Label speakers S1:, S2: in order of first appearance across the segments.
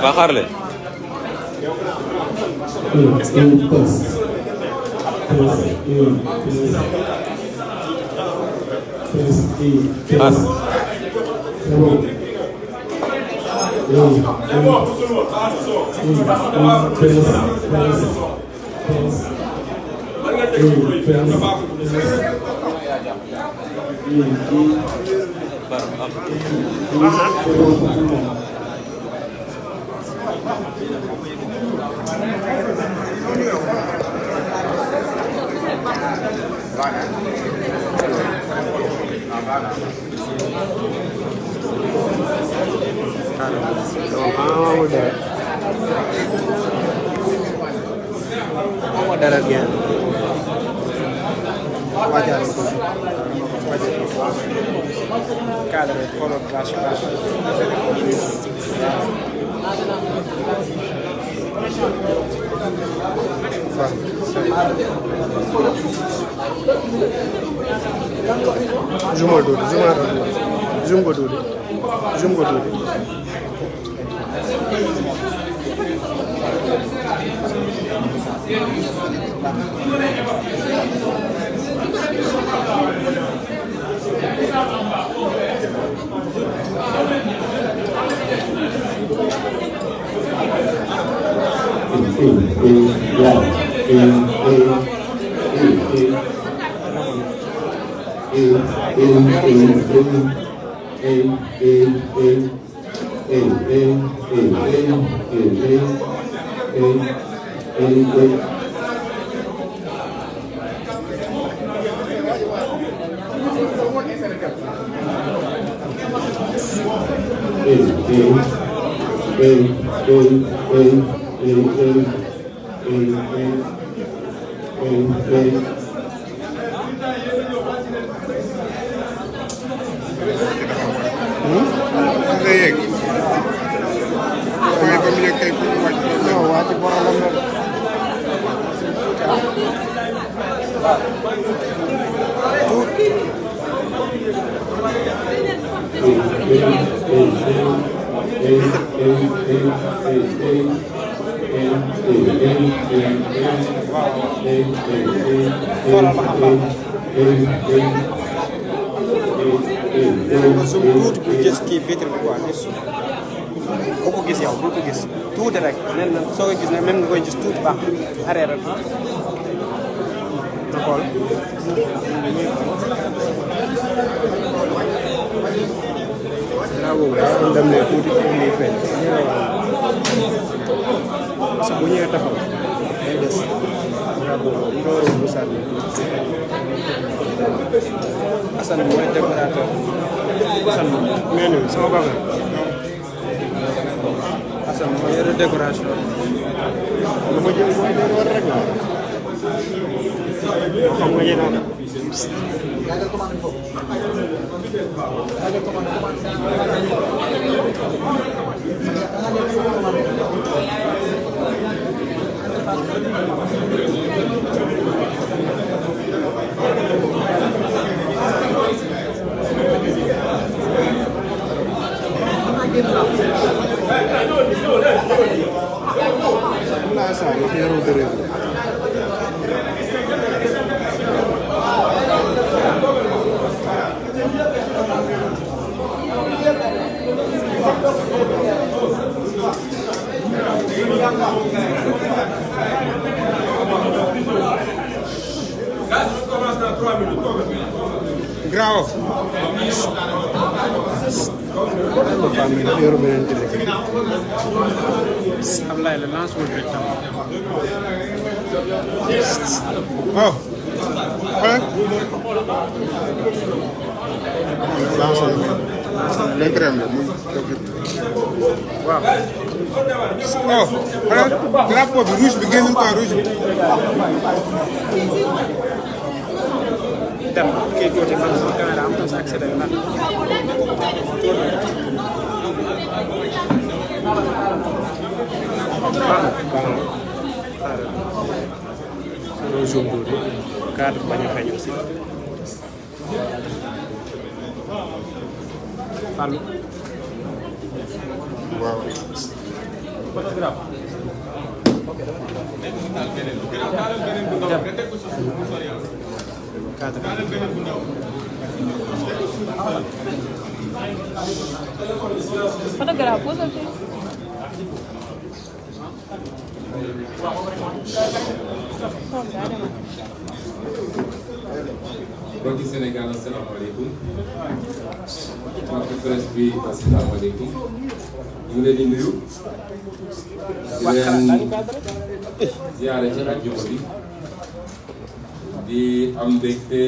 S1: waa xaar leen.
S2: Drapeau bi rouge bi génnul quoi rouge bi.
S3: dem kii tuuti man sama caméra am na sa accès man. Zoom tuuti cadre bañ a feeñ aussi. Fallou.
S2: waaw.
S1: Photographe, pose aussi.
S4: mbokki Sénégal asalaamaaleykum mbokki presse bi asalaamaaleykum ñu ngi leen di nuyu di leen ziare ci àjjuma bi di am mbégte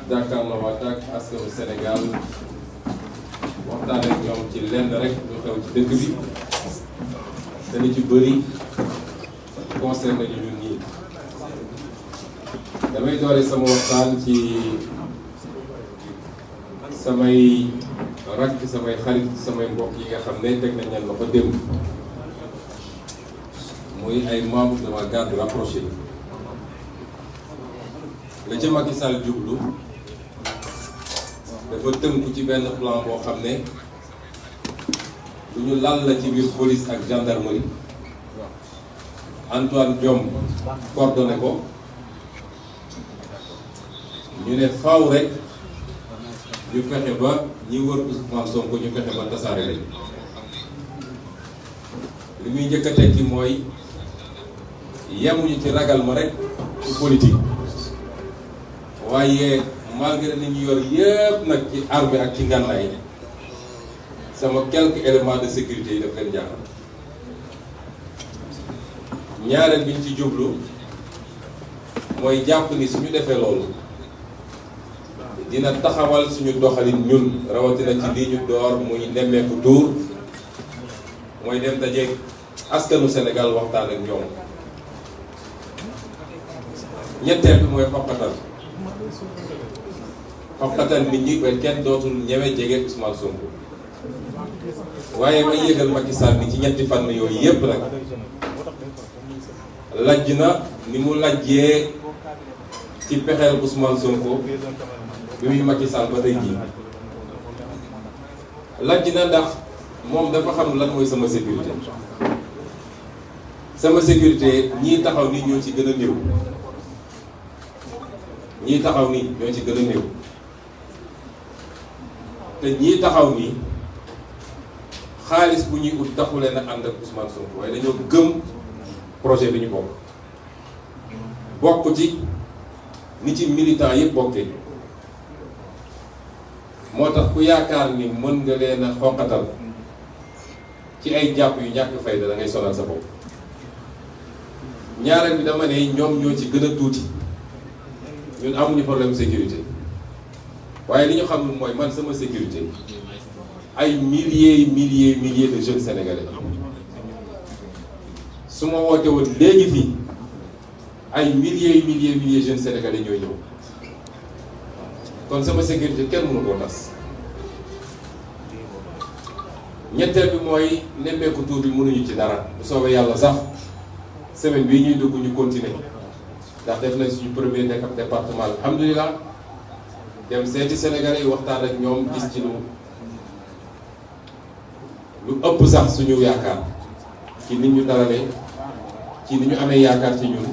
S4: jàkkaarloo waat ak askanu Sénégal waxtaan ak ñoom ci lenn rek lu xew ci dëkk bi te li ci bëri concerné ñu ñun ñii. damay doore sama waxtaan ci samay rakk samay xarit samay mbokk yi nga xam ne teg nañ leen loxo démb muy ay membres de ma garde rapprochée la ca Macky Sall jublu dafa tënku ci benn plan boo xam ne lu ñu lal la ci biir police ak gendarmerie Antoine Diome coordonné ko. ñu ne faaw rek ñu fexe ba ñi wër Ousmane Sonko ñu fexe ba tasaare lañ li muy njëkk a tekki mooy yemuñu ci ragal ma rek ci politique waaye malgré li ñu yor yëpp nag ci armée ak ci ngànnaay sama quelques éléments de sécurité yi daf leen jaaxal ñaareel bi ñu ci jublu mooy jàpp ni suñu defee loolu dina taxawal suñu doxalin ñun rawatina ci lii ñu door muy nemmeeku tuur mooy dem dajeeg askanu Sénégal waxtaan ak ñoom ñetteel bi mooy xoqatal nit ñi ba kenn dootul ñeme jege Ousmane Sonko waaye may yëgal Macky Sall ni ci ñetti fànn yooyu yépp nag lajj na ni mu lajjee ci pexeel Ousmane Sonko bi muy Macky Sall ba tey jii lajj na ndax moom dafa xam lan mooy sama sécurité ñii taxaw nii ñoo ci gën a néew ñii taxaw nii ñoo ci gën a néew te ñii taxaw nii xaalis bu ñuy ut taxu leen a ànd ak Ousmane Sonko waaye dañoo gëm projet bi ñu bokk ci ni ci militant yëpp bokkee moo tax ku yaakaar ni mën nga leen a xoqatal ci ay jàpp yu ñàkk fayda da ngay sonal sa bopp. ñaareel bi dama ne ñoom ñoo ci gën a tuuti ñun amuñu problème sécurité waaye li ñu xam mooy man sama sécurité ay milliers de jeunes sénégalais su ma woote woon léegi fii ay milliers jeunes sénégalais ñooy ñëw kon sama sécurité kenn mënu koo tas. ñetteel bi mooy nemmeeku tuur bi mënuñu ci dara bu soobee yàlla sax semaine bii ñuy dugg ñu continuer ndax def nañ suñu premier département alhamdulilah dem seeti sénégalais yi waxtaan ak ñoom gis ci lu ëpp sax suñu yaakaar ci nit ñu dalalee ci ni ñu amee yaakaar ci ñun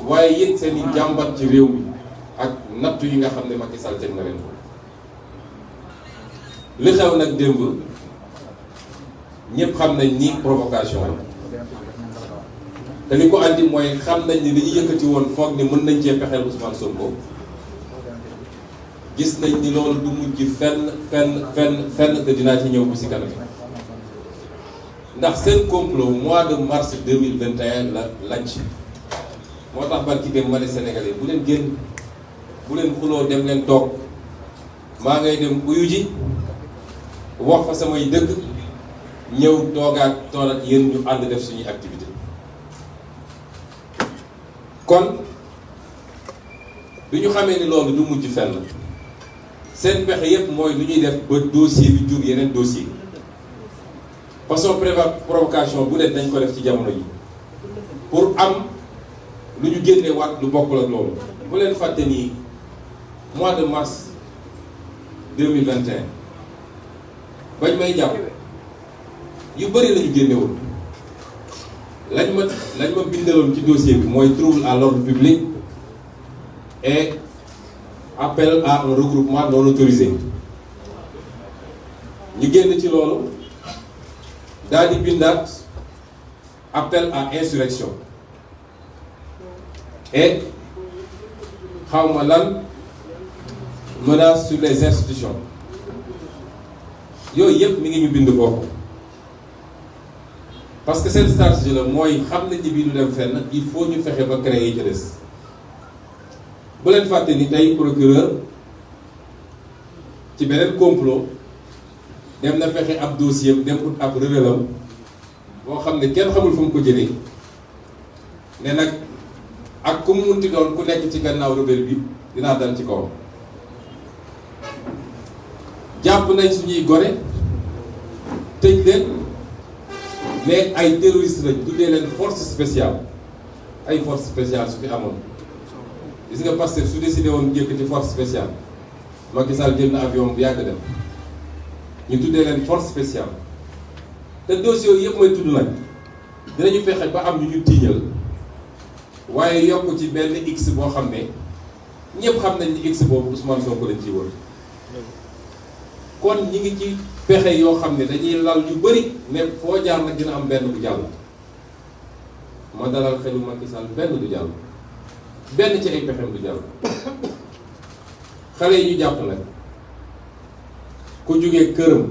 S4: waaye it seen i jàmbat ci réew mi ak nattu yi nga xam ne Macky Sall teg na leen ko li xew nag démb ñëpp xam nañ ni provocation la te li ko andi mooy xam nañ ni li ñu yëkkati woon foog ni mën nañ cee pexeel Ousmane Sonko gis nañ ni loolu du mujj fenn te dinaa ci ñëw bu si kanam ndax seen complot mois de mars 2021 la laaj moo tax barki dem ma ne Sénégalais bu leen génn bu leen xuloo dem leen toog maa ngay dem uyu ji wax fa samay dëgg ñëw toogaat tool ak yéen ñu ànd def suñuy activité kon bi ñu xamee ni loolu du mujj fenn seen pexe yépp mooy lu ñuy def ba dossier bi jur yeneen dossier façon provocation bu dee dañ ko def ci jamono yi pour am lu ñu génne waat lu bokkul ak loolu bu leen fàtte nii mois de mars 2021 bañ may jàpp yu bëri la ñu génne woon lañ ma bindaloon ci dossier bi mooy trouble à l'ordre public et appel à un regroupement non autorisé ñu génn ci loolu daal di bindaat appel à insurrection et xawma lan menace sur les institutions yooyu yëpp mi ngi ñu bind foofu parce que cette stratégie la mooy xam nañ ni bii du dem fenn il faut ñu fexe ba créer yi ci des bu leen fàtte ni tey procureur ci beneen complot dem na fexe ab dossier dem ut ab rebellam boo xam ne kenn xamul fu mu ko jëlee ne nag ak ku mu munti doon ku nekk ci gannaaw rebelle bi dinaa dal ci kawam jàpp nañ suñuy gone tëj leen mais ay terroristes lañ tuddee leen force spéciale ay force spéciale su fi amoon gis nga Pastef su décidé woon yëkkati force spéciale Macky Sall jël na avion bu yàgg dem ñu tuddee leen force spéciale te dossiers yooyu yëpp may tudd nag dinañu fexe ba am ñu ñu tiiñal waaye yokk ci benn x boo xam ne ñëpp xam nañ ni x boobu Ousmane Sonko lañ ciy wër kon ñi ngi ci pexe yoo xam ne dañuy lal yu bëri ne foo jaar nag dina am benn bu jàll ma dalal xelu Macky Sall benn du jàll benn ci ay pexem du jàll xale yi ñu jàpp nag ku jógee këram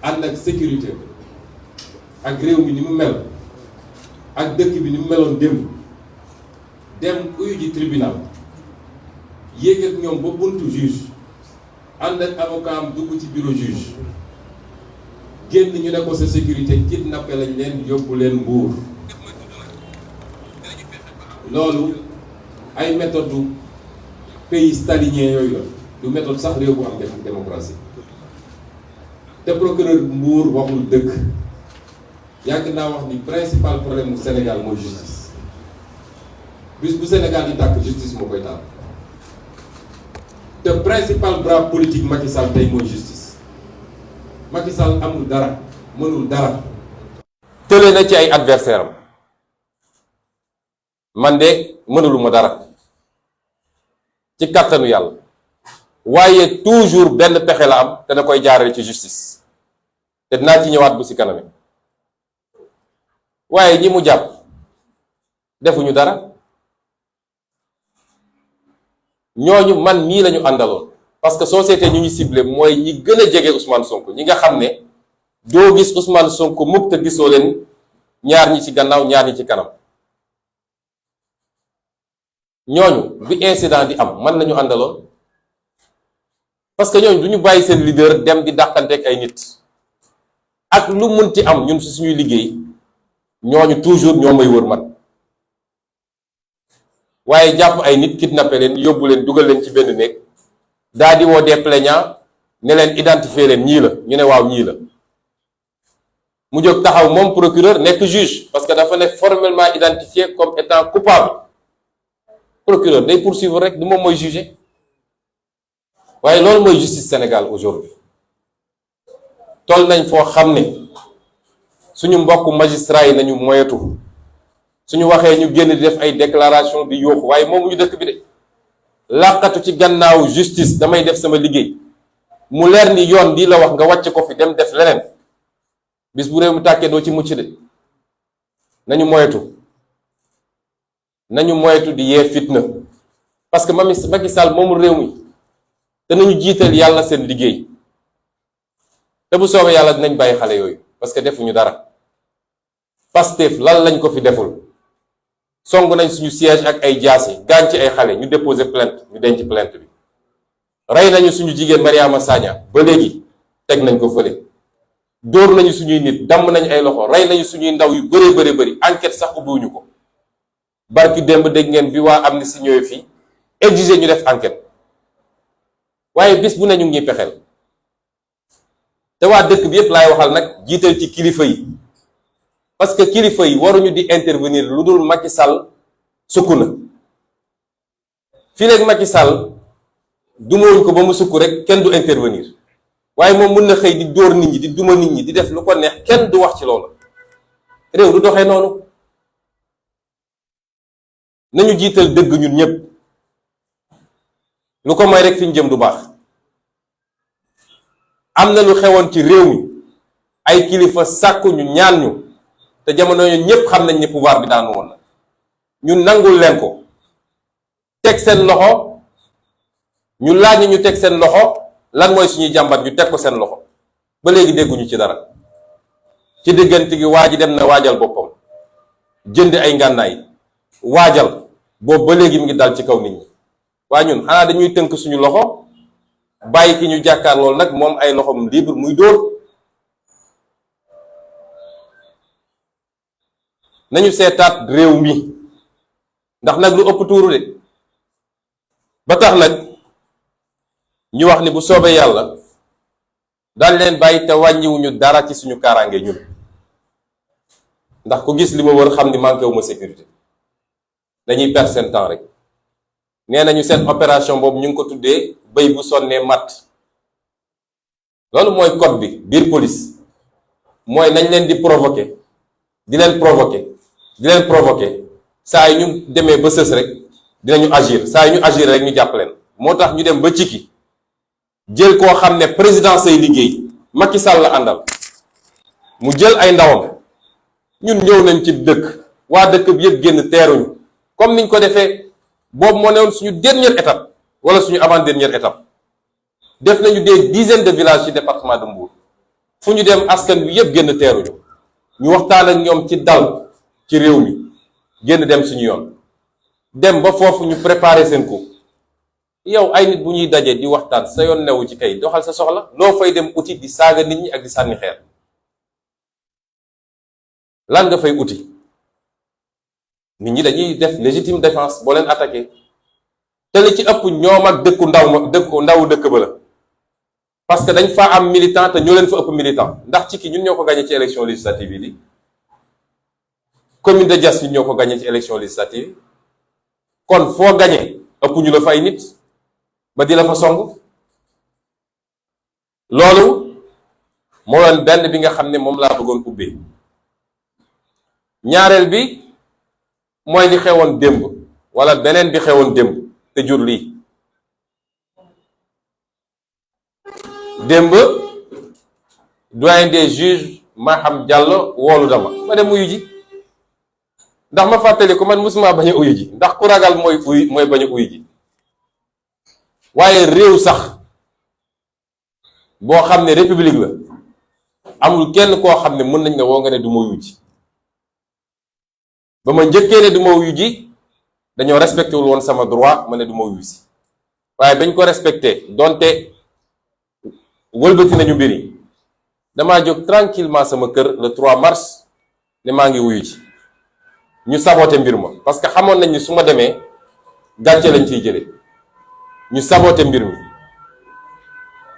S4: ànd ak sécurité ak réew mi ni mu mel ak dëkk bi ni mu meloon démb dem uyu ji tribunal yéeg ak ñoom ba buntu juge ànd ak avocat am dugg ci bureau juge génn ñu ne ko sa sécurité kidnappé lañ leen yóbbu leen Mbuur loolu ay méthode du pays stalinien yooyu la du méthode sax réew bu am démocratie te procureur Mbuur waxul dëgg yàgg naa wax ni principal problème mu Sénégal mooy justice bis bu Sénégal di tàkk justice moo koy taal te principal bras politique Macky Sall tey mooy justice Macky Sall amul dara mënul dara. tële na ci ay adversaire am man de mënuluma dara ci kàttanu yàlla waaye toujours benn pexe la am te da koy jaarale ci justice te dinaa ci ñëwaat bu ci kanam waaye ñi mu jàpp defuñu dara ñooñu man mii lañu àndaloon parce que société ñu ñu ciblé mooy ñi gën a jege Ousmane Sonko ñi nga xam ne doo gis Ousmane Sonko mukk te gisoo leen ñaar ñi ci gannaaw ñaar ñi ci kanam ñooñu bi incident di am man lañu àndaloon parce que ñooñu du ñu bàyyi seen leader dem di dàqanteeg ay nit ak lu munti am ñun si suñuy liggéey ñooñu toujours ñoo may wër man waaye jàpp ay nit kidnappé leen yóbbu leen dugal leen ci benn néeg daa di woo des plaignants ne leen identifier leen ñii la ñu ne waaw ñii la mu jóg taxaw moom procureur nekk juge parce que dafa ne formellement identifié comme étant coupable procureur day poursuivre rek du moom mooy juger waaye loolu mooy justice Sénégal aujourd'hui toll nañ foo xam ne suñu mbokk magistrat yi nañu moyetu suñu waxee ñu génn di def ay déclaration di yooxu waaye moomu ñu dëkk bi de làqatu ci gannaaw justice damay def sama liggéey mu leer ni yoon di la wax nga wàcc ko fi dem def leneen bis bu réew mi tàkkee doo ci mucc de nañu moyetu di yee fitna parce que Macky Sall moomul réew mi te nañu jiital yàlla seen liggéey te bu soobee yàlla dinañ bàyyi xale yooyu parce que defuñu dara Pastef lan lañ ko fi deful song nañ suñu siège ak ay jaasi gaañ ci ay xale ñu déposer plainte ñu denc plainte bi rey nañu suñu jigéen Mariama Sagna ba léegi teg nañ ko fële dóor nañu suñuy nit damm nañ ay loxo rey nañu suñuy ndaw yu bëree bëri enquête sax ubbiwuñu ko barki démb dégg ngeen bi waa Amnesty ñëwee fii exiger ñu def enquête waaye bis bu ne ñu ngi ñuy pexeel te waa dëkk bi yépp laay waxal nag jiital ci kilifa yi parce que kilifa yi waruñu di intervenir lu dul Macky Sall sukk na fii léegi Macky Sall dumawuñ ko ba mu sukk rek kenn du intervenir waaye moom mën na xëy di dóor nit ñi di duma nit ñi di def lu ko neex kenn du wax ci loolu réew du doxee noonu
S1: nañu jiital dëgg ñun ñëpp lu ko may rek fi ñu jëm du baax. am na lu xewoon ci réew mi ay kilifa sàkku ñu ñaan ñu te jamono ñu ñëpp xam nañ ne pouvoir bi daanu woon na ñu nangul leen ko teg seen loxo ñu laaj ñu teg seen loxo lan mooy suñuy jàmbat ñu teg ko seen loxo ba léegi dégguñu ci dara. ci diggante gi waa ji dem na waajal boppam jënd ay ngànnaay waajal boobu ba léegi mu ngi dal ci kaw nit ñi waaye ñun xanaa dañuy tënk suñu loxo bàyyi ki ñu jàkkaar loolu nag moom ay loxom libre muy dóor. nañu seetaat réew mi ndax nag lu ëpp tuuru de ba tax nag ñu wax ni bu soobee yàlla daal leen bàyyi te wàññiwuñu dara ci suñu kaaraange ñun ndax ku gis li ma wër xam ni manqué wu ma sécurité dañuy perdre seen temps rek. nee nañu seen opération boobu ñu ngi ko tuddee béy bu sonnee matt loolu mooy code bi biir police mooy nañ leen di provoquer di leen provoquer saa yi ñu demee ba sës rek dinañu agir saa yi ñu agir rek ñu jàpp leen. moo tax ñu dem ba Cikki jël koo xam ne président say liggéey Macky Sall la àndal mu jël ay ndawam ñun ñëw nañ ci dëkk waa dëkk bi yëpp génn teeruñu comme niñ ko defee. boobu moo newoon suñu dernière étape wala suñu avant dernière étape def nañu des dizaines de villages ci département de Mbour fu ñu dem askan wi yëpp génn teeruñu ñu waxtaan ak ñoom ci dal ci réew mi génn dem suñu yoon dem ba foofu ñu préparer seen coup yow ay nit bu ñuy dajee di waxtaan sa yoon newu ci kay doxal sa soxla loo fay dem uti di saaga nit ñi ak di sànni xeer lan nga fay uti. nit ñi dañuy def légitime défense boo leen attaqué te li ci ëpp ñoom ak ndawu dëkk ba la parce que dañ fa am militant te ñoo leen fa ëpp militant ndax Cikki ñun ñoo ko gagné ci élection législative yi di commune de Diass ñun ñoo ko gagné ci élection législative yi kon foo gagné ëpp ñu la fa ay nit ba di la fa song loolu moo doon benn bi nga xam ne moom laa bëggoon ubbee. ñaareel bi mooy li xewoon démb wala beneen bi xewoon démb te jur lii démb doyen des juges Maham Diallo woolu dama ma dem uyu ji ndax ma fàttali ko man musuma bañ a uyu ji ndax ku ragal mooy bañ a uyu ji waaye réew sax boo xam ne république la amul kenn koo xam ne mën nañ la woo nga ne du ma uyu ji ba ma njëkkee ne du ma wuyu ji dañoo respecté wul woon sama droit ma ne du ma wuyu si waaye bañ ko respecté donte wëlbati nañu mbir yi damaa jóg tranquillement sama kër le 3 mars ne maa ngi wuyu ji ñu saboté mbir ma parce que xamoon nañ ni su ma demee gàcce lañ ciy jële ñu saboté mbir mi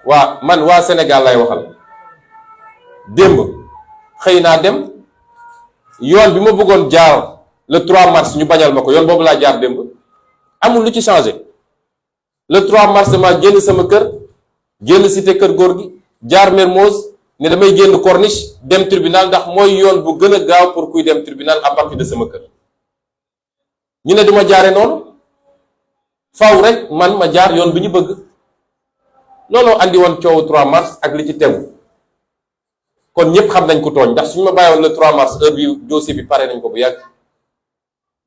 S1: waa Sénégal lay waxal démb xëy naa dem yoon bi ma bëggoon jaar le 3 mars ñu bañal ma ko yoon boobu laa jaar démb amul lu ci changé le 3 mars ma génn sama kër génn cité kër góor gi jaar Mermoz ne damay génn Corniche dem tribunal ndax mooy yoon bu gën a gaaw pour kuy dem tribunal à partir de sama kër ñu ne duma jaare noonu faw rek man ma jaar yoon bi ñu bëgg looloo andi woon coowu 3 mars ak li ci tegu kon ñëpp xam nañ ko tooñ ndax suñu ma bàyyiwoon le 3 mars heure bi dossier bi pare nañ ko bu yàgg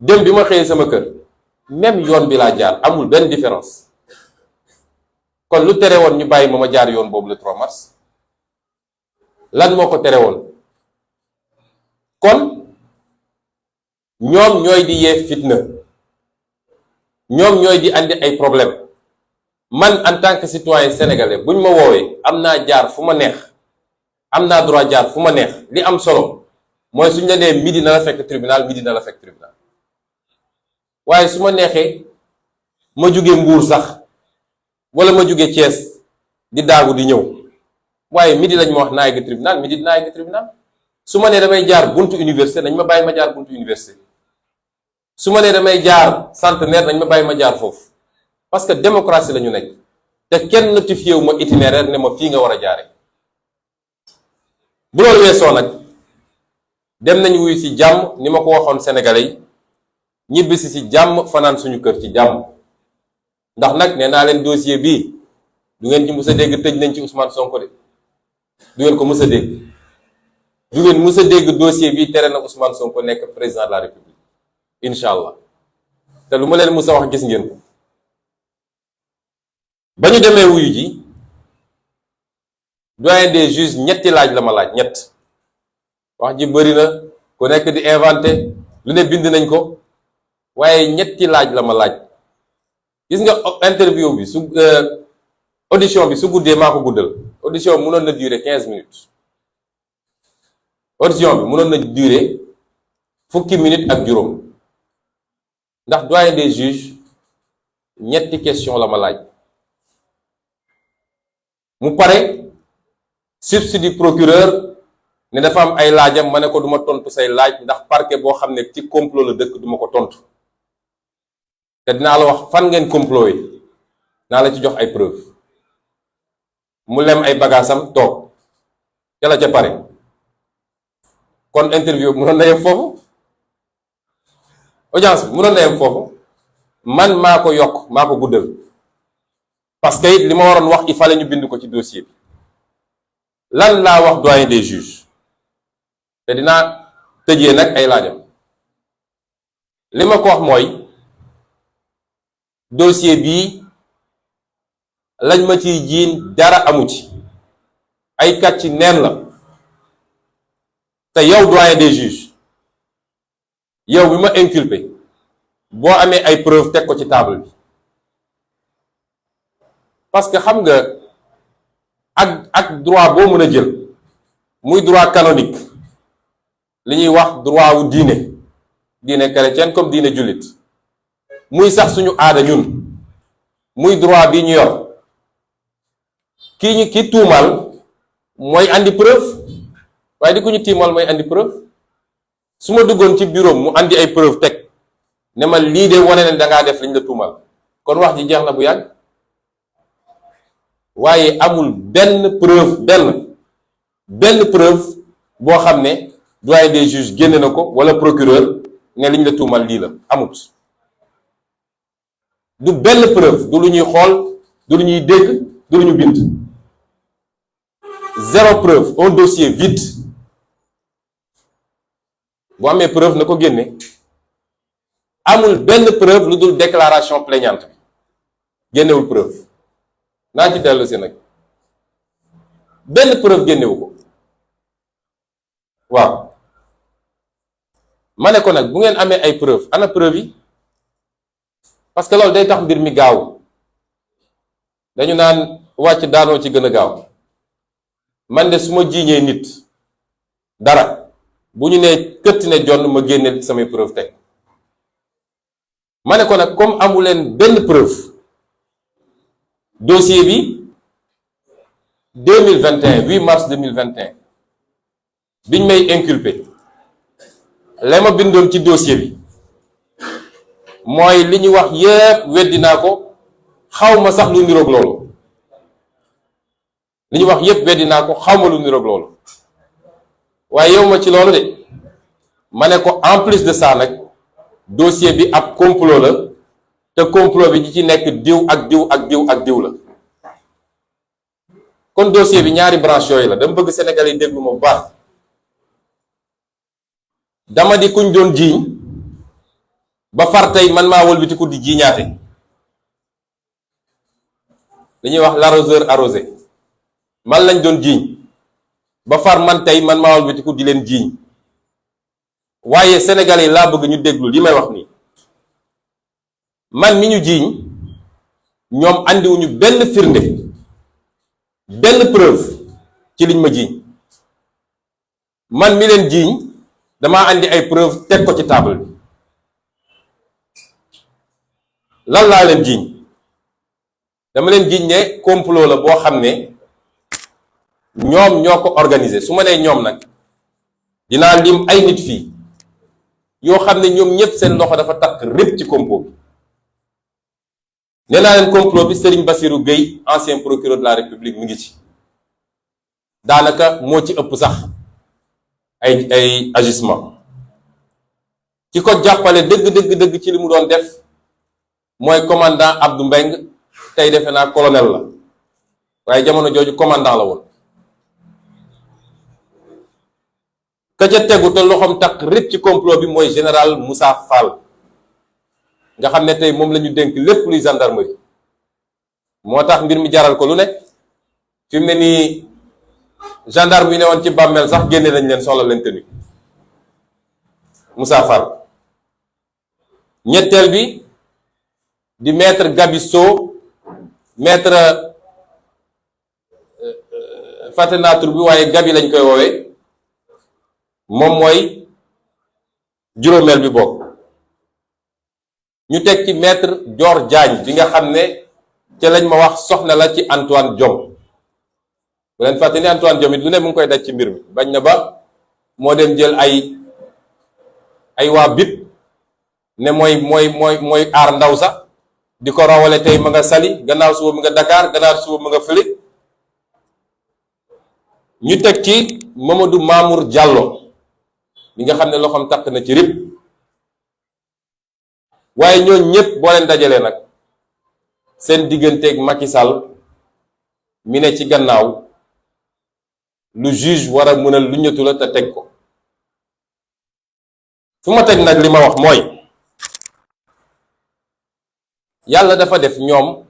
S1: dem bi ma xëyee sama kër même yoon bi laa jaar amul benn différence kon lu tere woon ñu bàyyi ma jaar yoon boobu le 3 mars lan moo ko tere woon kon ñoom ñooy di yee fitna ñoom ñooy di andi ay problème man en tant que citoyen sénégalais buñ ma woowee am naa jaar fu ma neex am naa droit jaar fu ma neex li am solo mooy suñ la nee midi na la fekk tribunal midi na la fekk tribunal waaye su ma neexee ma jóge Mbuur sax wala ma jóge Thiès di daagu di ñëw waaye midi lañ ma wax naa yegg tribunal midi dinaa yegg tribunal su ma nee damay jaar buntu université nañ ma bàyyi ma jaar buntu université su ma nee damay jaar centenaire nañ ma bàyyi ma jaar foofu parce que démocratie la ñu nekk te kenn notifié wu ma itinéraire ne ma fii nga war a jaare bu loolu weesoo nag dem nañu wuyu ci jàmm ni ma ko waxoon sénégalais yi ñibbisi ci jàmm fanaan suñu kër ci jàmm. ndax nag nee naa leen dossier bii du ngeen ci mus a dégg tëj nañ ci Ousmane Sonko de du ngeen ko mus a dégg du ngeen mus a dégg dossier bii tere na Ousmane Sonko nekk président de la République incha allah te lu ma leen mus a wax gis ngeen ko. ba ñu demee wuyu ji doyen des juges ñetti laaj la ma laaj ñett wax ji bëri na ku nekk di inventé lu ne bind nañ ko waaye ñetti laaj la ma laaj. gis nga interview bi su audition bi su guddee maa ko guddal audition bi mënoon na durer 15 minutes audition bi mënoon na durer fukki minutes ak juróom ndax doyen des juges ñetti question la ma laaj mu pare substitut procureur ne dafa am ay laajam ma ne ko duma tontu say laaj ndax parquet boo xam ne ci complot la dëkk duma ko tontu te dinaa la wax fan ngeen complot yi naa la ci jox ay preuve mu lem ay bagaasam toog ca la ca pare kon interview mu doon na yem foofu audience bi mu doon na yem foofu man maa ko yokk maa ko guddal parce que it li ma waroon wax il fallait ñu bind ko ci dossier bi lan laa wax doyen des juges te dinaa tëjee nag ay laajam li ma ko wax mooy dossier bii lañ ma ciy jiin dara amu ci ay kàcc neen la te yow doyen des juges yow bi ma inculpé boo amee ay preuve teg ko ci table bi parce que xam nga ak droit boo mën a jël muy droit canonique li ñuy wax droit wu diine chrétienne comme diine jullit muy sax suñu aada ñun muy droit bi ñu yor ki tuumal mooy andi preuve waaye di ku ñu tiimal mooy andi preuve su ma duggoon ci bureau mu andi ay preuve teg ne ma lii de wane ne dangaa def liñ la tuumal kon wax ji jeex na bu yàgg waaye amul benn preuve boo xam ne doyen des juges génne na ko wala procureur ne liñ la tuumal lii la amut du benn preuve du lu ñuy xool du lu ñuy dégg du lu ñu bind zéro preuve un dossier vide bu amee preuve na ko génne amul benn preuve lu dul déclaration plaignante bi génnewul preuve naa ci dellu si nag benn preuve génnewu ko waaw ma ne ko nag bu ngeen amee ay preuve ana preuve yi parce que loolu day tax mbir mi gaaw dañu naan wàcc daanoo ci gën a gaaw man de su ma jiiñee nit dara bu ñu nee këtt ne jonn ma génne samay preuve teg ma ne ko nag comme amu leen benn preuve dossier bi 2021 8 mars 2021 biñ may inculpé la ma bindoon ci dossier bi mooy li ñu wax yépp weddi naa ko xaw ma sax lu niroog loolu li ñu wax yépp weddi naa ko xaw ma lu niroog loolu waaye yow ma ci loolu de ma ne ko en plus de ça nag dossier bi ab complot la te complot bi ñi ci nekk diw ak diw ak diw ak diw la kon dossier bi ñaari branche yooyu la dama bëgg Sénégalais yi déglu ma bu baax dama di kuñ doon jiiñ ba far tey man maa wëlbatiku di jiiñaate li ñuy wax l'arroseur arrosé man lañ doon jiiñ ba far man tey man maa wëlbatiku di leen jiiñ waaye Sénégalais yi laa bëgg ñu déglu li may wax nii man mi ñu jiiñ ñoom andiwuñu benn firnde benn preuve ci liñ ma jiiñ man mi leen jiiñ damaa andi ay preuve teg ko ci table bi lan laa leen jiiñ dama leen jiiñ ne complot la boo xam ne ñoom ñoo ko organisé su ma nee ñoom nag dinaa lim ay nit fii yoo xam ne ñoom ñëpp seen loxo dafa takk répp ci complot bi nee naa leen complot bi Serigne Bassirou Gueye ancien procureur de la République mi ngi ci daanaka moo ci ëpp sax ay agissement ki ko jàppale dëgg ci li mu doon def mooy commandant Abdou Mbeng tey defe naa colonel la waaye jamono jooju commandant la woon. ka ca tegu te loxoom takk rëcc ci complot bi mooy général Moussa Fall nga xam ne tey moom la ñu dénk lépp luy gendarmerie moo tax mbir mi jaral ko lu ne fi mu ne nii gendarme yi ne woon ci bàmmeel sax génne nañ leen soxla leen tenue Moussa Fall. ñetteel bi di maître Gabisso maître fàtte naa tur bi waaye Gabi lañ koy woowee moom mooy juróomeel bi bokk ñu teg ci maître Dior Diagne bi nga xam ne ca lañ ma wax soxna la ci Antoine Diome bu leen fàtte ni Antoine Diome it lu ne mu ngi koy daj ci mbir mi bañ na ba moo dem jël ay waa bit ne mooy aar ndaw sax di ko rawale tey ma nga Saly gannaaw suba mu nga Dakar gannaaw suba mu nga fële ñu teg ci Mamadou Mamour Diallo mi nga xam ne loxoom takk na ci rib waaye ñooñu ñëpp boo leen dajalee nag seen digganteeg Macky Sall mi ne ci gannaaw lu juge war a mën a lu ñëtu la te teg ko fu ma teg nag li ma wax mooy yàlla dafa def ñoom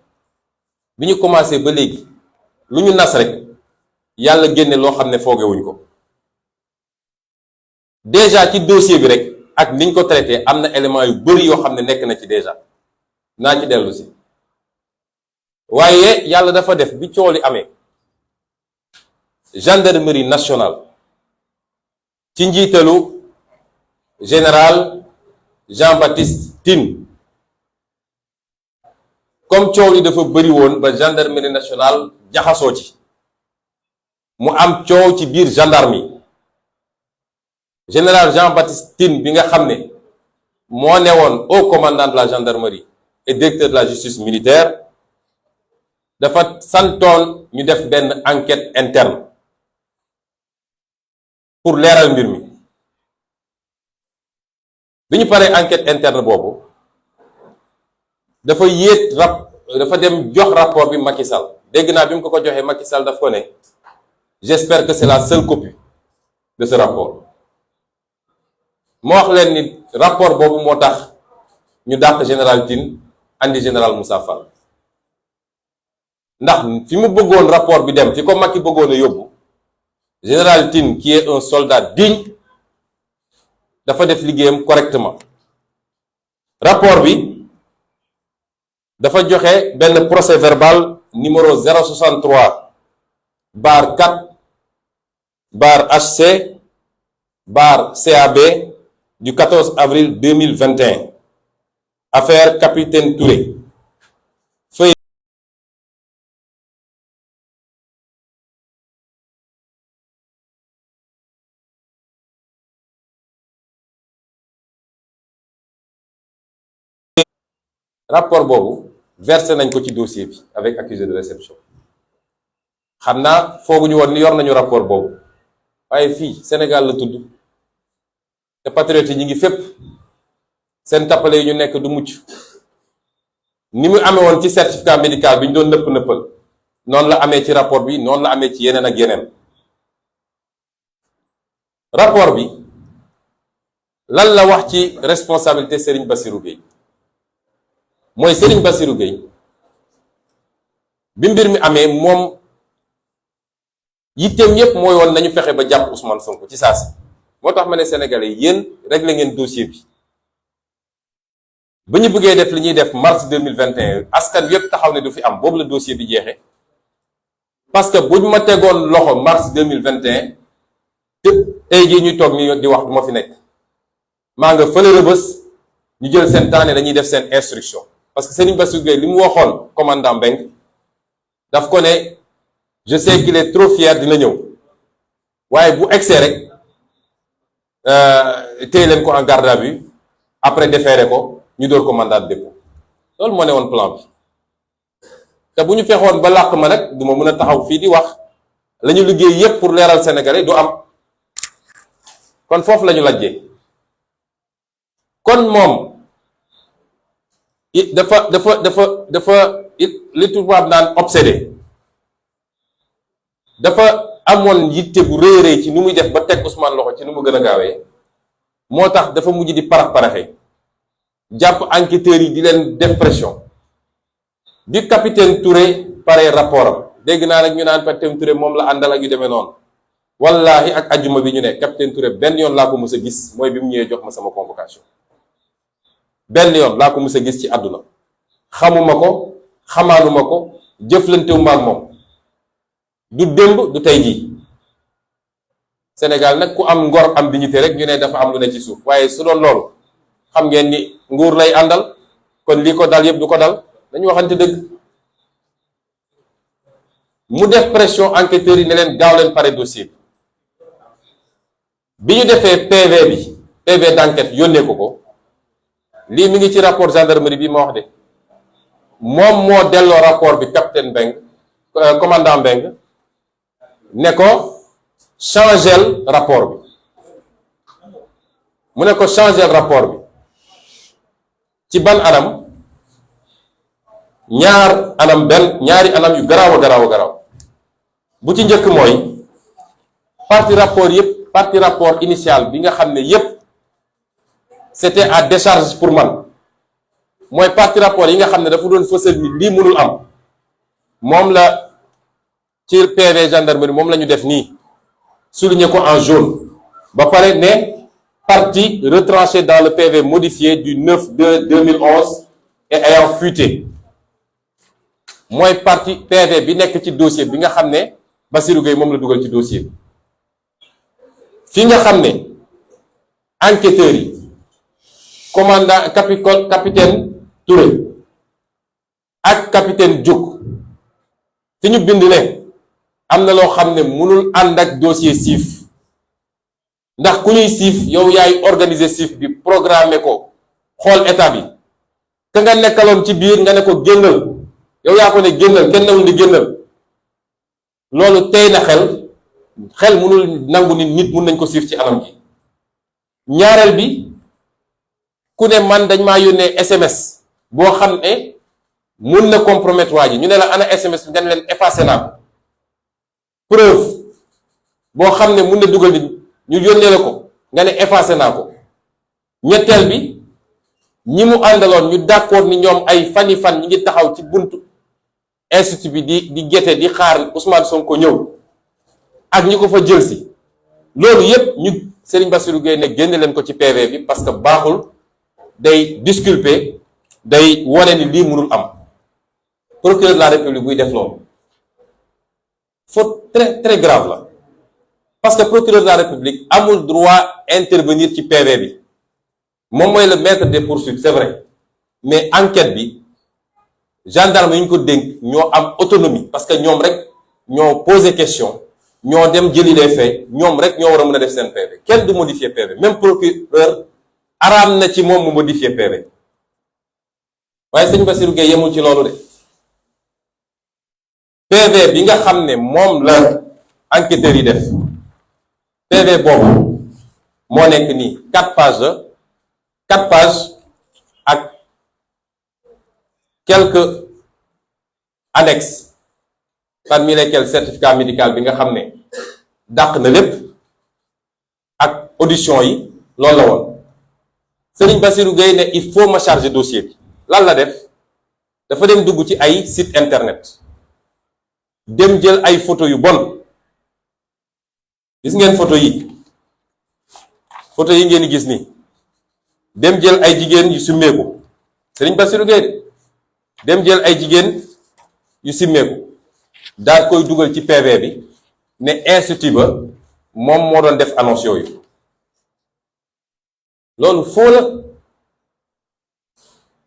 S1: bi ñu commencé ba léegi lu ñu nas rek yàlla génne loo xam ne foogewuñ ko déjà ci dossier bi rek ak niñ ko traité am na élément yu bari yoo xam ne nekk na ci déjà naa ci dellu si waaye yàlla dafa def bi coow li amee gendarmerie nationale ci njiitalu général Jean-Baptiste Tine comme coow li dafa bari woon ba gendarmerie nationale jaxasoo ci mu am coow ci biir gendarme yi général Jean-Baptiste Tine bi nga xam ne moo newoon haut commandant de la gendarmerie et directeur de la justice militaire dafa santoon ñu def benn enquête interne pour leeral mbir mi bi ñu paree enquête interne boobu dafa dafa dem jox rapport bi Macky Sall dégg naa bi mu ko joxee Macky Sall daf ko ne j'espère que c'est la seule copie de ce rapport moo wax leen ni rapport boobu moo tax ñu dàq général Tine andi général Moussa Fall ndax fi mu bëggoon rapport bi dem fi ko Macky bëggoon a yóbbu général Tine qui est un soldat digne dafa def liggéeyam correctement rapport bi dafa joxe benn procès verbal numéro 063 bar 4 bar HC bar CAB du 14 avril 2021 affaire capitaine Touré feuille rapport boobu versé nañ ko ci dossier bi avec accusé de réception xam naa fooguñu woon ni yor nañu rapport boobu waaye fii Sénégal la tudd te patriotes yi ñu ngi fépp seen tappale yi ñu nekk du mucc ni mu amee woon ci certificat médical bi ñu doon nëppal noonu la amee ci rapport bi noonu la amee ci yeneen ak yeneen rapport bi lan la wax ci responsabilité Serigne Bassirou Gueye mooy Serigne Bassirou Gueye bi mbir mi amee moom yitteem yépp mooy woon nañu fexe ba jàpp Ousmane Sonko ci saa si moo tax ma ne Sénégalais yéen réglé ngeen dossier bi ba ñu bëggee def li ñuy def mars 2021 askan yépp taxaw ne du fi am boobu la dossier bi jeexee parce que buñ ma tegoon loxo mars 2021 tey jii ñuy toog ni di wax du ma fi nekk maa nga fële Rebeuss ñu jël seen temps ne dañuy def seen instruction parce que Serigne Bassirou Gueye li mu waxoon commandant Mbeng daf ko ne je sais qu'il est trop fier dina ñëw waaye bu egsee rek téye leen ko en garde à vue après déféré ko ñu door ko mandat de dépôt loolu moo ne woon plan bi te bu ñu fexoon ba làq ma nag du ma mën a taxaw fii di wax la ñu liggéey yépp pour leeral Sénégalais du am kon foofu la ñu lajjee kon moom dafa li tubaab naan obsédé, dafa amoon yitte bu rëy rëy ci nu muy def ba teg Ousmane loxo ci nu mu gën a gaawee, moo tax dafa mujj di paraxe jàpp enquêteurs yi di leen def pression. bi capitaine Touré pare rapport am dégg naa nag ñu naan capitaine Touré moom la àndal ak yu demee noonu, wallahi ak ajjuma bi ñu ne capitaine Touré benn yoon laa ko mës a gis, mooy bi mu ñëwee jox ma sama convocation. benn yoon laa ko mës a gis ci àdduna, xamuma ko xamaanuma ko jëflantewuma ak moom, du démb du tey jii. Sénégal nag ku am ngor am dignité rek ñu ne dafa am lu ne ci suuf, waaye su doon loolu xam ngeen ni nguur lay àndal, kon lii ko dal yëpp du ko dal. dañu waxante dëgg. mu def pression enquêteurs yi ne leen gaaw leen pare dossier bi ñu defee PV d'enquête yónnee ko lii mi ngi ci rapport gendarmerie bi ma wax de, moom moo delloo rapport bi capitaine Mbengue commandant Mbengue ne ko changel rapport bi. mu ne ko changel rapport bi ci ban anam? ñaari anam yu garaaw a garaaw. bu ci njëkk mooy partie rapport initial bi nga xam ne yépp c'était à décharge pour man, mooy partie rapport yi nga xam ne dafa doon fësal ni lii mënul am, moom la ci PV gendarmerie moom la ñu def nii souligné ko en jaune, ba pare ne partie retranchée dans le PV modifié du 9/2/2011 et ayant fuité. mooy partie PV bi nekk ci dossier bi nga xam ne Bassirou Gueye moom la dugal ci dossier bi. fi nga xam ne enquêteurs yi commandant capitaine Touré ak capitaine Diouk fi ñu bind ne am na loo xam ne mënul ànd ak dossier siif, ndax ku ñuy siif yow yaay organiser siif bi programmer ko, xool état bi ka nga nekkaloon ci biir nga ne ko génnal, yow yaa ko ne génnal, kenn newul di génnal. loolu tey na xel mënul nangu nit mun nañ ko siif ci anam gi. ñaareel bi ku ne man dañ maa yónnee SMS boo xam ne mun na compromettre waa ji, ñu ne la ana SMS bi nga ne leen effacé naa ko. preuve boo xam ne mun na dugal nit ñu yónnee la ko nga ne effacé naa ko. ñetteel bi ñi mu àndaloon ñu d'accord ni ñoom ay fani fan ñi ngi taxaw ci buntu institut bi di gete di xaar Ousmane Sonko ñëw ak ñi ko fa jël si. loolu yépp ñu Serigne Bassirou Gueye ne génne leen ko ci PV bi parce que baaxul, day disculper, day wone ni lii mënul am. procureur de la République buy def loolu faute très très grave la, parce que procureur de la République amul droit intervenir ci PV bi. moom mooy le maître des poursuites, c'est vrai, mais enquête bi gendarme yi ñu ko dénk ñoo am autonomie, parce que ñoom rek ñoo posé question, ñoo dem jëli les faits, ñoom rek ñoo war a mën a def seen PV. kenn du modifier PV, même procureur araam na ci moom mu modifier PV. waaye sëñ Bassirou Gueye yemul ci loolu de. PV bi nga xam ne moom la enquêteurs yi def, PV boobu moo nekk nii 4 pages ak quelques annexes, parmi lesquels certificat médical bi nga xam ne dàq na lépp ak audition yi. loolu la woon. Serigne Bassirou Gueye ne il faut ma charger dossier bi. lan la def? dafa dem dugg ci ay site internet, dem jël ay photo yu bon. gis ngeen photo yi ngeen di gis nii. dem jël ay jigéen yu simmeeku, Serigne Bassirou Gueye dem jël ay jigéen yu simmeeku daal koy dugal ci PV bi ne institut ba moom moo doon def annonce yooyu. loolu faux la,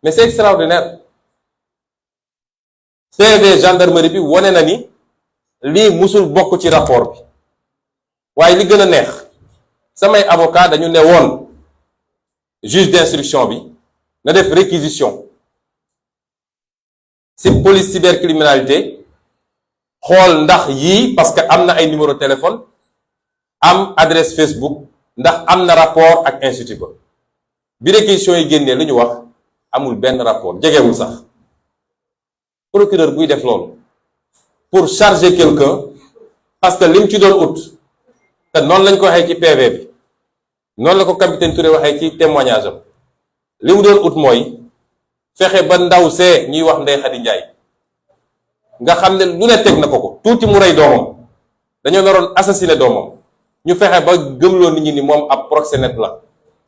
S1: mais c'est extraordinaire. PV gendarmerie bi wone na ni lii musul bokk ci rapport bi. waaye li gën a neex, samay avocat dañu ne woon juge d'instruction bi na def réquisition ci police cybercriminalité, xool ndax yii, parce que am na ay numéro téléphone, am adresse Facebook, ndax am na rapport ak institut ba. bi réquisition yi génnee lu ñu wax amul benn rapport jegewul sax. Procureur buy def loolu pour charger quelqu'un parce que lim ci doon ut te noonu lañ ko waxee ci PV bi noonu la ko capitaine Touré waxee ci témoignage am li mu doon ut mooy fexe ba ndaw see ñuy wax Ndeye Khady Ndiaye nga xam ne lu ne teg na ko tuuti mu rey doomam dañoo naroon assassiner doomam ñu fexe ba gëmloo nit ñi ni moom ab proxénète la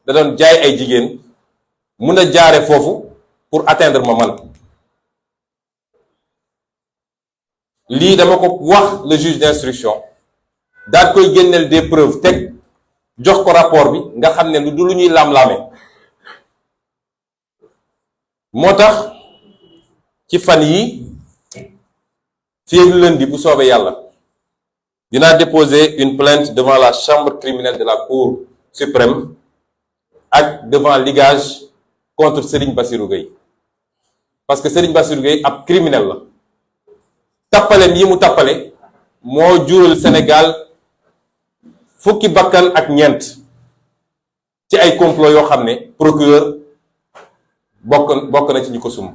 S1: da doon jaay ay jigéen mun a jaare foofu pour atteindre ma man. lii dama ko wax le juge d'instruction daal koy génneel des preuves teg jox ko rapport bi nga xam ne du lu ñuy laam-laame moo tax ci fan yi fii ak lundi bu soobee yàlla dinaa déposer une plainte devant la chambre criminelle de la cour suprême ak devant ligage contre Serigne Bassirou Gueye parce que Serigne Bassirou Gueye ab criminel la tappaleem yi mu tappale moo jural Sénégal fukki bakkan ak ñeent ci ay complot yoo xam ne procureur bokk na ci ñu ko sum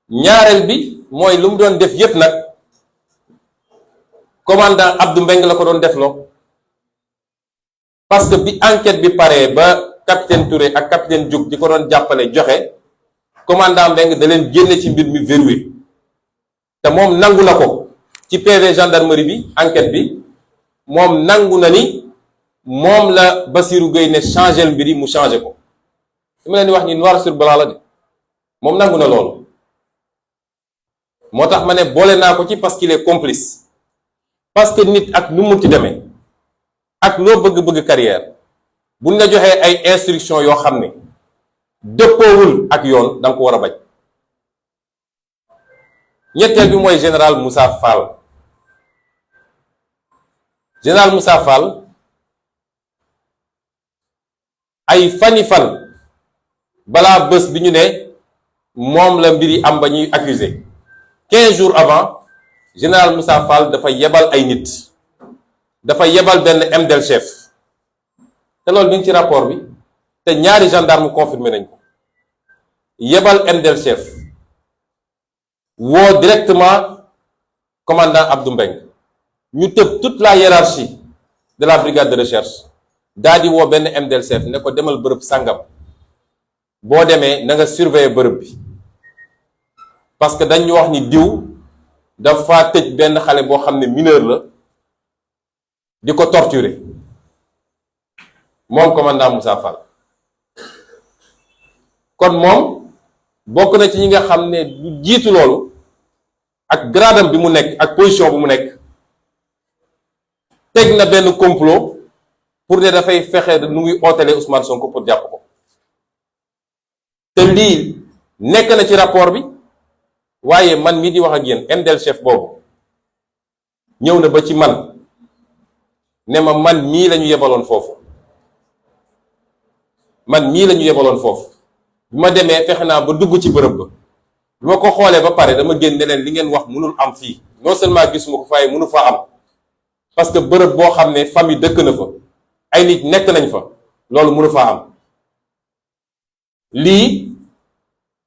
S1: ñaareel bi mooy lu mu doon def yépp nag commandant Abdou Mbengue la ko doon defloo parce que bi enquête bi paree ba capitaine Touré ak capitaine Diouk di ko doon jàppale joxe commandant Mbengue da leen génne ci mbir mi verrouillé te moom nangu na ko ci PV gendarmerie bi enquête bi moom nangu na ni moom la Bassirou Gueye ne changé mbir yi mu changé ko li ma leen di wax ni noir sur blanc la de moom nangu na loolu moo tax ma ne boole naa ko ci parce qu'il est complice parce que nit ak nu munti demee ak loo bëgg-bëgg carrière buñ la joxee ay instructions yoo xam ne dëppoowul ak yoon da nga ko war a bañ ñetteel bi mooy général Moussa Fall général Moussa Fall ay fani fan balaa bés bi ñu ne moom la mbir yi am ba ñuy accusé 15 jours avant général Moussa Fall dafa yebal ay nit dafa yebal benn MDL chef te loolu mi ngi ci rapport bi te ñaari gendarme confirmé nañ ko yebal MDL chef woo directement commandant Abdou Mbengue ñu tëb toute la hiérarchie de la brigade de recherche daa di woo benn MDL chef ne ko demal bërëb sàngam boo demee na nga surveiller bërëb bi parce que dañu wax ni diw dafa tëj benn xale boo xam ne mineur la di ko torturer moom commandant Moussa Fall kon moom bokk na ci ñi nga xam ne du jiitu loolu ak gradam bi mu nekk ak position bi mu nekk teg na benn complot pour ne dafay fexe nu muy ootelee Ousmane Sonko pour jàpp ko te lii nekk na ci rapport bi waaye man mii di wax ak yéen MDL chef boobu ñëw na ba ci man ne ma man mii la ñu yebaloon foofu bi ma demee fexe naa ba dugg ci bërëb ba bi ma ko xoolee ba pare dama génn ne leen li ngeen wax mënul am fii non seulement gisuma ko faaye mënu fa am parce que bërëb boo xam ne famille dëkk na fa ay nit nekk nañ fa loolu mënu faa am lii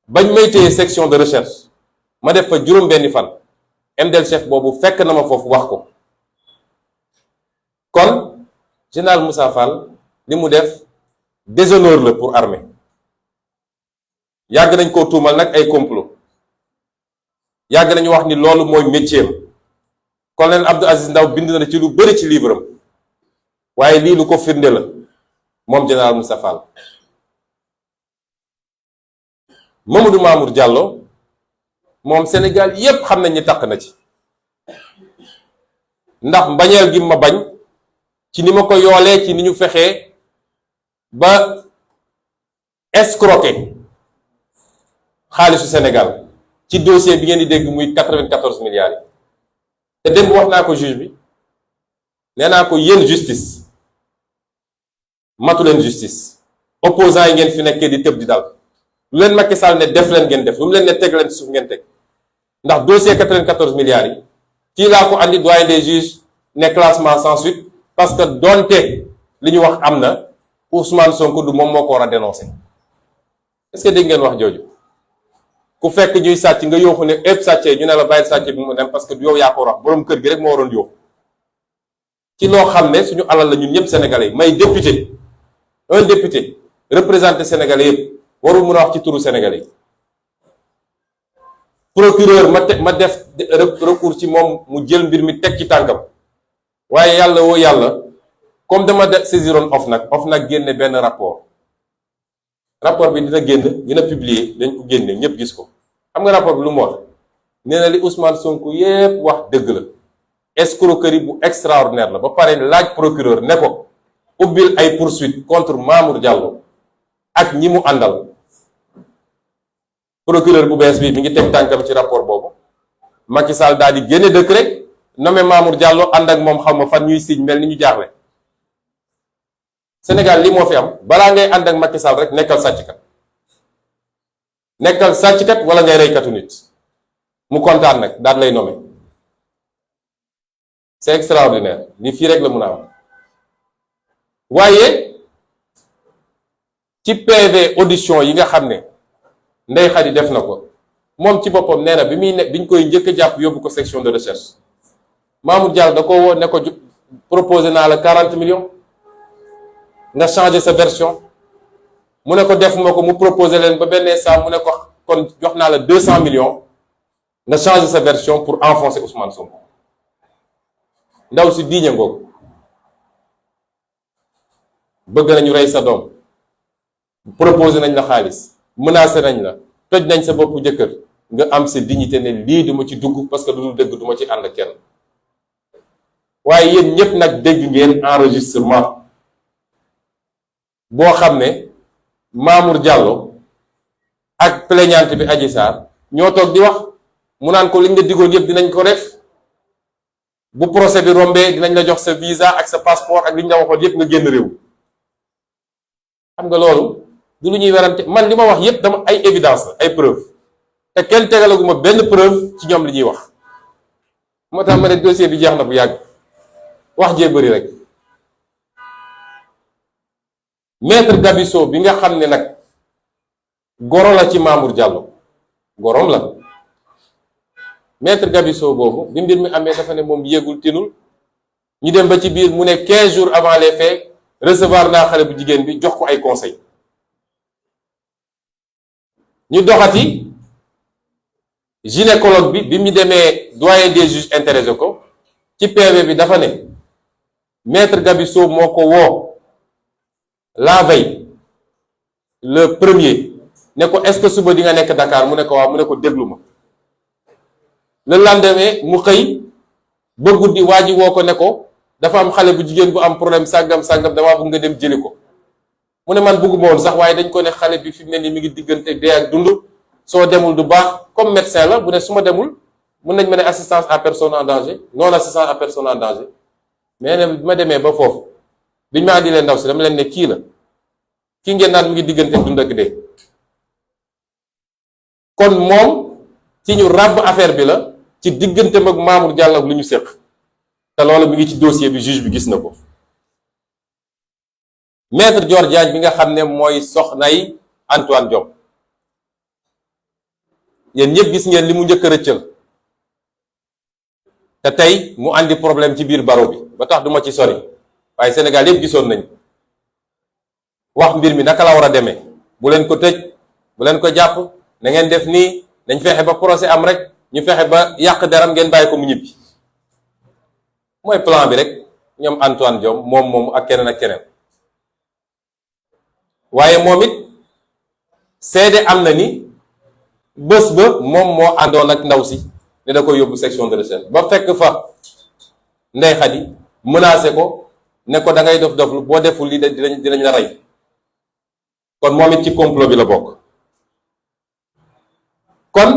S1: bañ may téye section de recherche ma def fa juróom-benni fan MDL chef boobu fekk na ma foofu wax ko kon général Moussa Fall li mu def déshonneur la pour armée yàgg nañ koo tuumal nag ay complot yàgg nañu wax ni loolu mooy métier am colonel Abdou Aziz Ndaw bind na ci lu bëri ci livre am waaye lii lu ko firnde la moom général Moussa Fall Mamadou Mamour Diallo moom Sénégal yépp xam nañ ni taq na ci ndax mbañeel gi ma bañ ci ni ma ko yoolee ci ni ñu fexee ba escroquer xaalisu Sénégal ci dossier bi ngeen di dégg muy 94 milliards yi te démb wax naa ko juge bi nee naa ko yéen justice matu leen justice opposants yi ngeen fi nekkee di tëb di dal lu leen Macky Sall ne def leen ngeen def lu mu leen ne teg leen suuf ngeen teg ndax dossier 94 milliards yi fii laa ko andi doyen des juges ne classement sans suite parce que donte li ñu wax am na Ousmane Sonko du moom moo ko war a dénoncer est-ce que dégg ngeen wax jooju? ku fekk ñuy sàcc nga yooxu ne ëpp sàccee ñu ne la bàyyil sàcc bi mu dem parce que yow yaa ko wax boroom kër gi rek moo waroon yooxu ci loo xam ne suñu alal la ñun ñëpp sénégalais yi. may député, un député représenté sénégalais yëpp warul mun a wax ci turu sénégalais yi. procureur ma def recours ci moom mu jël mbir mi teg ci tànkam, waaye yàlla woo yàlla comme dama saisiroon OFNAC génne benn rapport bi dina génn, dina publier, dañ ko génne ñëpp gis ko. xam nga rapport bi lu mu wax? nee na li Ousmane Sonko yépp wax dëgg la, escroquerie bu extraordinaire la. ba pare laaj procureur ne ko ubbil ay poursuite contre Mamour Diallo ak ñi mu àndal. procureur bu bees bi mi ngi teg tànkam ci rapport boobu. Macky Sall daal di génne décret nommé Mamour Diallo ànd ak moom xam ma fan ñuy signe mel ni ñu jaaxle. Sénégal li moo fi am, balaa ngay ànd ak Macky Sall rek nekkal sàcckat wala ngay reykatu nit mu kontaan nag daal lay nommé. c'est extraordinaire, li fii rek la mun a am. waaye ci PV audition yi nga xam ne Ndeye Khady def na ko, moom ci boppam nee na biñ koy njëkk a jàpp yóbbu ko section de recherche, Mamour Diallo da ko woo ne ko proposé naa la 40 millions nga changé sa version. mu ne ko defuma ko, mu proposé leen ba benn saa mu ne ko kon jox naa la 200 millions nga changé sa version pour enfoncer Ousmane Sonko. ndaw si diiñe ngoog, bëgg nañu rey sa doom, proposé nañ la xaalis, menacé nañ la, toj nañ sa boppu jëkkër, nga am sa dignité ne lii duma ci dugg parce que du dëgg duma ci ànd kenn. waaye yéen ñëpp nag dégg ngeen enregistrement boo xam ne Mamour Diallo ak plaignante bi Adji Sarr ñoo toog di wax, mu naan ko liñ la digoon yëpp dinañ ko def, bu procès bi rombee dinañ la jox sa visa ak sa passeport ak liñ la waxoon yëpp nga génn réew. xam nga loolu du lu ñuy werante. man li ma wax yëpp dama ay évidence la, ay preuve, te kenn tegalaguma benn preuve ci ñoom li ñuy wax. moo tax ma ne dossier bi jeex na bu yàgg, wax jee bëri rek. maître Gabisso bi nga xam ne nag goro la ci Mamour Diallo, gorom la. maître Gabisso boobu bi mbir mi amee dafa ne moom yéegul tinul, ñu dem ba ci biir mu ne 15 jours avant les faits recevoir naa xale bu jigéen bi jox ko ay conseil. ñu doxati gynécologue bi mu demee doyen des juges intéressé ko ci PV bi dafa ne maître Gabisso moo ko woo la veille le premier ne ko est-ce que suba di nga nekk Dakar mu ne ko waaw, mu ne ko déglu ma. le lendemain mu xëy ba guddi waa ji woo ko ne ko dafa am xale bu jigéen bu am problème sàngam damaa bëgg nga dem jëli ko. mu ne man bëgguma woon sax, waaye dañ ko ne xale bi fi mu ne nii mi ngi diggante dee ak dund, soo demul du baax. comme médecin la bu ne su ma demul mun nañ ma ne assistance à personne en danger, non assistance à personne en danger. mais ne bi ma demee ba foofu biñ ma andi leen ndaw si dama leen ne kii la, kii ngeen naan mi ngi diggante dund ak dee. kon moom ci ñu ràbb affaire bi la, ci digganteem ak Mamour Diallo ak lu ñu séq, te loolu mi ngi ci dossier bi, juge bi gis na ko. maître Dior Diagne bi nga xam ne mooy soxnay Antoine Diome, yéen ñëpp gis ngeen li mu njëkk a rëccal, te tey mu andi problème ci biir baro bi ba tax duma ci sori, waaye Sénégal yëpp gisoon nañ wax mbir mi naka la war a demee. bu leen ko tëj, bu leen ko jàpp, na ngeen def nii, nañ fexe ba procès am rek, ñu fexe ba yàq deram ngeen bàyyi ko mu ñibbi. mooy plan bi rek, ñoom Antoine Diome moom ak keneen ak keneen. waaye moom it seede am na ni bés ba moom moo àndoon ak ndaw si ne da koy yóbbu section de recherche, ba fekk fa Ndeye Khady menacé ko ne ko da ngay dof boo deful lii dinañ la rey. kon moom it ci complot bi la bokk. kon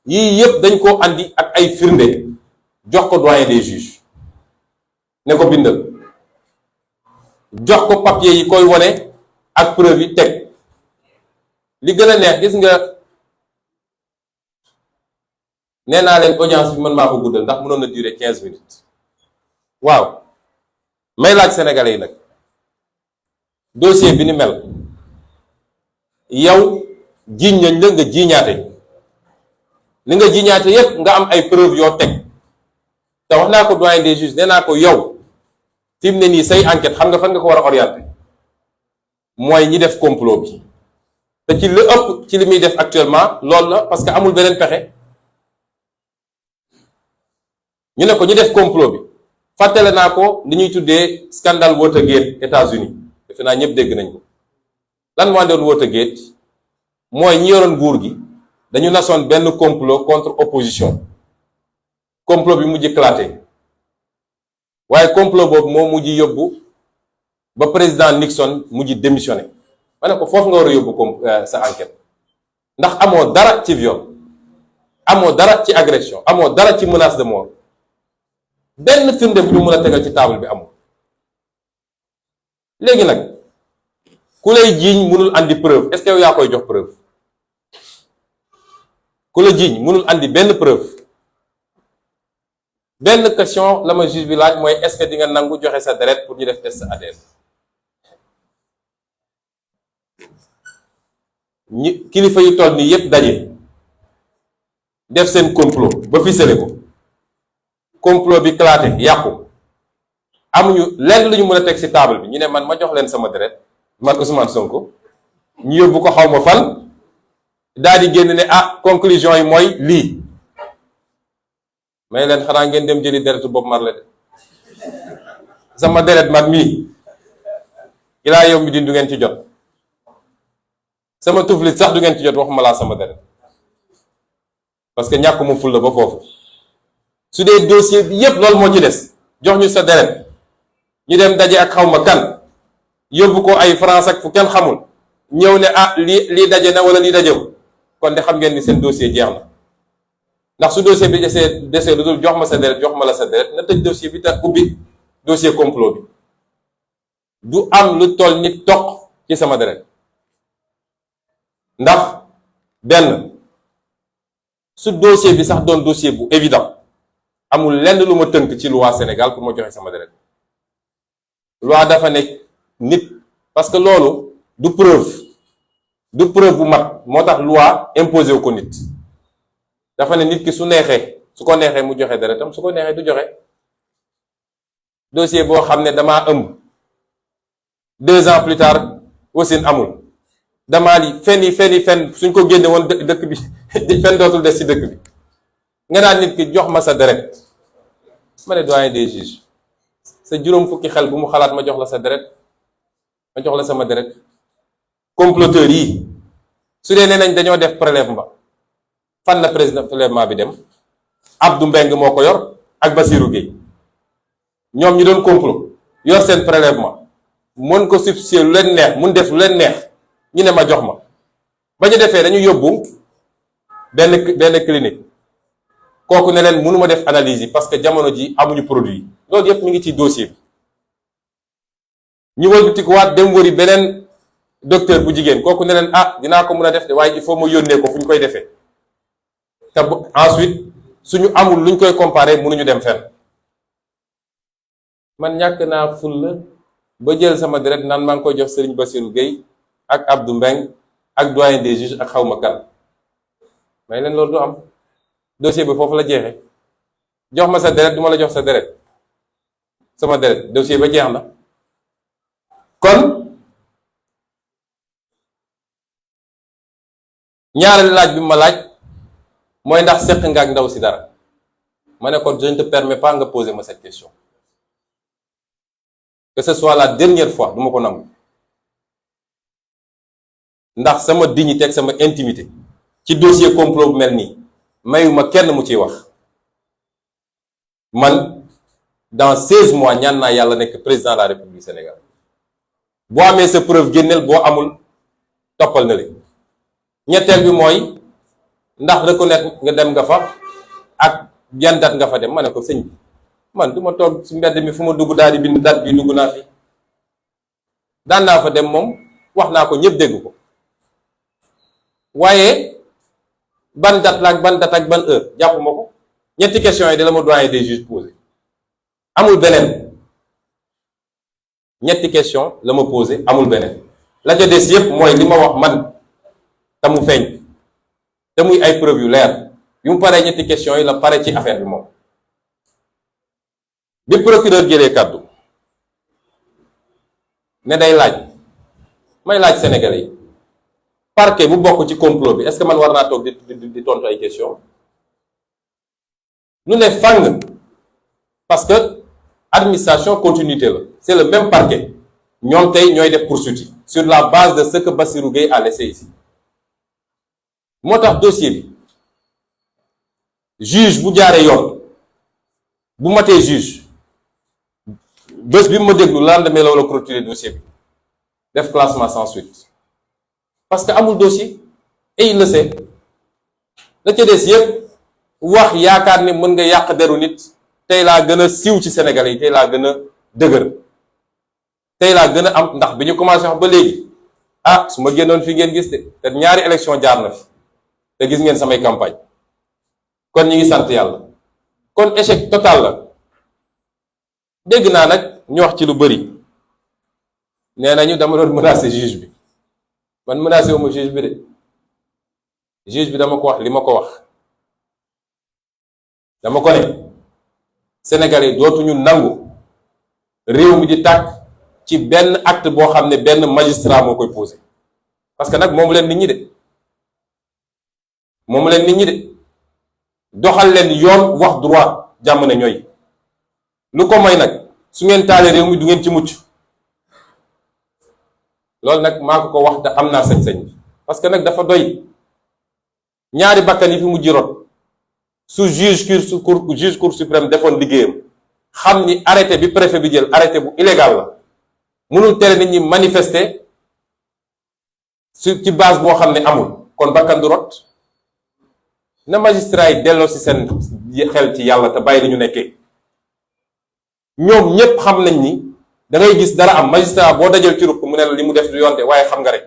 S1: yii yëpp dañ koo andi ak ay firnde jox ko doyen des juges ne ko bindal, jox ko papier yi koy wone ak preuve yi teg. li gën a neex, gis nga, nee naa leen audience bi man maa ko guddal ndax mënoon na durer 15 minutes. waaw may laaj sénégalais yi nag, dossier bi ni mel yow jiiñ nañ la nga jiiñaate li nga jiiñaate yépp nga am ay preuve yoo teg te wax naa ko doyen des juges nee naa ko yow fi mu ne nii say enquête xam nga fan nga ko war a orienté mooy ñi def complot bi te ci lu ëpp ci li muy def actuellement loolu la parce que amul beneen pexe ñu ne ko ñi def complot bi fàttale naa ko li ñuy tuddee scandale Watergate États-Unis defe naa ñëpp dégg nañ ko lan moo doon Watergate mooy ñi yoroon nguur gi dañu nasoon benn complot contre opposition complot bi mujj éclaté waaye complot boobu moo mujj yóbbu ba président Nixon mujj démissionné ma ne ko foofu nga war a yóbbu sa enquête ndax amoo dara ci viol amoo dara ci agression amoo dara ci menace de mort benn firnde bu ñu mën a tegal ci table bi amul léegi nag ku lay jiiñ mënul andi preuve est-ce que yow yaa koy jox preuve ku la jiiñ mënul andi benn preuve benn question la ma juge bi laaj mooy est-ce que di nga nangu joxe sa deret pour ñu def test ADN ñi kilifa yu toll nii yépp daje def seen complot ba ficelé ko complot bi éclaté yàqu amuñu lenn lu ñu mën a teg ci table bi ñu ne man ma jox leen sama deret man Ousmane Sonko ñu yóbbu ko xaw ma fan daal di génn ne conclusion yi mooy lii may leen xanaa ngeen dem jëli deretu Bob Marley de sama deret man mii ilaa yow mi di du ngeen ci jot sama tuflit sax du ngeen ci jot waxuma laa sama deret parce que ñàkk mu ful la ba foofu su dee dossier bi yépp loolu moo ci des jox ñu sa deret ñu dem daje ak xawma kan yóbbu ko ay France ak fu kenn xamul ñëw ne lii daje na wala lii dajew kon de xam ngeen ni seen dossier jeex na ndax su dossier bi desee lu dul jox ma sa deret jox ma la sa deret na tëj dossier bi te ubbi dossier complot bi du am lu toll nit toq ci sama deret ndax benn su dossier bi sax doon dossier bu évident amul lenn lu ma tënk ci loi Sénégal pour ma joxe sama deret loi dafa nekk nit parce que loolu du preuve bu mat moo tax loi imposé wu ko nit dafa ne nit ki su ko neexee mu joxe deretam su ko neexee du joxe dossier boo xam ne damaa ëmb 2 ans plus tard wasin amul damaa li fen suñ ko génne woon dëkk bi fen dootul des ci dëkk bi nga daan nit ki jox ma sa deret ma ne doyen des juges sa juróom fukki xel bu mu xalaat ma jox la sa deret ma jox la sama deret comploteurs yi su dee nee nañ dañoo def prélèvement fan la président prélèvement bi dem Abdou Mbeng moo ko yor ak Bassirou Gueye ñoom ñi doon complot yor seen prélèvement mën ko substituer lu leen neex mun def lu leen neex ñu ne ma jox ma ba ñu defee dañu yóbbu benn clinique kooku ne leen mënuma def analyse yi parce que jamono ji amuñu produit yi loolu yépp mi ngi ci dossier bi ñu wëlbatikuwaat dem wëri beneen docteur bu jigéen kooku ne leen dinaa ko mën a def de waaye il faut ma yónnee ko fu ñu koy defee te ensuite suñu amul luñ koy comparer mënuñu dem fenn man ñàkk naa fulla ba jël sama deret naan maa ngi koy jox Serigne Bassirou Gueye ak Abdou Mbeng ak doyen des juges ak xawma kan may leen loolu du am dossier bi foofu la jeexee jox ma sa deret du ma la jox sa deret sama deret dossier ba jeex na kon ñaareelu laaj bi ma laaj mooy ndax seq nga ak ndaw si dara ma ne ko je ne te permets pas nga poser ma cette question que ce soit la dernière fois du ma ko nangu ndax sama dignité ak sama intimité ci dossier complot bu mel nii mayuma kenn mu ciy wax man dans 16 mois ñaan naa yàlla nekk président de la République du Sénégal boo amee sa preuve génneel boo amul toppal na leen ñetteel bi mooy ndax reconnaître nga dem nga fa ak yan date nga fa dem ma ne ko sëñ bi man du ma toog ci mbedd mi fu ma dugg daal di bind date bi dugg naa fi daan naa fa dem moom wax naa ko ñëpp dégg ko waaye ban date la ak ban date ak ban heure jàpp ma ko ñetti questions yi de la ma doyen des juges posé amul beneen ñetti question la ma posé amul beneen la ca des yépp mooy li ma wax man te mu feeñ te muy ay preuve yu leer yu mu paree ñetti question yi la pare ci affaire bi moom. bi procureur jëlee kàddu ne day laaj may laaj Sénégalais yi parquet bu bokk ci complot bi est-ce que man war naa toog di tontu ay question lu ne fàng parce que administration continuité la c'est le même parquet ñoom tey ñooy def poursuite yi sur la base de ce que Bassirou Gueye a laissé ici moo tax dossier bi juge bu jaaree yoon bu matee juge bés bi mu ma déglu lendemain la wala clôturer dossier bi def classement sans suite parce que amul dossier et il le sait la ca des yépp wax yaakaar ni mën nga yàq deru nit tey laa gën a siiw ci Sénégalais yi tey laa gën a dëgër tey laa gën a am ndax bi ñu commencé wax ba léegi su ma génnoon fi ngeen gis de te ñaari élection jaar na fi te gis ngeen samay campagne kon ñi ngi sant yàlla kon échec total la dégg naa nag ñu wax ci lu bari nee nañu dama doon menacer juge bi man menacé wu ma juge bi de juge bi dama ko wax li ma ko wax dama ko ne Sénégalais dootuñu nangu réew mi di tàkk ci benn acte boo xam ne benn magistrat moo koy posé parce que nag moomu leen nit ñi de moomu leen nit ñi de doxal leen yoon wax droit jàmm ne ñooy lu ko may nag su ngeen taalee réew mi du ngeen ci mucc loolu nag maa ko wax te am naa sañ-sañ parce que nag dafa doy ñaari bakkan yi fi mujj rot su juge cour suprême defoon liggéeyam xam ni arrêté bi préfet bi jël arrêté bu illégal la mënul tere nit ñi manifester ci base boo xam ne amul kon bakkan du rot na magistrat yi delloo ci seen xel ci yàlla te bàyyi li ñu nekkee ñoom ñépp xam nañ ni da ngay gis dara am magistrat boo dajal ci ruq mu ne la li mu def du yoon de waaye xam nga rek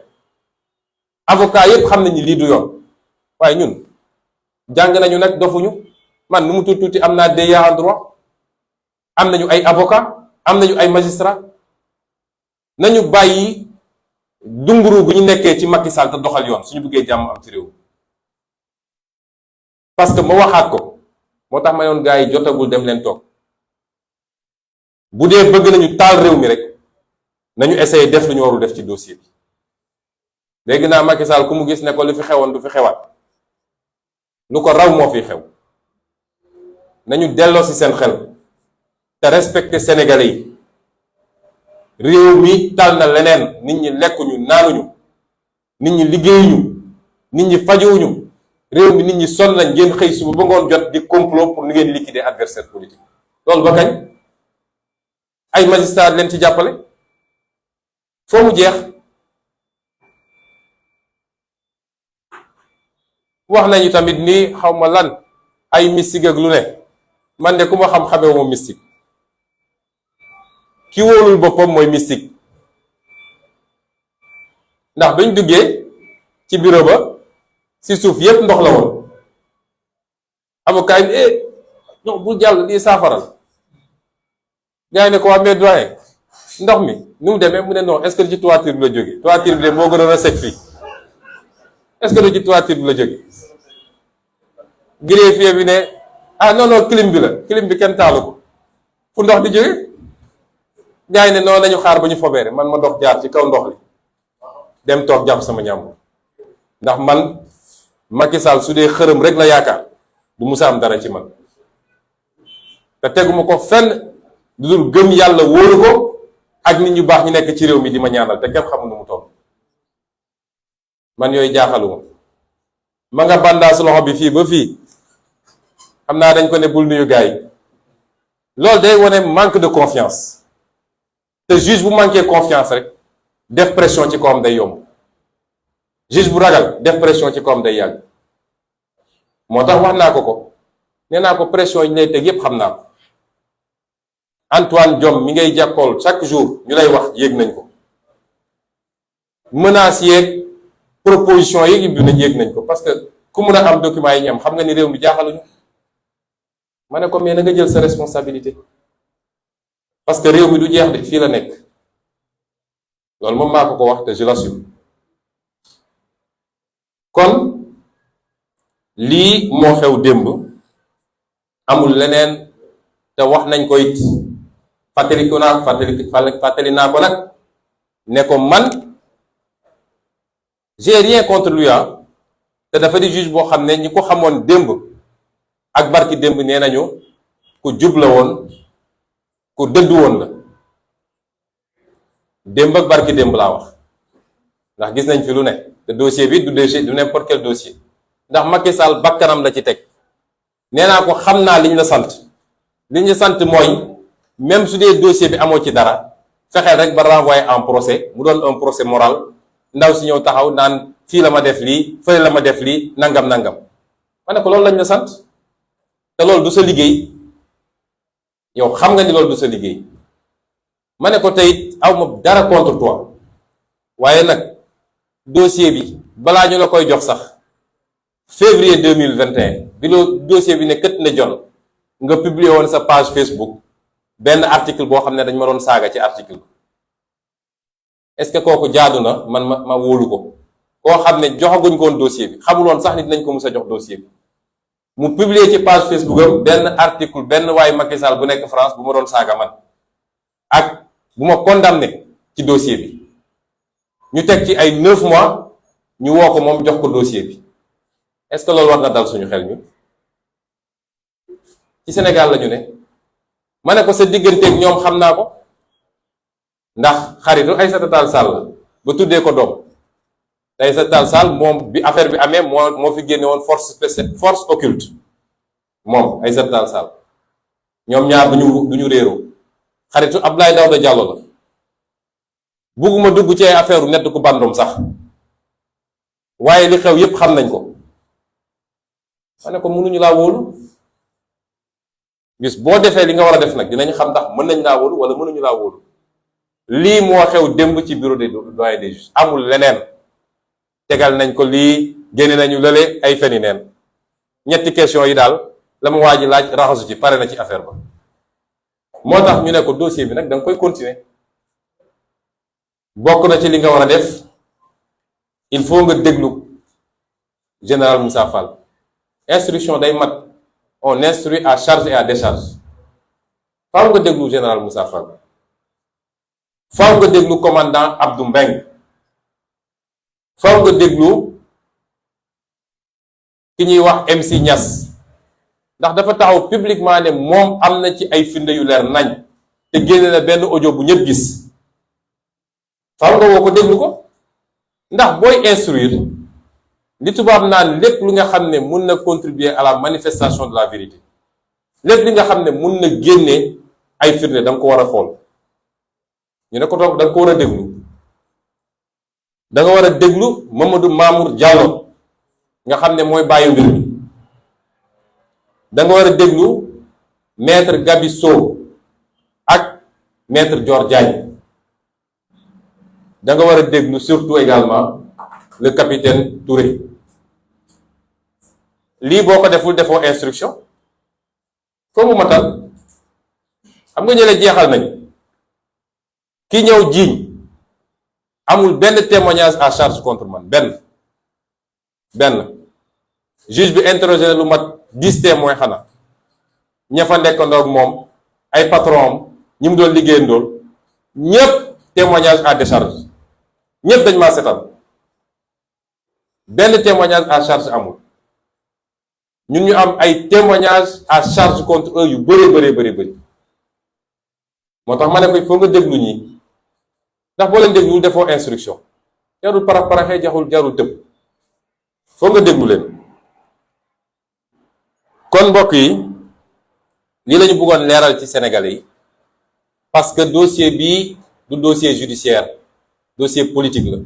S1: avocat yépp xam nañ ni lii du yoon waaye ñun jàng nañu nag dofuñu man nu mu tuuti am naa DEA en droit am nañu ay avocat am nañu ay magistrat nañu bàyyi dunguru gu ñu nekkee ci Macky Sall te doxal yoon suñu bëggee jàmm am ci réew parce que ma waxaat ko moo tax ma yoon gars yi jotagul dem leen toog bu dee bëgg nañu taal réew mi rek nañu essayer def lu ñu warul def ci dossier bi léegi naa Macky Sall ku mu gis ne ko lu fi xewoon du fi xewaat lu ko raw moo fi xew nañu delloo ci seen xel te respecter Sénégalais yi réew mi tal na leneen nit ñi lekkuñu naanuñu nit ñi liggéeyuñu nit ñi fajuwuñu réew mi nit ñi sonn nañ ngeen xëy suba ba ngoon jot di complot pour ni ngeen liquider adversaire politique loolu ba kañ ay magistrat leen ci jàppale foo mu jeex wax nañu tamit ni xawma lan ay mystique ak lu ne man de ku ma xam-xamee moom mystique ki wóolul boppam mooy mystique ndax bañ duggee ci bureau ba ci suuf yépp ndox la woon avocat yi non bul jàll lii saafaral gars yi ne ko waa mais doyen ndox mi nu mu demee mu ne non est-ce que ci toiture bi la jógee toiture bi de moo gënoon a sec fii est-ce que ci toiture bi la jógee greffier bi ne non clim bi la clim bi kenn taalu ko fu ndox di jóge gars yi ne noonu nañu xaar ba ñu fobeere man ma dox jaar ci kaw ndox li dem toog jàpp sama ñàmbur ndax man Macky Sall su dee xërëm rek la yaakaar du musa am dara ci man te teguma ko fenn du dul gëm yàlla wóoru ko ak nit ñu baax ñu nekk ci réew mi di ma ñaanal te kenn xamul nu mu toll man yooyu jaaxaluma ma nga bandaa su loxo bi fii ba fii xam naa dañ ko ne bul nuyu gars yi loolu day wane manque de confiance te juge bu manqué confiance rek def pression ci kawam day yomb juge bu ragal def pression ci kawam day yàgg moo tax wax naa ko nee naa ko pression yi ñu lay teg yépp xam naa ko Antoine Diome mi ngay jàkkool chaque jour ñu lay wax yéeg nañ ko menaces yeeg proposition yeeg yëpp nañ yéeg nañ ko parce que ku mun a am document yi ñu am xam nga ni réew mi jaaxaluñu ma ne ko mais na nga jël sa responsabilité parce que réew mi du jeex de fii la nekk loolu moom maa ko wax te je l'assume. kon lii moo xew démb amul leneen te wax nañ ko it fàttali naa ko nag ne ko man j'ai rien contre lui te dafa di juge boo xam ne ñi ko xamoon démb ak barki démb nee nañu ku jub la woon ku dëddu woon la démb ak barki démb laa wax ndax gis nañ fi lu ne te dossier bi du n'importe quel dossier ndax Macky Sall bakkanam la ci teg nee naa ko xam naa liñ la sant mooy même su dee dossier bi amoo ci dara fexeel rek ba renvoyer en procès mu doon un procès moral ndaw si ñëw taxaw naan fii la ma def lii fële la ma def lii nangam ma ne ko loolu lañ la sant te loolu du sa liggéey yow xam nga ni loolu du sa liggéey ma ne ko tey aw ma dara contre toi waaye nag dossier bi balaa ñu la koy jox sax février 2021 bi loo dossier bi ne kët na jon nga publier woon sa page Facebook benn article boo xam ne dañ ma doon saaga ci article est-ce que kooku jaadu na man ma wóolu ko koo xam ne joxaguñ ko woon dossier bi xamuloon sax nit nañ ko mus a jox dossier bi mu publier ci page Facebook am benn article benn waaye Macky Sall bu nekk France bu ma doon saaga man ak bu ma condamné ci dossier bi ñu teg ci ay 9 mois ñu woo ko moom jox ko dossier bi est-ce que loolu war na dal suñu xel ñu ci Sénégal la ñu ne ma ne ko sa digganteeg ñoom xam naa ko ndax xaritu Aïssata Tall Sall ba tuddee ko doom te Aïssata Tall Sall moom bi affaire bi amee moo fi génne woon force occulte moom Aïssata Tall Sall ñoom ñaar duñu réeroo xaritu Abdoulaye Daouda Diallo la bugguma dugg ci ay affaire u nett ku bandum sax waaye li xew yépp xam nañ ko ma ne ko mënuñu laa wóolu bis boo defee li nga war a def nag dinañ xam ndax mën nañ laa wóolu wala mënuñu laa wóolu lii moo xew démb ci bureau des doyens des juges amul leneen tegal nañ ko lii génne nañu lële ay feni neen ñetti question yi daal la ma waa ji laaj raxasu ci pare na ci affaire ba moo tax ñu ne ko dossier bi nag da nga koy continuer bokk na ci li nga war a def il faut nga déglu général Moussa Fall instruction day mat on instruit à charge et à décharge faaw nga déglu général Moussa Fall faaw nga déglu commandant Abdou Mbeng faaw nga déglu ki ñuy wax MC Niass ndax dafa taxaw publiquement ne moom am na ci ay firnde yu leer nañ te génne na benn audio bu ñëpp gis faaw nga woo ko déglu ko ndax booy instruire li tubaab naan lépp lu nga xam ne mun na contribuer à la manifestation de la vérité lépp li nga xam ne mun na génne ay firnde da nga ko war a xool ñu ne ko toog da nga ko war a déglu da nga war a déglu Mamadou Mamour Diallo nga xam ne mooy bàyyi mbir mi da nga war a déglu maître Gabi Sow ak maître Dior Diagne da nga war a déglu surtout également le capitaine Touré lii boo ko defoo instruction foo mu matal xam nga ñële jeexal nañ ki ñëw jiiñ amul benn témoignage à charge contre man benn juge bi interrogé na lu mat 10 témoins xanaa ña fa nekkandoo ak moom ay patron am ñi mu doon liggéeyandool ñépp témoignage à décharge ñépp dañ maa setal benn témoignage à charge amul ñun ñu am ay témoignage à charge contre eux yu bëri moo tax ma ne ko il faut nga déglu ñi ndax boo leen dégluwul defoo instruction jarul paraxee jarul tëb foo nga déglu leen kon mbokk yi lii lañu bëggoon leeral ci Sénégalais yi parce que dossier bii du dossier judiciaire dossier politique la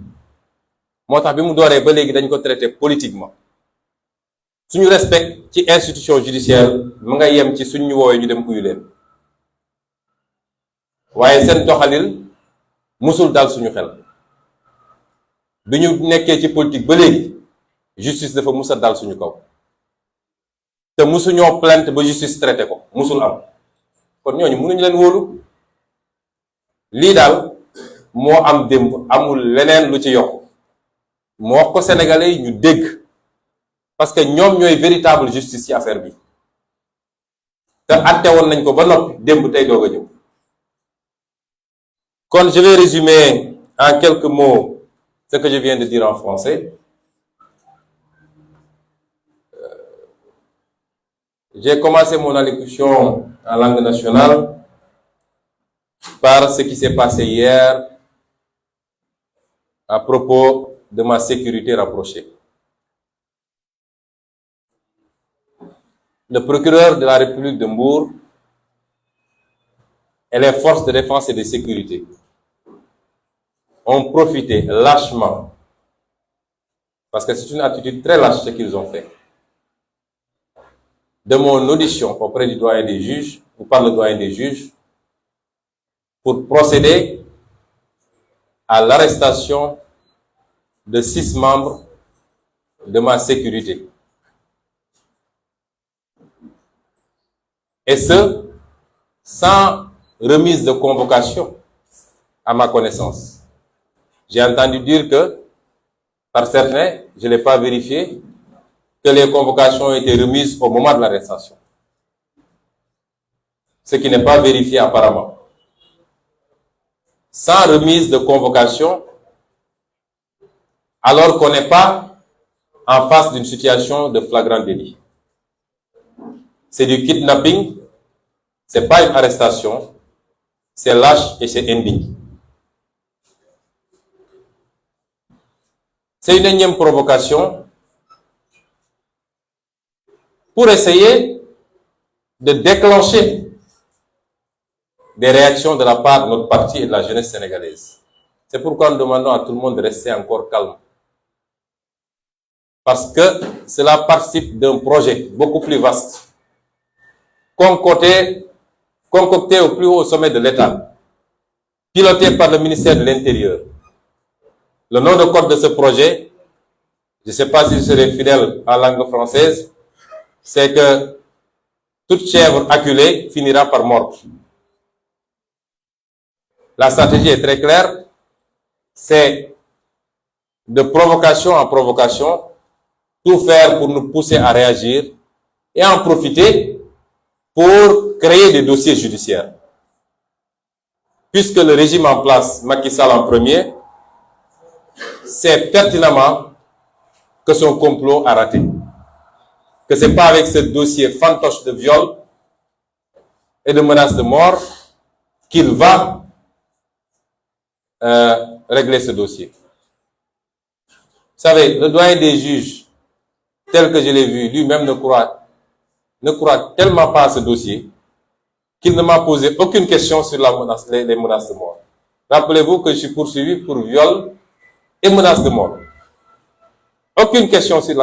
S1: moo tax bi mu dooree ba léegi dañ ko traité politiquement suñu respect ci institution judiciaire mu nga yem ci suñu woowee ñu dem uyu leen waaye seen doxalin musul dal suñu xel bi ñu nekkee ci politique ba léegi justice dafa mus a dal suñu kaw te musuñoo plainte ba justice traité ko musul am kon ñooñu mënuñu leen wóolu lii daal moo am démb, amul leneen lu ci yokk moo wax ko sénégalais yi ñu dégg parce que ñoom ñooy véritable justice ci affaire bi te atte woon nañ ko ba noppi démb tey doog a ñëw. Kon je vais résumer en quelques mots ce que je viens de dire en français. J'ai commencé mon allocution en langue nationale par ce qui s'est passé hier à propos de ma sécurité rapprochée. Le procureur de la République de Mbour et les forces de défense et de sécurité ont profité lâchement, parce que c'est une attitude très lâche ce qu'ils ont fait, de mon audition auprès du doyen des juges, ou par le doyen des juges, pour procéder à l'arrestation de 6 membres de ma sécurité. Et ce, sans remise de convocation à ma connaissance. J'ai entendu dire que, par certains, je ne l'ai pas vérifié, que les convocations ont été remises au moment de l'arrestation. Ce qui n'est pas vérifié apparemment. Sans remise de convocation, alors qu'on n'est pas en face d'une situation de flagrant délit. C'est du kidnapping, c'est pas une arrestation, c'est lâche et c'est indigne. C'est une énième provocation pour essayer de déclencher des réactions de la part de notre parti et de la jeunesse sénégalaise. C'est pourquoi nous demandons à tout le monde de rester encore calme. Parce que cela participe d'un projet beaucoup plus vaste, concocté au plus haut sommet de l'État, piloté par le ministère de l'Intérieur. Le nom de code de ce projet, je ne sais pas si je serai fidèle en langue française, c'est que toute chèvre acculée finira par mordre. La stratégie est très claire, c'est de provocation en provocation, tout faire pour nous pousser à réagir et en profiter pour créer des dossiers judiciaires. Puisque le régime en place, Macky Sall en premier, sait pertinemment que son complot a raté. Que ce n'est pas avec ce dossier fantoche de viol et de menace de mort qu'il va régler ce dossier. Vous savez, le doyen des juges, tel que je l'ai vu, lui-même ne croit tellement pas à ce dossier qu'il ne m'a posé aucune question sur les menaces de mort. Rappelez-vous que je suis poursuivi pour viol et menaces de mort. Aucune question sur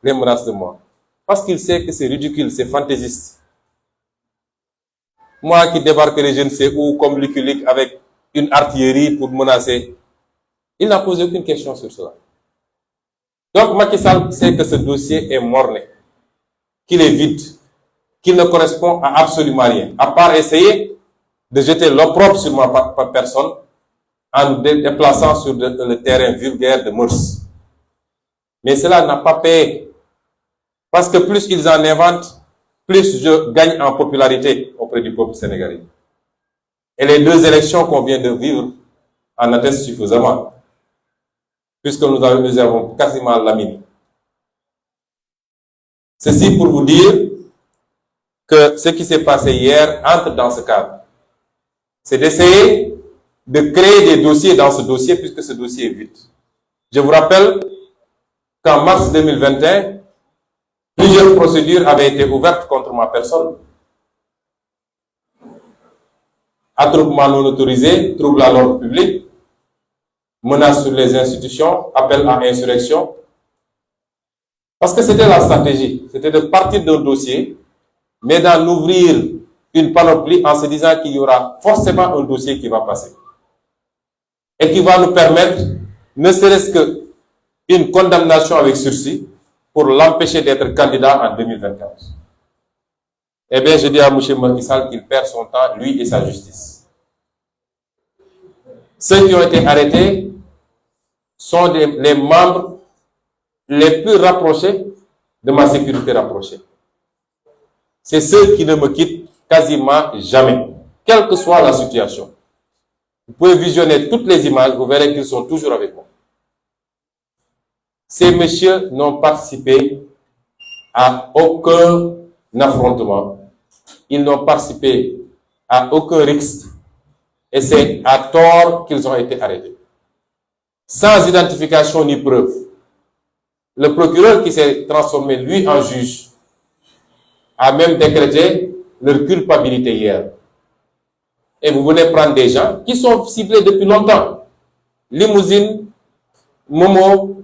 S1: les menaces de mort. Parce qu'il sait que c'est ridicule, c'est fantaisiste. Moi qui débarquerai je ne sais où comme Lucky Luke avec une artillerie pour menacer, il n'a posé aucune question sur cela. Donc Macky Sall sait que ce dossier est morné, qu'il est vide, qu'il ne correspond à absolument rien, à part essayer de jeter l'opprobre sur ma personne en nous déplaçant sur le terrain vulgaire de mœurs. Mais cela n'a pas payé. Parce que plus ils en inventent, plus je gagne en popularité auprès du peuple sénégalais. Et les 2 élections qu'on vient de vivre en attestent suffisamment. Puisque nous avons quasiment laminé. Ceci pour vous dire que ce qui s'est passé hier entre dans ce cadre. C'est d'essayer de créer des dossiers dans ce dossier puisque ce dossier est vide. Je vous rappelle qu'en mars 2021, plusieurs procédures avaient été ouvertes contre ma personne. Attroupement non autorisé, trouble à l'ordre public, menace sur les institutions, appel à insurrection. Parce que c'était la stratégie, c'était de partir d'un dossier, mais d'en ouvrir une panoplie en se disant qu'il y aura forcément un dossier qui va passer. Et qui va nous permettre, ne serait-ce qu'une condamnation avec sursis, pour l'empêcher d'être candidat en 2024. Eh bien, je dis à M. Macky Sall qu'il perd son temps, lui et sa justice. Ceux qui ont été arrêtés sont les membres les plus rapprochés de ma sécurité rapprochée. C'est ceux qui ne me quittent quasiment jamais, quelle que soit la situation. Vous pouvez visionner toutes les images, vous verrez qu'ils sont toujours avec moi. Ces messieurs n'ont participé à aucun affrontement. Ils n'ont participé à aucun risque. Et c'est à tort qu'ils ont été arrêtés. Sans identification ni preuve. Le procureur qui s'est transformé, lui, en juge, a même décrété leur culpabilité hier. Et vous venez prendre des gens qui sont ciblés depuis longtemps. Limousine, Momo,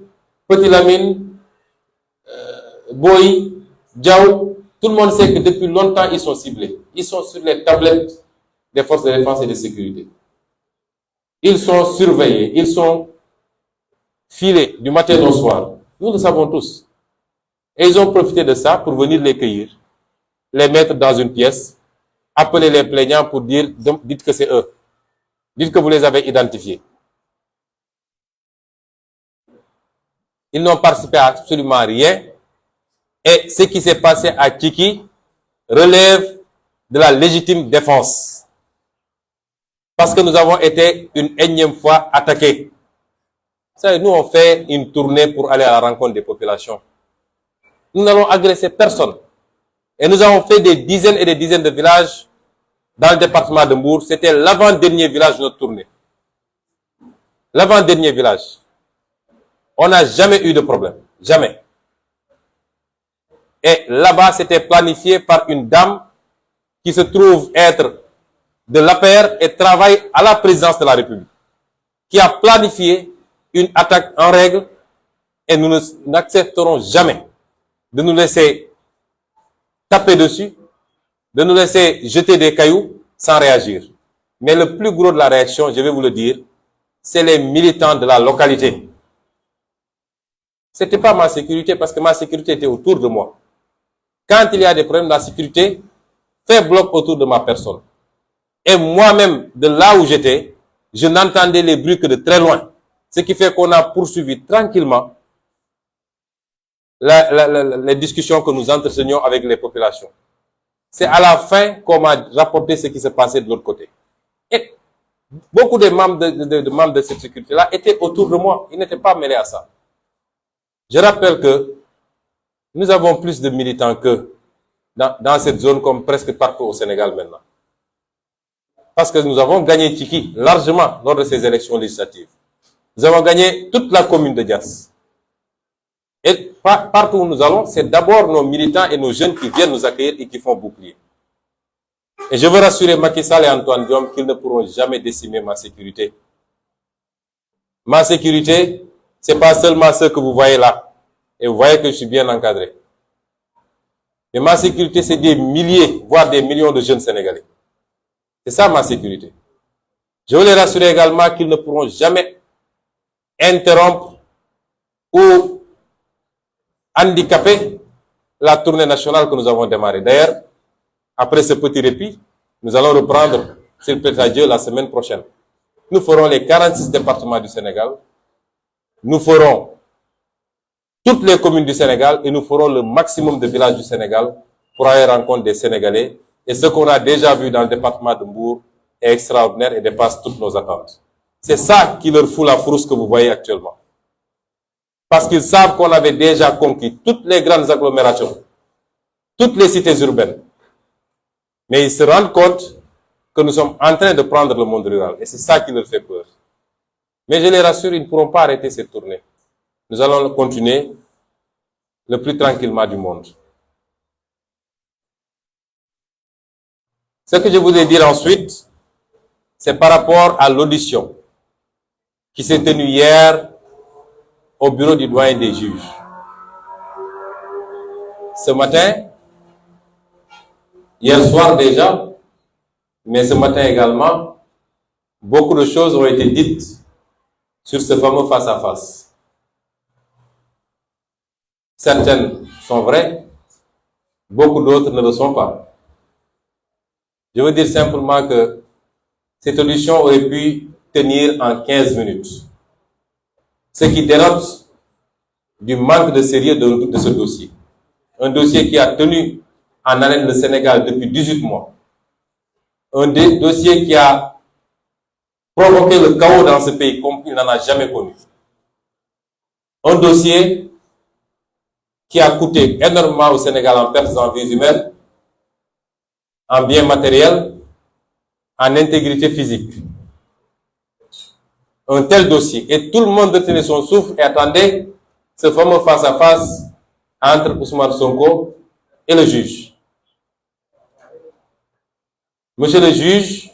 S1: Petit Lamine, Boy, Diaw, tout le monde sait que depuis longtemps ils sont ciblés. Ils sont sur les tablettes des forces de défense et de sécurité. Ils sont surveillés, ils sont filés du matin au soir. Nous le savons tous. Et ils ont profité de ça pour venir les cueillir, les mettre dans une pièce, appeler les plaignants pour dire, dites que c'est eux. Dites que vous les avez identifiés. Ils n'ont participé à absolument rien. Et ce qui s'est passé à Kiki relève de la légitime défense. Parce que nous avons été une énième fois attaqués. Vous savez, nous, on fait une tournée pour aller à la rencontre des populations. Nous n'allons agresser personne. Et nous avons fait des dizaines et des dizaines de villages dans le département de Mbour. C'était l'avant-dernier village de notre tournée. L'avant-dernier village. On n'a jamais eu de problème. Jamais. Et là-bas, c'était planifié par une dame qui se trouve être de l'APR et travaille à la présidence de la République, qui a planifié une attaque en règle, et nous n'accepterons jamais de nous laisser taper dessus, de nous laisser jeter des cailloux sans réagir. Mais le plus gros de la réaction, je vais vous le dire, c'est les militants de la localité. C'était pas ma sécurité, parce que ma sécurité était autour de moi. Quand il y a des problèmes, la sécurité fait bloc autour de ma personne. Et moi-même, de là où j'étais, je n'entendais les bruits que de très loin. Ce qui fait qu'on a poursuivi tranquillement les discussions que nous entretenions avec les populations. C'est à la fin qu'on m'a rapporté ce qui se passait de l'autre côté. Et beaucoup de membres membres de cette sécurité-là étaient autour de moi. Ils n'étaient pas mêlés à ça. Je rappelle que nous avons plus de militants que dans cette zone, comme presque partout au Sénégal maintenant. Parce que nous avons gagné Tiki largement lors de ces élections législatives. Nous avons gagné toute la commune de Diass. Et partout où nous allons, c'est d'abord nos militants et nos jeunes qui viennent nous accueillir et qui font bouclier. Et je veux rassurer Macky Sall et Antoine Diome qu'ils ne pourront jamais décimer ma sécurité. Ma sécurité, c'est pas seulement ce que vous voyez là. Et vous voyez que je suis bien encadré. Mais ma sécurité, c'est des milliers, voire des millions de jeunes Sénégalais. C'est ça ma sécurité. Je veux les rassurer également qu'ils ne pourront jamais interrompre ou handicaper la tournée nationale que nous avons démarrée. D'ailleurs, après ce petit répit, nous allons reprendre, s'il plaît à Dieu, la semaine prochaine. Nous ferons les 46 départements du Sénégal. Nous ferons toutes les communes du Sénégal et nous ferons le maximum de villages du Sénégal pour aller rencontrer des Sénégalais. Et ce qu'on a déjà vu dans le département de Mbour est extraordinaire et dépasse toutes nos attentes. C'est ça qui leur fout la frousse que vous voyez actuellement. Parce qu'ils savent qu'on avait déjà conquis toutes les grandes agglomérations, toutes les cités urbaines. Mais ils se rendent compte que nous sommes en train de prendre le monde rural. Et c'est ça qui leur fait peur. Mais je les rassure, ils ne pourront pas arrêter cette tournée. Nous allons continuer le plus tranquillement du monde. Ce que je voulais dire ensuite, c'est par rapport à l'audition qui s'est tenue hier au bureau du doyen des juges. Ce matin, hier soir déjà, mais ce matin également, beaucoup de choses ont été dites sur ce fameux face-à-face. Certaines sont vraies, beaucoup d'autres ne le sont pas. Je veux dire simplement que cette audition aurait pu tenir en 15 minutes. Ce qui dénote du manque de sérieux de ce dossier. Un dossier qui a tenu en haleine le Sénégal depuis 18 mois. Un dossier qui a provoqué le chaos dans ce pays comme il n'en a jamais connu. Un dossier qui a coûté énormément au Sénégal en pertes en vies humaines, en biens matériels, en intégrité physique. Un tel dossier. Et tout le monde retenait son souffle et attendait ce fameux face-à-face entre Ousmane Sonko et le juge. Monsieur le juge,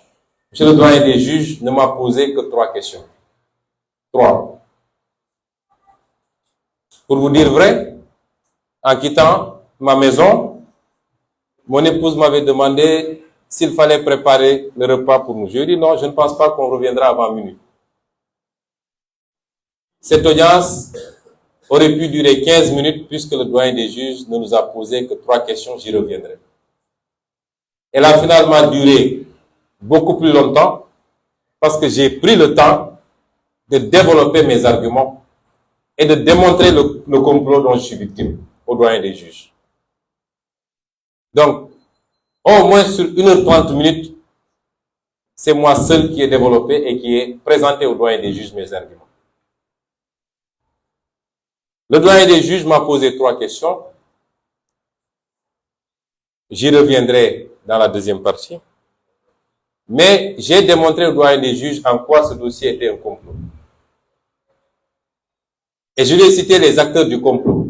S1: monsieur le doyen des juges, ne m'a posé que 3 questions. 3. Pour vous dire vrai, en quittant ma maison, mon épouse m'avait demandé s'il fallait préparer le repas pour nous. Je lui ai dit non, je ne pense pas qu'on reviendra avant minuit. Cette audience aurait pu durer 15 minutes puisque le doyen des juges ne nous a posé que 3 questions, j'y reviendrai. Elle a finalement duré beaucoup plus longtemps parce que j'ai pris le temps de développer mes arguments et de démontrer le complot dont je suis victime au doyen des juges. Donc, au moins sur 1h30 minutes, c'est moi seul qui ai développé et qui ai présenté au doyen des juges mes arguments. Le doyen des juges m'a posé 3 questions. J'y reviendrai dans la deuxième partie. Mais j'ai démontré au doyen des juges en quoi ce dossier était un complot. Et je lui ai cité les acteurs du complot.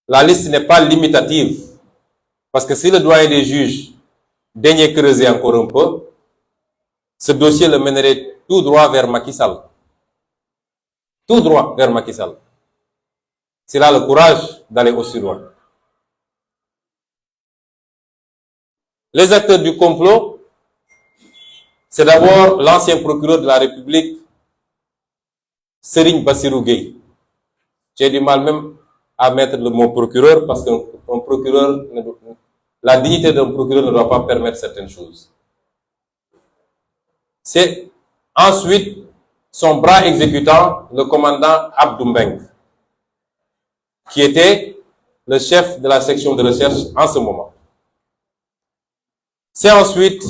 S1: La liste n'est pas limitative. Parce que si le doyen des juges daignait creuser encore un peu, ce dossier le mènerait tout droit vers Macky Sall. Tout droit vers Macky Sall. S'il a le courage d'aller aussi loin. Les acteurs du complot, c'est d'abord l'ancien procureur de la République, Serigne Bassirou Gueye. J'ai du mal même à mettre le mot procureur parce qu'un procureur, la dignité d'un procureur ne doit pas permettre certaines choses. C'est ensuite son bras exécutant, le commandant Abdou Mbengue, qui était le chef de la section de recherche en ce moment. C'est ensuite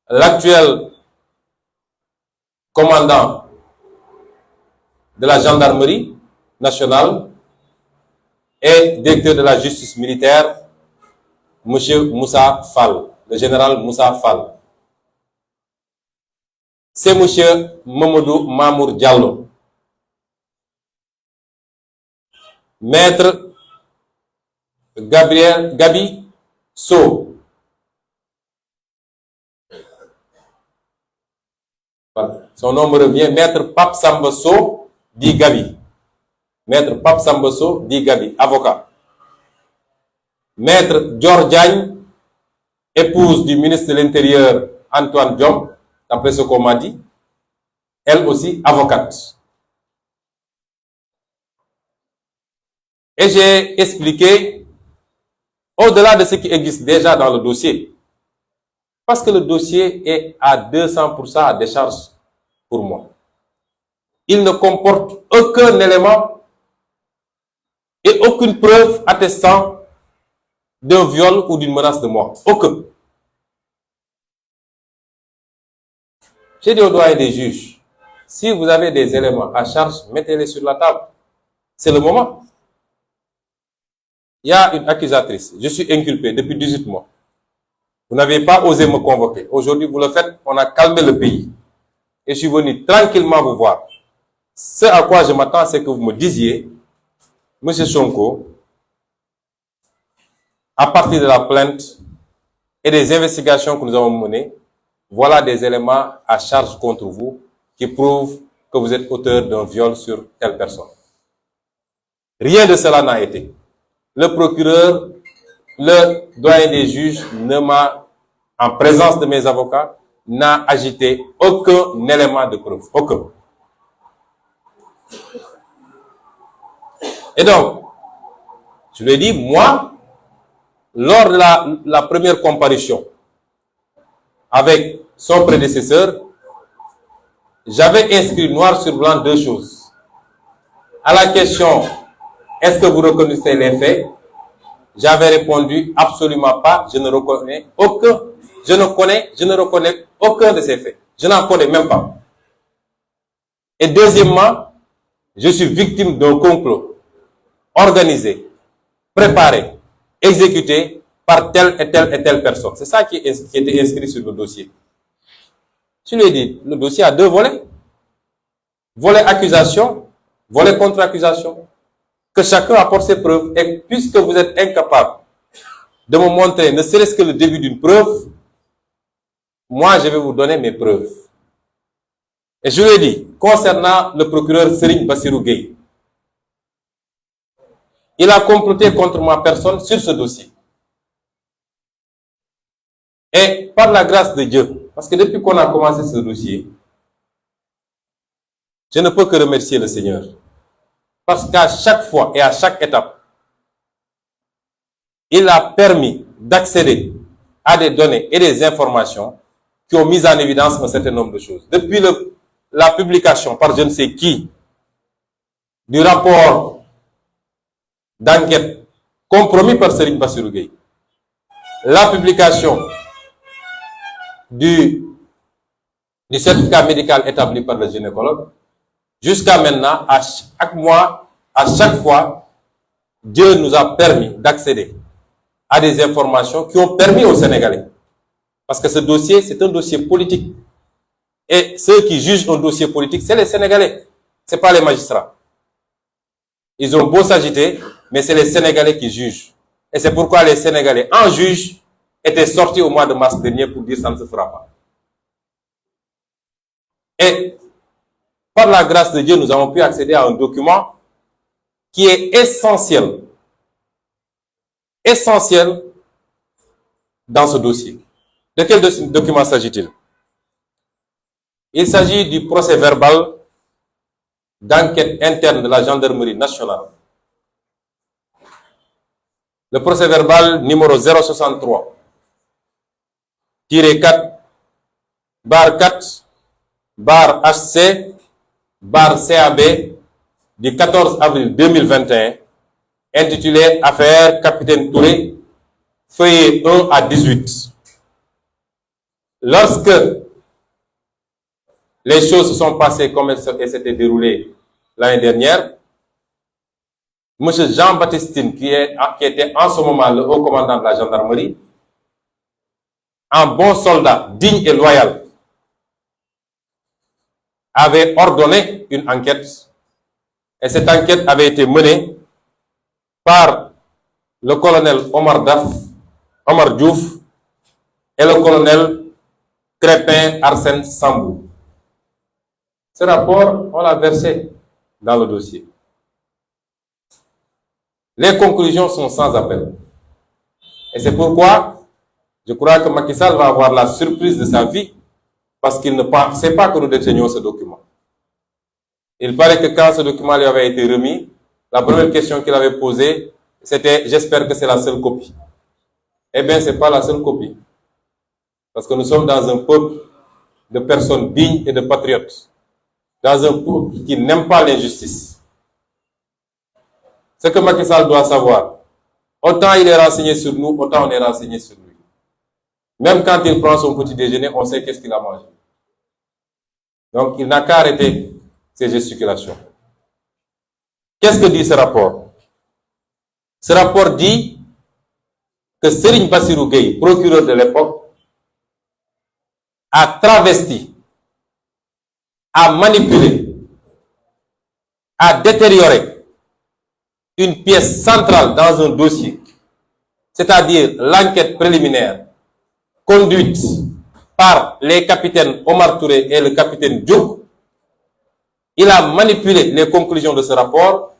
S1: l'actuel commandant de la gendarmerie nationale et directeur de la justice militaire, M. Moussa Fall, le général Moussa Fall. C'est M. Mamadou Mamour Diallo, maître Gabi So. Son nom me revient, maître Pape Samba So dit Gabi. Maître Pape Samba So dit Gabi, avocat. Maître Dior Diagne, épouse du ministre de l'Intérieur Antoine Diome, d'après ce qu'on m'a dit, elle aussi avocate. Et j'ai expliqué, au-delà de ce qui existe déjà dans le dossier, parce que le dossier est à 200% à décharge pour moi. Il ne comporte aucun élément et aucune preuve attestant d'un viol ou d'une menace de mort. Aucun. J'ai dit au doyen des juges, si vous avez des éléments à charge, mettez-les sur la table. C'est le moment. Il y a une accusatrice. Je suis inculpé depuis 18 mois. Vous n'avez pas osé me convoquer. Aujourd'hui, vous le faites. On a calmé le pays. Et je suis venu tranquillement vous voir. Ce à quoi je m'attends, c'est que vous me disiez, Monsieur Sonko, à partir de la plainte et des investigations que nous avons menées, voilà des éléments à charge contre vous qui prouvent que vous êtes auteur d'un viol sur telle personne. Rien de cela n'a été. Le procureur, le doyen des juges ne m'a, en présence de mes avocats, n'a agité aucun élément de preuve. Aucun. Et donc, je lui ai dit, moi, lors de la première comparution, avec son prédécesseur, j'avais inscrit noir sur blanc 2 choses. À la question « Est-ce que vous reconnaissez les faits ?» J'avais répondu « Absolument pas, je ne reconnais aucun de ces faits. Je n'en connais même pas. » Et deuxièmement, je suis victime d'un complot organisé, préparé, exécuté par telle et telle personne. C'est ça qui était inscrit sur le dossier. Je lui ai dit, le dossier a 2 volets. Volet accusation, volet contre-accusation. Que chacun apporte ses preuves. Et puisque vous êtes incapable de me montrer ne serait-ce que le début d'une preuve, moi je vais vous donner mes preuves. Et je lui ai dit, concernant le procureur Serigne Bassirou Gueye, il a comploté contre ma personne sur ce dossier. Et par la grâce de Dieu, parce que depuis qu'on a commencé ce dossier, je ne peux que remercier le Seigneur. Parce qu'à chaque fois et à chaque étape, il a permis d'accéder à des données et des informations qui ont mis en évidence un certain nombre de choses. Depuis la publication par je ne sais qui du rapport d'enquête compromis par Serigne Bassirou Gueye, la publication du certificat médical établi par le gynécologue, jusqu'à maintenant, à chaque mois, à chaque fois, Dieu nous a permis d'accéder à des informations qui ont permis aux Sénégalais. Parce que ce dossier, c'est un dossier politique. Et ceux qui jugent un dossier politique, c'est les Sénégalais. C'est pas les magistrats. Ils ont beau s'agiter, mais c'est les Sénégalais qui jugent. Et c'est pourquoi les Sénégalais, en juge, étaient sortis au mois de mars dernier pour dire ça ne se fera pas. Et par la grâce de Dieu, nous avons pu accéder à un document qui est essentiel. Essentiel dans ce dossier. De quel document s'agit-il? Il s'agit du procès-verbal d'enquête interne de la gendarmerie nationale. Le procès-verbal numéro 063, -4, -4, -HC, -CAB, du 14 avril 2021, intitulé Affaire Capitaine Touré, feuillet 1 à 18. Lorsque les choses se sont passées comme elles s'étaient déroulées l'année dernière, M. Jean-Baptiste, qui était en ce moment le haut commandant de la gendarmerie, un bon soldat digne et loyal, avait ordonné une enquête, et cette enquête avait été menée par le colonel Omar Diouf et le colonel Crépin Arsène Sambou. Ce rapport, on l'a versé dans le dossier. Les conclusions sont sans appel. Et c'est pourquoi je crois que Macky Sall va avoir la surprise de sa vie, parce qu'il ne sait pas que nous détenions ce document. Il paraît que quand ce document lui avait été remis, la première question qu'il avait posée, c'était « J'espère que c'est la seule copie ». Eh bien, ce n'est pas la seule copie. Parce que nous sommes dans un peuple de personnes dignes et de patriotes. Dans un peuple qui n'aime pas l'injustice. Ce que Macky Sall doit savoir, autant il est renseigné sur nous, autant on est renseigné sur lui. Même quand il prend son petit déjeuner, on sait qu'est-ce qu'il a mangé. Donc, il n'a qu'à arrêter ces gesticulations. Qu'est-ce que dit ce rapport? Ce rapport dit que Serigne Bassirou Gueye, procureur de l'époque, a travesti, a manipulé, a détérioré une pièce centrale dans un dossier, c'est-à-dire l'enquête préliminaire conduite par les capitaines Omar Touré et le capitaine Diouf. Il a manipulé les conclusions de ce rapport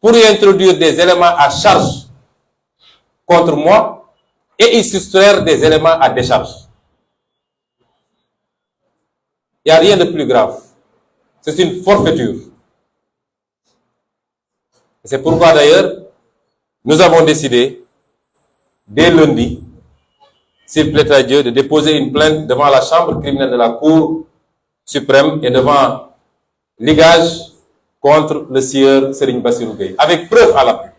S1: pour y introduire des éléments à charge contre moi et y soustraire des éléments à décharge. Il n'y a rien de plus grave. C'est une forfaiture. C'est pourquoi d'ailleurs, nous avons décidé, dès lundi, s'il plaît à Dieu, de déposer une plainte devant la chambre criminelle de la Cour suprême et devant l'IGAJ contre le sieur Serigne Bassirou Gueye, avec preuve à l'appui.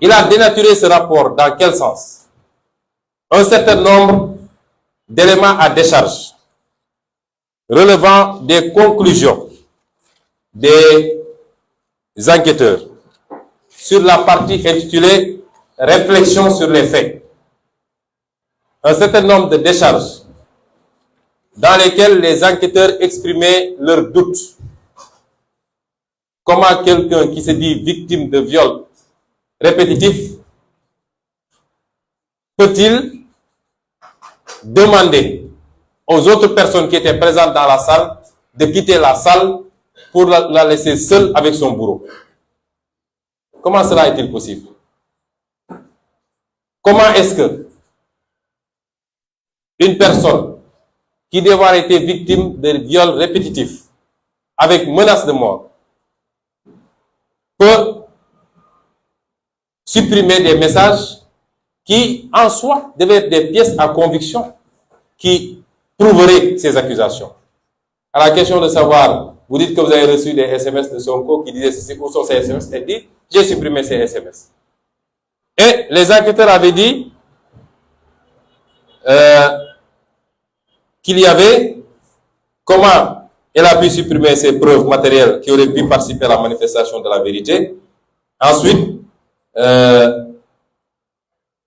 S1: Il a dénaturé ce rapport dans quel sens? Un certain nombre d'éléments à décharge relevant des conclusions des enquêteurs sur la partie intitulée « Réflexion sur les faits ». Un certain nombre de décharges dans lesquelles les enquêteurs exprimaient leurs doutes. Comment quelqu'un qui se dit victime de viol répétitif peut-il demander aux autres personnes qui étaient présentes dans la salle de quitter la salle pour la laisser seule avec son bourreau? Comment cela est-il possible? Comment est-ce que une personne qui doit avoir été victime de viols répétitifs avec menace de mort peut supprimer des messages qui, en soi, devaient être des pièces à conviction qui prouveraient ces accusations? À la question de savoir, vous dites que vous avez reçu des SMS de Sonko qui disaient ceci, où sont ces SMS? Elle dit, j'ai supprimé ces SMS. Et les enquêteurs avaient dit qu'il y avait comment elle a pu supprimer ces preuves matérielles qui auraient pu participer à la manifestation de la vérité. Ensuite,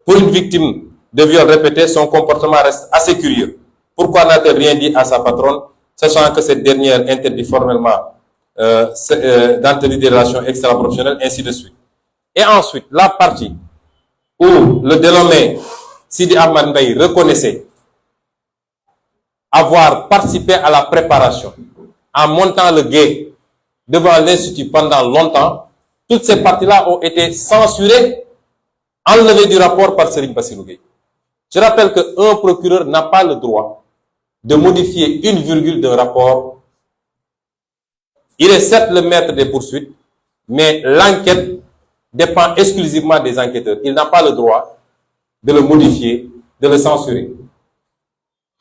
S1: pour une victime de viol répété, son comportement reste assez curieux. Pourquoi n'a-t-elle rien dit à sa patronne, sachant que cette dernière interdit formellement d'entretenir des relations extra-professionnelles, ainsi de suite. Et ensuite, la partie où le dénommé Sidi Ahmad Mbaye reconnaissait avoir participé à la préparation en montant le guet devant l'Institut pendant longtemps, toutes ces parties-là ont été censurées, enlevées du rapport par Serigne Bassirou Gueye. Je rappelle qu'un procureur n'a pas le droit de modifier une virgule d'un rapport. Il est certes le maître des poursuites, mais l'enquête dépend exclusivement des enquêteurs. Il n'a pas le droit de le modifier, de le censurer.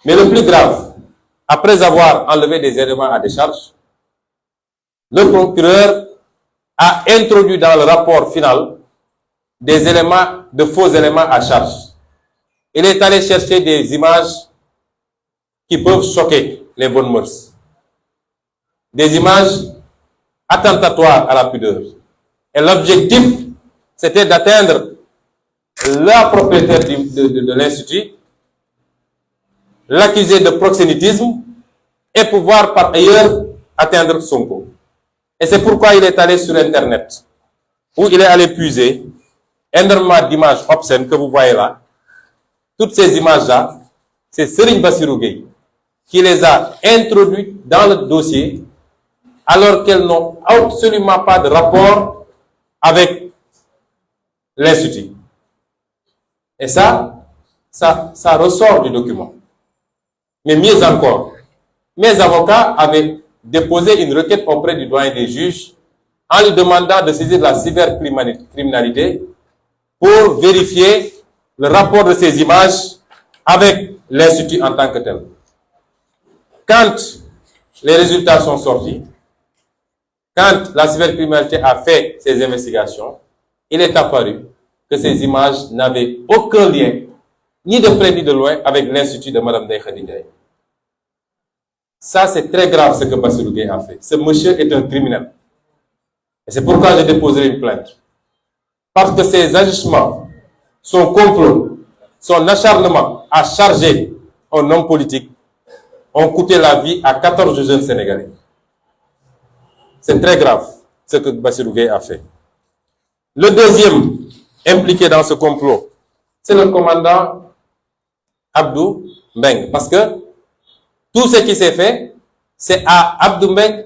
S1: Mais le plus grave, après avoir enlevé des éléments à décharge, le procureur a introduit dans le rapport final des éléments, de faux éléments à charge. Il est allé chercher des images qui peuvent choquer les bonnes mœurs. Des images attentatoires à la pudeur. Et l'objectif, c'était d'atteindre la propriétaire de l'Institut, l'accuser de proxénétisme et pouvoir par ailleurs atteindre Sonko. Et c'est pourquoi il est allé sur Internet, où il est allé puiser énormément d'images obscènes que vous voyez là. Toutes ces images-là, c'est Serigne Bassirou Gueye qui les a introduites dans le dossier alors qu'elles n'ont absolument pas de rapport avec l'Institut. Et ça ressort du document. Mais mieux encore, mes avocats avaient déposé une requête auprès du doyen des juges en lui demandant de saisir la cybercriminalité pour vérifier le rapport de ces images avec l'Institut en tant que tel. Quand les résultats sont sortis, quand la cybercriminalité a fait ses investigations, il est apparu que ces images n'avaient aucun lien, ni de près ni de loin, avec l'Institut de Mme Ndeye Khady Ndiaye. Ça, c'est très grave ce que Bassirou Gueye a fait. Ce monsieur est un criminel. Et c'est pourquoi j'ai déposé une plainte. Parce que ses agissements, son complot, son acharnement à charger un homme politique ont coûté la vie à 14 jeunes Sénégalais. C'est très grave ce que Bassirou Gueye a fait. Le deuxième impliqué dans ce complot, c'est le commandant Abdou Mbeng. Parce que tout ce qui s'est fait, c'est à Abdou Mbeng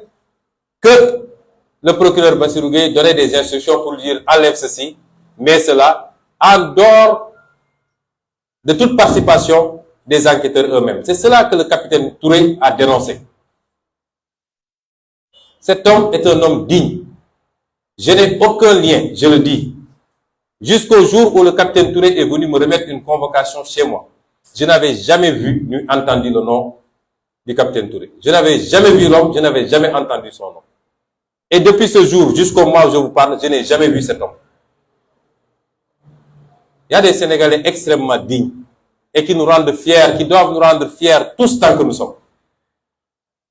S1: que le procureur Bassirou Gueye donnait des instructions pour lui dire enlève ceci, mais cela en dehors de toute participation des enquêteurs eux-mêmes. C'est cela que le capitaine Touré a dénoncé. Cet homme est un homme digne. Je n'ai aucun lien, je le dis, Jusqu'au jour où le capitaine Touré est venu me remettre une convocation chez moi. Je n'avais jamais vu ni entendu le nom du capitaine Touré. Je n'avais jamais vu l'homme, je n'avais jamais entendu son nom. Et depuis ce jour, jusqu'au mois où je vous parle, je n'ai jamais vu cet homme. Il y a des Sénégalais extrêmement dignes et qui nous rendent fiers, qui doivent nous rendre fiers tous tant que nous sommes.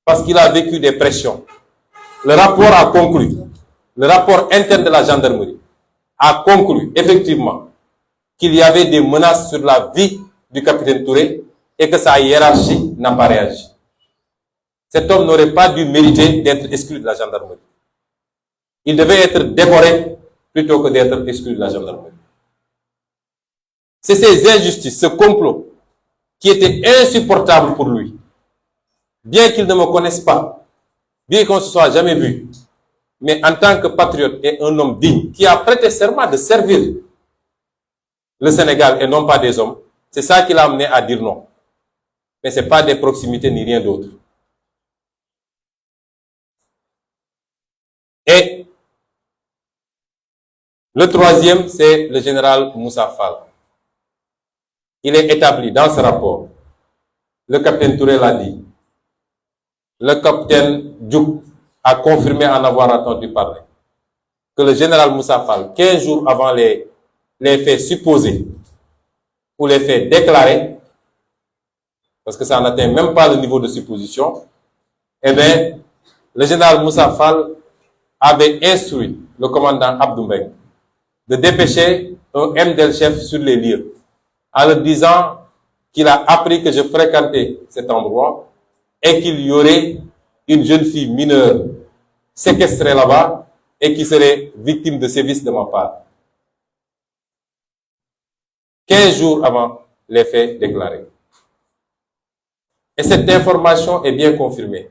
S1: Parce qu'il a vécu des pressions. Le rapport a conclu, le rapport interne de la gendarmerie a conclu effectivement qu'il y avait des menaces sur la vie du capitaine Touré et que sa hiérarchie n'a pas réagi. Cet homme n'aurait pas dû mériter d'être exclu de la gendarmerie. Il devait être décoré plutôt que d'être exclu de la gendarmerie. C'est ces injustices, ce complot, qui était insupportable pour lui. Bien qu'il ne me connaisse pas, bien qu'on ne se soit jamais vu, mais en tant que patriote et un homme digne, qui a prêté serment de servir le Sénégal et non pas des hommes, c'est ça qui l'a amené à dire non. Mais ce n'est pas des proximités ni rien d'autre. Et le troisième, c'est le général Moussa Fall. Il est établi dans ce rapport, le capitaine Touré l'a dit, le capitaine Diouk a confirmé en avoir entendu parler, que le général Moussa Fall, 15 jours avant les faits supposés ou les faits déclarés, parce que ça n'atteint même pas le niveau de supposition, eh bien, le général Moussa Fall avait instruit le commandant Abdou Mbengue de dépêcher un MDL-chef sur les lieux, en leur disant qu'il a appris que je fréquentais cet endroit et qu'il y aurait une jeune fille mineure séquestrée là-bas et qui serait victime de sévices de ma part. 15 jours avant les faits déclarés. Et cette information est bien confirmée.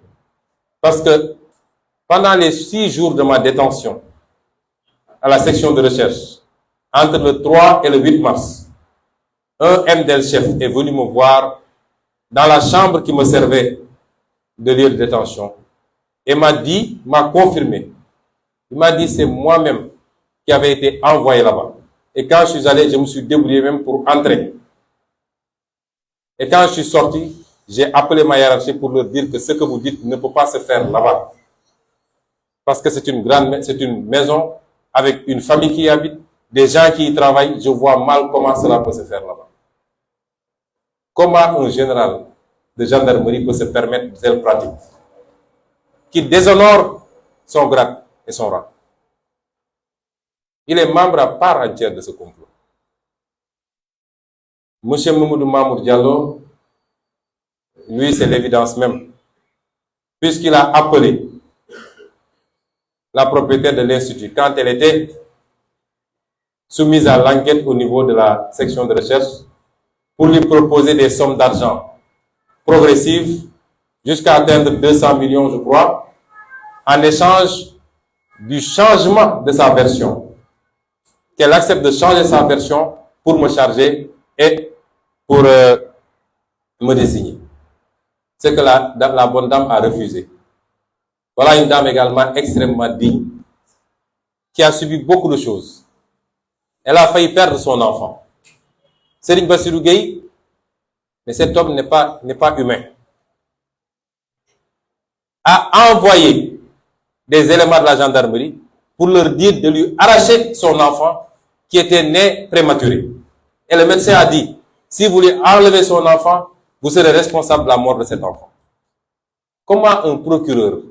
S1: Parce que pendant les 6 jours de ma détention à la section de recherche, entre le 3 et le 8 mars, un MDL-chef est venu me voir dans la chambre qui me servait de lieu de détention et m'a confirmé. Il m'a dit c'est moi-même qui avait été envoyé là-bas. Et quand je suis allé, je me suis débrouillé même pour entrer. Et quand je suis sorti, j'ai appelé ma hiérarchie pour leur dire que ce que vous dites ne peut pas se faire là-bas. Parce que c'est une maison avec une famille qui y habite, des gens qui y travaillent. Je vois mal comment cela peut se faire là-bas. Comment un général de gendarmerie peut se permettre de telles pratiques qui déshonore son grade et son rang? Il est membre à part entière de ce complot. Monsieur Mamoudou Mamour Diallo, lui, c'est l'évidence même, puisqu'il a appelé la propriétaire de l'Institut quand elle était soumise à l'enquête au niveau de la section de recherche pour lui proposer des sommes d'argent progressives jusqu'à atteindre 200 millions, je crois, en échange du changement de sa version. Qu'elle accepte de changer sa version pour me charger et pour me désigner. C'est que la bonne dame a refusé. Voilà une dame également extrêmement digne, qui a subi beaucoup de choses. Elle a failli perdre son enfant. Serigne Bassirou Gueye, mais cet homme n'est pas humain, a envoyé des éléments de la gendarmerie pour leur dire de lui arracher son enfant qui était né prématuré. Et le médecin a dit, si vous voulez enlever son enfant, vous serez responsable de la mort de cet enfant. Comment un procureur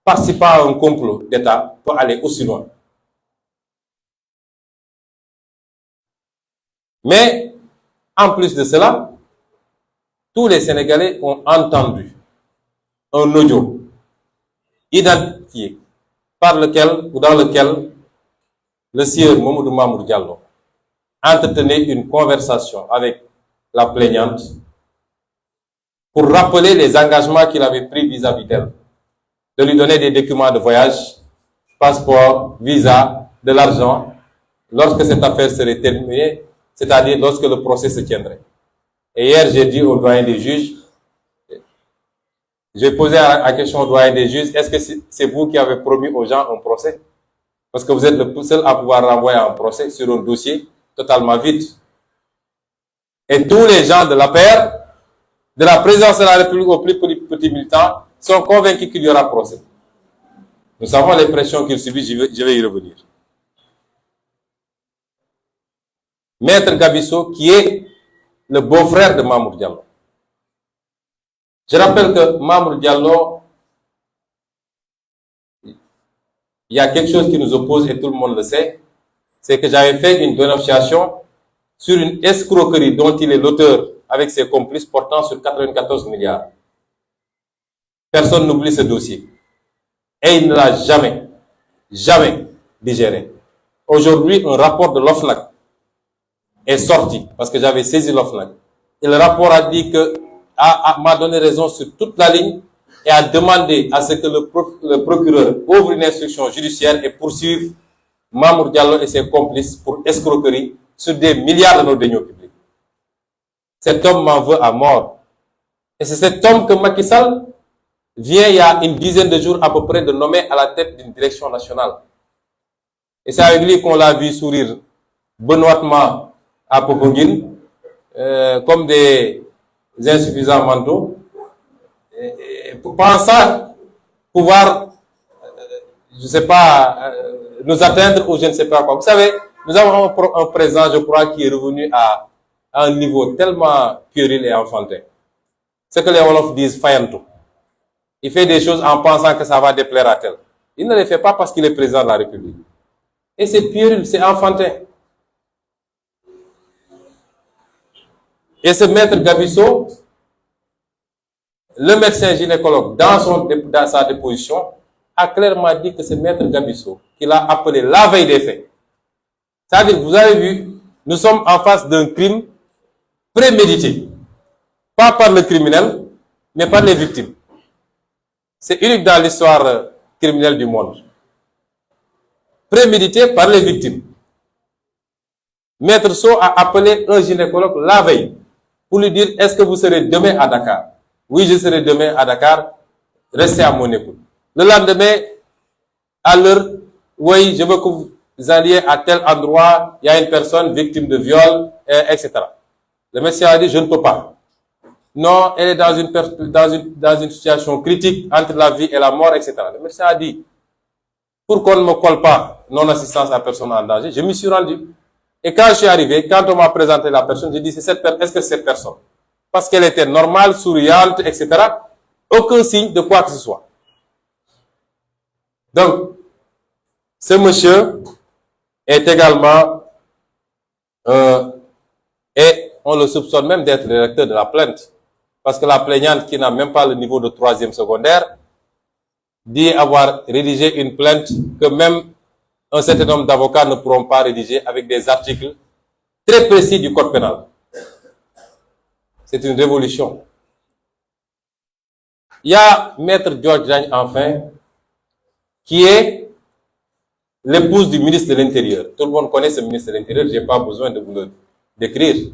S1: participant à un complot d'État peut aller aussi loin? Mais, en plus de cela, tous les Sénégalais ont entendu un audio identifié par lequel ou dans lequel le sieur Mamoudou Mamour Diallo entretenait une conversation avec la plaignante pour rappeler les engagements qu'il avait pris vis-à-vis d'elle, de lui donner des documents de voyage, passeport, visa, de l'argent, lorsque cette affaire serait terminée, c'est-à-dire lorsque le procès se tiendrait. Et hier, j'ai dit au doyen des juges, j'ai posé la question au doyen des juges, est-ce que c'est vous qui avez promis aux gens un procès? Parce que vous êtes le seul à pouvoir renvoyer un procès sur un dossier totalement vide. Et tous les gens de l'APR, de la présidence de la République aux plus petits militants, sont convaincus qu'il y aura procès. Nous savons les pressions qu'il subit, je vais y revenir. Maître Gabisso, qui est le beau-frère de Mamour Diallo. Je rappelle que Mamour Diallo, il y a quelque chose qui nous oppose et tout le monde le sait, c'est que j'avais fait une dénonciation sur une escroquerie dont il est l'auteur avec ses complices portant sur 94 milliards. Personne n'oublie ce dossier. Et il ne l'a jamais digéré. Aujourd'hui, un rapport de l'OFNAC est sorti, parce que j'avais saisi l'OFNAC. Et le rapport a dit que, m'a donné raison sur toute la ligne et a demandé à ce que le procureur ouvre une instruction judiciaire et poursuive Mamour Diallo et ses complices pour escroquerie sur des milliards de nos deniers publics. Cet homme m'en veut à mort. Et c'est cet homme que Macky Sall vient il y a une dizaine de jours à peu près de nommer à la tête d'une direction nationale. Et c'est avec lui qu'on l'a vu sourire benoîtement à Popenguine, comme des insuffisants mentaux, pensant pouvoir, je ne sais pas, nous atteindre ou je ne sais pas quoi. Vous savez, nous avons un président, je crois, qui est revenu à un niveau tellement puéril et enfantin. Ce que les Wolofs disent, fayanto. Il fait des choses en pensant que ça va déplaire à tel. Il ne les fait pas parce qu'il est président de la République. Et c'est puéril, c'est enfantin. Et ce maître Gabisso, le médecin gynécologue, dans sa déposition, a clairement dit que c'est maître Gabisso qu'il a appelé la veille des faits. C'est-à-dire, vous avez vu, nous sommes en face d'un crime prémédité. Pas par le criminel, mais par les victimes. C'est unique dans l'histoire criminelle du monde. Prémédité par les victimes. Maître Sow a appelé un gynécologue la veille pour lui dire, est-ce que vous serez demain à Dakar? Oui, je serai demain à Dakar. Restez à mon écoute. Le lendemain, à l'heure, oui, je veux que vous alliez à tel endroit, il y a une personne victime de viol, etc. Le médecin a dit, je ne peux pas. Non, elle est dans une situation critique entre la vie et la mort, etc. Le médecin a dit, pour qu'on ne me colle pas non-assistance à personne en danger, je m'y suis rendu. Et quand je suis arrivé, quand on m'a présenté la personne, j'ai dit, est-ce que c'est cette personne? Parce qu'elle était normale, souriante, etc. Aucun signe de quoi que ce soit. Donc, ce monsieur est également, et on le soupçonne même d'être le rédacteur de la plainte. Parce que la plaignante, qui n'a même pas le niveau de 3e secondaire, dit avoir rédigé une plainte que même un certain nombre d'avocats ne pourront pas rédiger avec des articles très précis du code pénal. C'est une révolution. Il y a Maître George Diagne, enfin, qui est l'épouse du ministre de l'Intérieur. Tout le monde connaît ce ministre de l'Intérieur, je n'ai pas besoin de vous le décrire.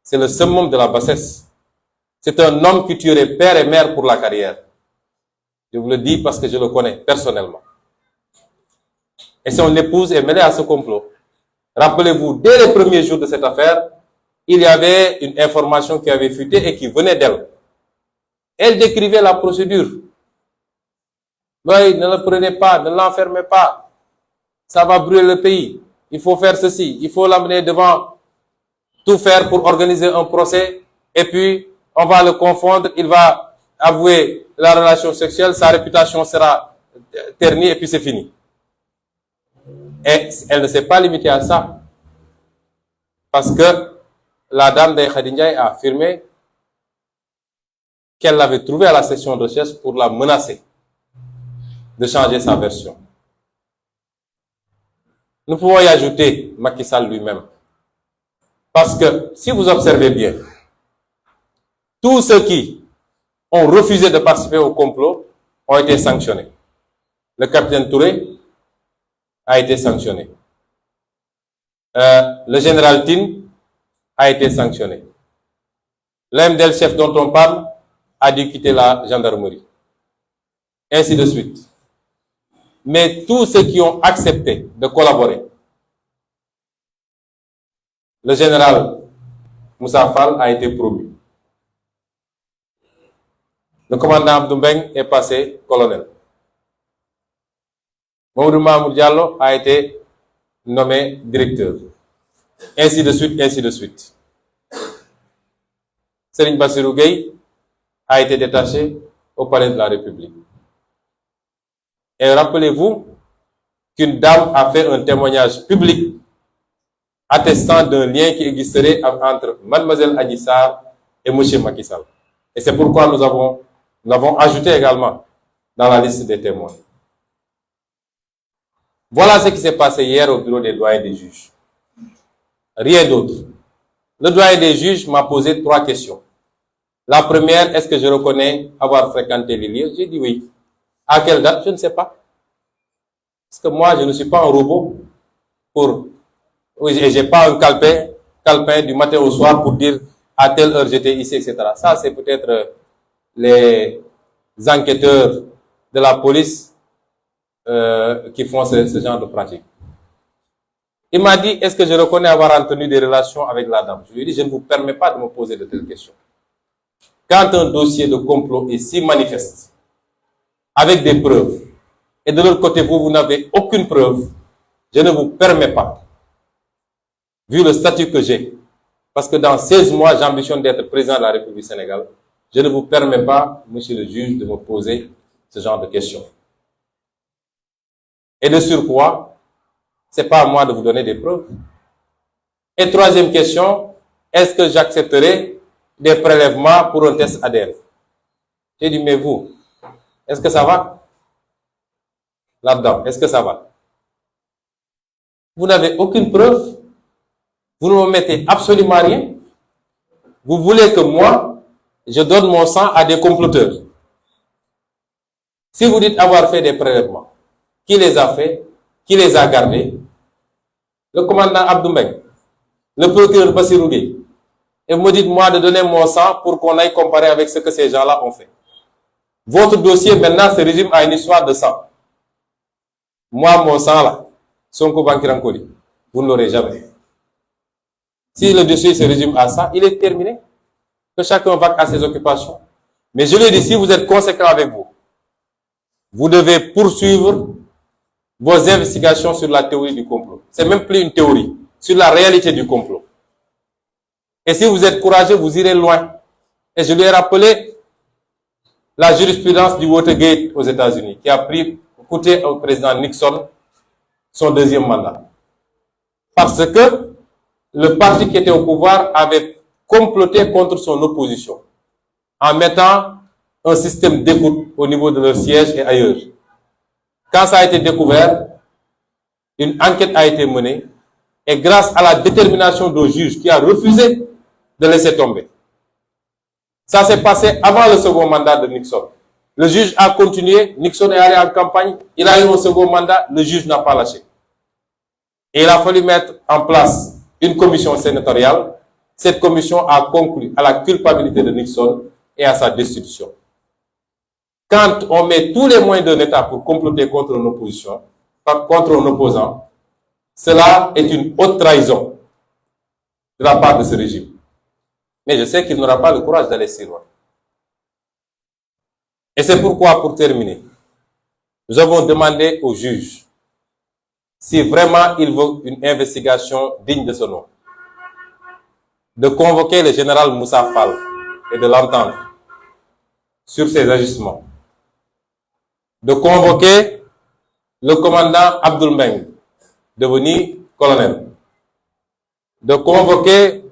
S1: C'est le summum de la bassesse. C'est un homme qui tuerait père et mère pour la carrière. Je vous le dis parce que je le connais personnellement. Et son épouse est mêlée à ce complot. Rappelez-vous, dès les premiers jours de cette affaire, il y avait une information qui avait fuité et qui venait d'elle. Elle décrivait la procédure. Oui, ne le prenez pas, ne l'enfermez pas. Ça va brûler le pays. Il faut faire ceci, il faut l'amener devant, tout faire pour organiser un procès, et puis on va le confondre, il va avouer la relation sexuelle, sa réputation sera ternie, et puis c'est fini. Et elle ne s'est pas limitée à ça. Parce que la dame de Khady Ndiaye a affirmé qu'elle l'avait trouvé à la session de recherche pour la menacer de changer sa version. Nous pouvons y ajouter Macky Sall lui-même. Parce que si vous observez bien, tous ceux qui ont refusé de participer au complot ont été sanctionnés. Le capitaine Touré a été sanctionné. Le général Tine a été sanctionné. L'MDL chef dont on parle a dû quitter la gendarmerie. Ainsi de suite. mais tous ceux qui ont accepté de collaborer. Le général Moussa Fall a été promu. Le commandant Abdou Mbeng est passé colonel. Mamadou Mamour Diallo a été nommé directeur. Ainsi de suite, ainsi de suite. Serigne Bassirou Gueye a été détaché au palais de la République. Et rappelez-vous qu'une dame a fait un témoignage public attestant d'un lien qui existerait entre mademoiselle Adji Sarr et monsieur Macky Sall. Et c'est pourquoi nous l'avons ajouté également dans la liste des témoins. Voilà ce qui s'est passé hier au bureau des doyens des juges. Rien d'autre. Le doyen des juges m'a posé 3 questions. La première, est-ce que je reconnais avoir fréquenté les lieux? J'ai dit oui. À quelle date? Je ne sais pas. Parce que moi, je ne suis pas un robot et j'ai pas un calepin du matin au soir pour dire à telle heure j'étais ici, etc. Ça, c'est peut-être les enquêteurs de la police qui font ce genre de pratique. Il m'a dit, est-ce que je reconnais avoir entretenu des relations avec la dame? Je lui ai dit, je ne vous permets pas de me poser de telles questions. Quand un dossier de complot est si manifeste, avec des preuves, et de l'autre côté, vous n'avez aucune preuve, je ne vous permets pas, vu le statut que j'ai, parce que dans 16 mois, j'ambitionne d'être président de la République du Sénégal, je ne vous permets pas, monsieur le juge, de me poser ce genre de questions. Et de surcroît, c'est pas à moi de vous donner des preuves. Et troisième question, est-ce que j'accepterai des prélèvements pour un test ADN? J'ai dit, mais vous, est-ce que ça va? Là-dedans, est-ce que ça va? Vous n'avez aucune preuve. Vous ne me mettez absolument rien. Vous voulez que moi, je donne mon sang à des comploteurs. Si vous dites avoir fait des prélèvements, qui les a fait? Qui les a gardés? Le commandant Abdou Mbeng, le procureur Bassirou Gueye. Et vous me dites, moi, de donner mon sang pour qu'on aille comparer avec ce que ces gens-là ont fait. Votre dossier, maintenant, se résume à une histoire de sang. Moi, mon sang, là, Sonko Bankirankoli, vous ne l'aurez jamais. Si le dossier se résume à ça, il est terminé. Que chacun va à ses occupations. Mais je l'ai dit, si vous êtes conséquent avec vous, vous devez poursuivre vos investigations sur la théorie du complot. C'est même plus une théorie, sur la réalité du complot. Et si vous êtes courageux, vous irez loin. Et je lui ai rappelé la jurisprudence du Watergate aux États-Unis, qui a coûté au président Nixon son 2e mandat. Parce que le parti qui était au pouvoir avait comploté contre son opposition, en mettant un système d'écoute au niveau de leur siège et ailleurs. Quand ça a été découvert, une enquête a été menée, et grâce à la détermination d'un juge qui a refusé de laisser tomber. Ça s'est passé avant le second mandat de Nixon. Le juge a continué, Nixon est allé en campagne, il a eu un second mandat, le juge n'a pas lâché. Et il a fallu mettre en place une commission sénatoriale. Cette commission a conclu à la culpabilité de Nixon et à sa destitution. Quand on met tous les moyens d'un État pour comploter contre une opposition, contre un opposant, cela est une haute trahison de la part de ce régime. Mais je sais qu'il n'aura pas le courage d'aller si loin. Et c'est pourquoi, pour terminer, nous avons demandé au juge si vraiment il veut une investigation digne de ce nom, de convoquer le général Moussa Fall et de l'entendre sur ses agissements, de convoquer le commandant Abdoul Mbeng, devenu colonel, de convoquer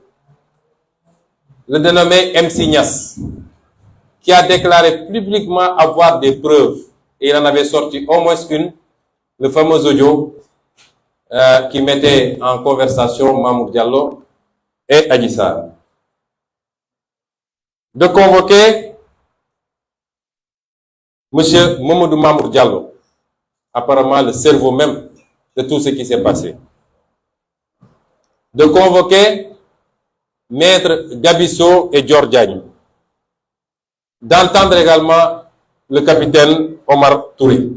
S1: le dénommé MC Niass, qui a déclaré publiquement avoir des preuves, et il en avait sorti au moins une, le fameux audio qui mettait en conversation Mamour Diallo et Adji Sarr. De convoquer M. Mamadou Mamour Diallo, apparemment le cerveau même de tout ce qui s'est passé. De convoquer Maître Gabisso et Dior Diagne. D'entendre également le capitaine Omar Touré.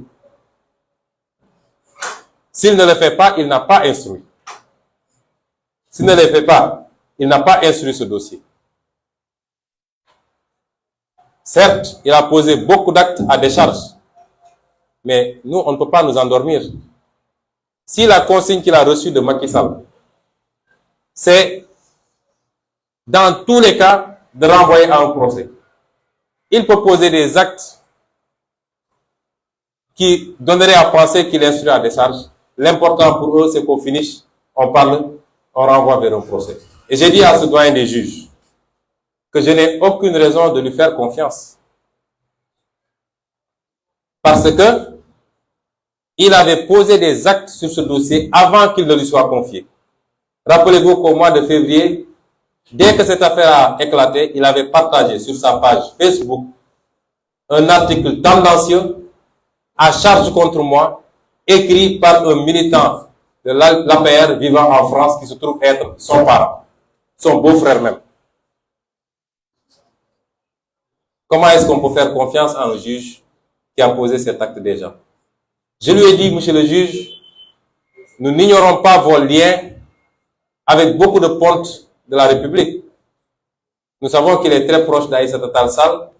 S1: S'il ne le fait pas, il n'a pas instruit. S'il ne le fait pas, il n'a pas instruit ce dossier. Certes, il a posé beaucoup d'actes à décharge, mais nous, on ne peut pas nous endormir. Si la consigne qu'il a reçue de Macky Sall, c'est dans tous les cas de renvoyer à un procès, il peut poser des actes qui donneraient à penser qu'il instruit à décharge. L'important pour eux, c'est qu'on finisse, on parle, on renvoie vers un procès. Et j'ai dit à ce doyen des juges que je n'ai aucune raison de lui faire confiance. Parce que il avait posé des actes sur ce dossier avant qu'il ne lui soit confié. Rappelez-vous qu'au mois de février, dès que cette affaire a éclaté, il avait partagé sur sa page Facebook un article tendancieux à charge contre moi, écrit par un militant de l'APR vivant en France qui se trouve être son parent, son beau-frère même. Comment est-ce qu'on peut faire confiance à un juge qui a posé cet acte déjà? Je lui ai dit, monsieur le juge, nous n'ignorons pas vos liens avec beaucoup de pontes de la République. Nous savons qu'il est très proche d'Aïssata Tall Sall,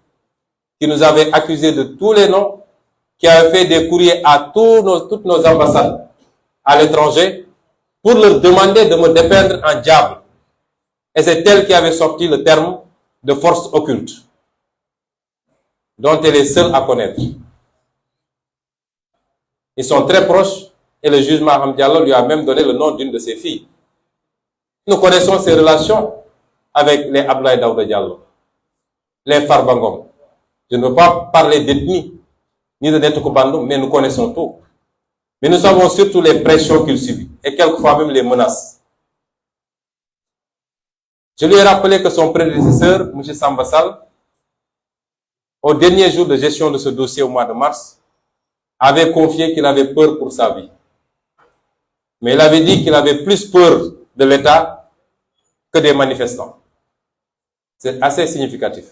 S1: qui nous avait accusés de tous les noms, qui avait fait des courriers à toutes nos ambassades à l'étranger pour leur demander de me dépeindre en diable. Et c'est elle qui avait sorti le terme de force occulte, dont elle est seule à connaître. Ils sont très proches et le juge Maham Diallo lui a même donné le nom d'une de ses filles. Nous connaissons ses relations avec les Abdoulaye Daouda Diallo, les Farba Ngom. Je ne veux pas parler d'ethnie ni de Nettoukou Bandoum, mais nous connaissons tout. Mais nous savons surtout les pressions qu'il subit et quelquefois même les menaces. Je lui ai rappelé que son prédécesseur, M. Samba Sall, au dernier jour de gestion de ce dossier au mois de mars, avait confié qu'il avait peur pour sa vie. Mais il avait dit qu'il avait plus peur de l'État que des manifestants. C'est assez significatif.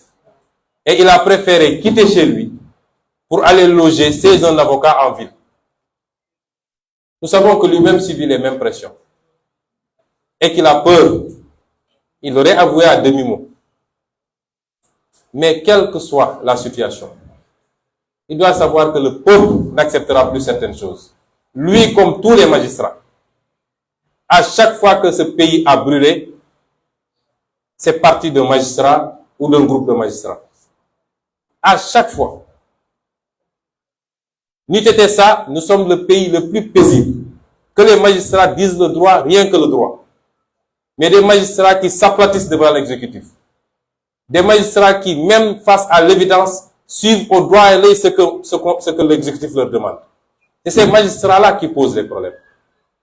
S1: Et il a préféré quitter chez lui pour aller loger chez un avocat en ville. Nous savons que lui-même subit les mêmes pressions. Et qu'il a peur. Il aurait avoué à demi-mot. Mais quelle que soit la situation, il doit savoir que le peuple n'acceptera plus certaines choses. Lui, comme tous les magistrats, à chaque fois que ce pays a brûlé, c'est parti d'un magistrat ou d'un groupe de magistrats. À chaque fois. N'eût été ça, nous sommes le pays le plus paisible. Que les magistrats disent le droit, rien que le droit. Mais des magistrats qui s'aplatissent devant l'exécutif. Des magistrats qui, même face à l'évidence, suivent au droit et l'œil ce que l'exécutif leur demande. Et ces magistrats-là qui posent les problèmes.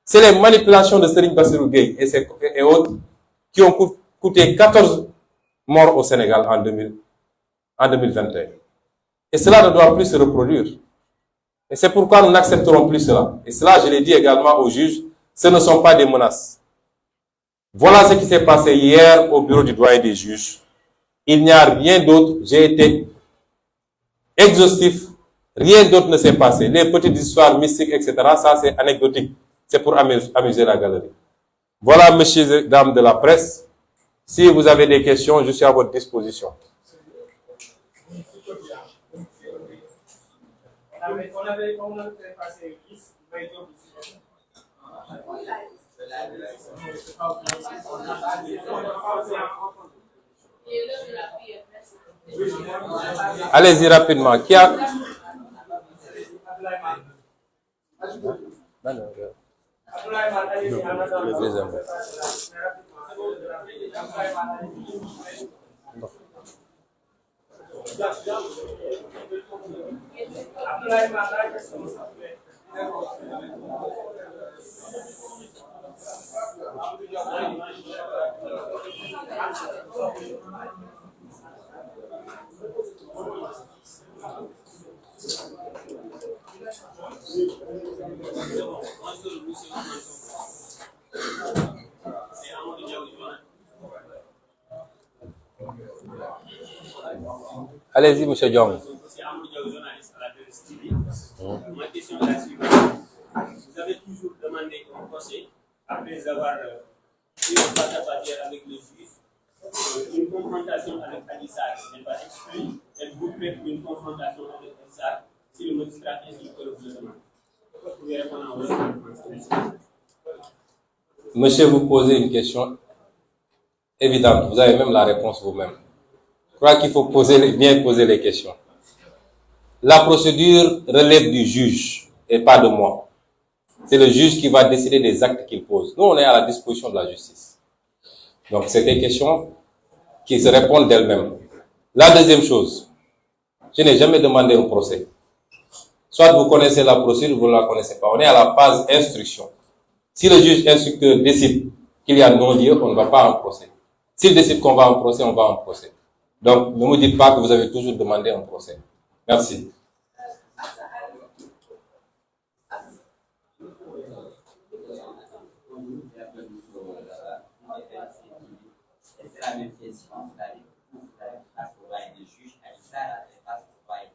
S1: C'est les manipulations de Serigne Bassirou Gueye et autres qui ont coûté 14 morts au Sénégal en 2021. Et cela ne doit plus se reproduire. Et c'est pourquoi nous n'accepterons plus cela. Et cela, je l'ai dit également aux juges, ce ne sont pas des menaces. Voilà ce qui s'est passé hier au bureau du doyen des juges. Il n'y a rien d'autre. J'ai été exhaustif. Rien d'autre ne s'est passé. Les petites histoires mystiques, etc., ça c'est anecdotique. C'est pour amuser la galerie. Voilà, messieurs et dames de la presse. Si vous avez des questions, je suis à votre disposition. Allez-y rapidement. Qui a... Allez-y, monsieur Diong.
S5: Ma question est la suivante. Vous avez toujours après avoir eu une face-à-face avec le juge, une confrontation avec Adissar n'est pas exclue, elle vous prête une confrontation avec Adissar si le magistrat ainsi que le demande. Vous pouvez répondre en votre.
S1: Monsieur, vous posez une question évidente. Vous avez même la réponse vous-même. Je crois qu'il faut bien poser les questions. La procédure relève du juge et pas de moi. C'est le juge qui va décider des actes qu'il pose. Nous, on est à la disposition de la justice. Donc, c'est des questions qui se répondent d'elles-mêmes. La deuxième chose, je n'ai jamais demandé un procès. Soit vous connaissez la procédure, vous ne la connaissez pas. On est à la phase instruction. Si le juge instructeur décide qu'il y a non-lieu, on ne va pas en procès. S'il décide qu'on va en procès, on va en procès. Donc, ne me dites pas que vous avez toujours demandé un procès. Merci.
S6: La même question, vous avez face au bail des juges, Adissar a fait face au bail.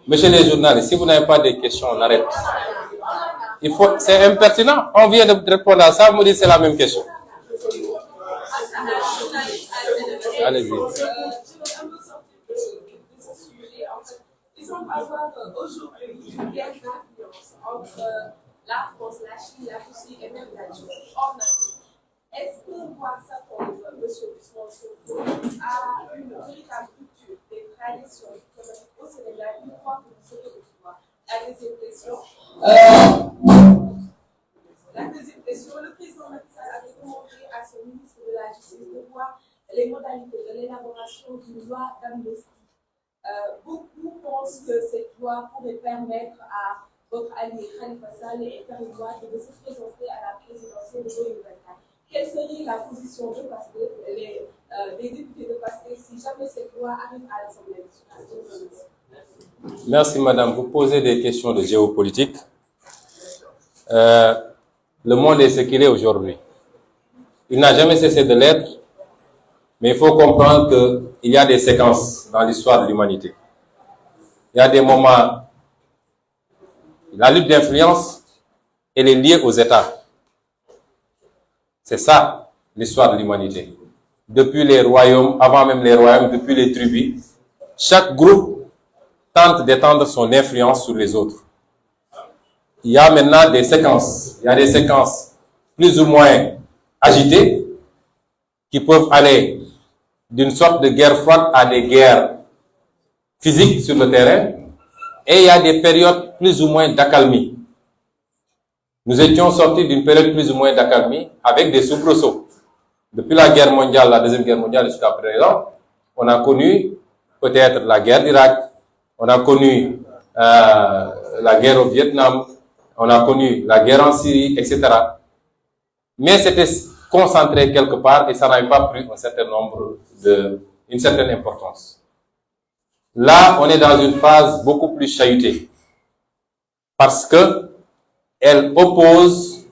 S1: Monsieur les journalistes, si vous n'avez pas de questions, on arrête. C'est impertinent. On vient de répondre à ça, vous me dites c'est la même question. Allez-y.
S7: Il semble avoir aujourd'hui une guerre d'influence entre la France, la Chine, la Russie et même la Turquie en Afrique. Est-ce que voir ça comme M. Ousmane Sonko a une véritable culture des traditions économiques au Sénégal une fois que vous serez au pouvoir? La deuxième question, le président Macky Sall avait demandé à son ministre de la Justice de voir les modalités de l'élaboration d'une loi d'amnistie. Beaucoup pensent que cette loi pourrait permettre à votre allié Khalifa Sall et Karim Wade de se présenter à la présidentielle de 2024. Quelle serait la position de Pastef, des députés de Pastef, si jamais cette loi arrive à l'Assemblée nationale?
S1: Merci madame. Vous posez des questions de géopolitique. Le monde est ce qu'il est aujourd'hui. Il n'a jamais cessé de l'être, mais il faut comprendre qu'il y a des séquences dans l'histoire de l'humanité. Il y a des moments. La lutte d'influence, elle est liée aux États. C'est ça, l'histoire de l'humanité. Depuis les royaumes, avant même les royaumes, depuis les tribus, chaque groupe tente d'étendre son influence sur les autres. Il y a maintenant des séquences. Il y a des séquences plus ou moins agitées qui peuvent aller d'une sorte de guerre froide à des guerres physiques sur le terrain. Et il y a des périodes plus ou moins d'accalmie. Nous étions sortis d'une période plus ou moins d'accalmie avec des soubresauts. Depuis la guerre mondiale, la deuxième guerre mondiale jusqu'à présent, on a connu peut-être la guerre d'Irak, on a connu la guerre au Vietnam, on a connu la guerre en Syrie, etc. Mais c'était concentré quelque part et ça n'avait pas pris une certaine importance. Là, on est dans une phase beaucoup plus chahutée parce que elle oppose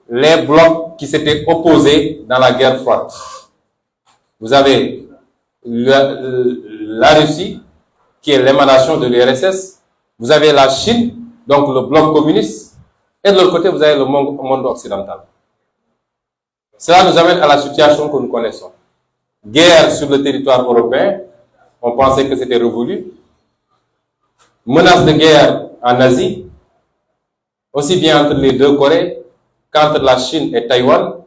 S1: les blocs qui s'étaient opposés dans la guerre froide. Vous avez la Russie, qui est l'émanation de l'URSS. Vous avez la Chine, donc le bloc communiste. Et de l'autre côté, vous avez le monde occidental. Cela nous amène à la situation que nous connaissons. Guerre sur le territoire européen. On pensait que c'était révolu. Menace de guerre en Asie, aussi bien entre les deux Corées qu'entre la Chine et Taïwan,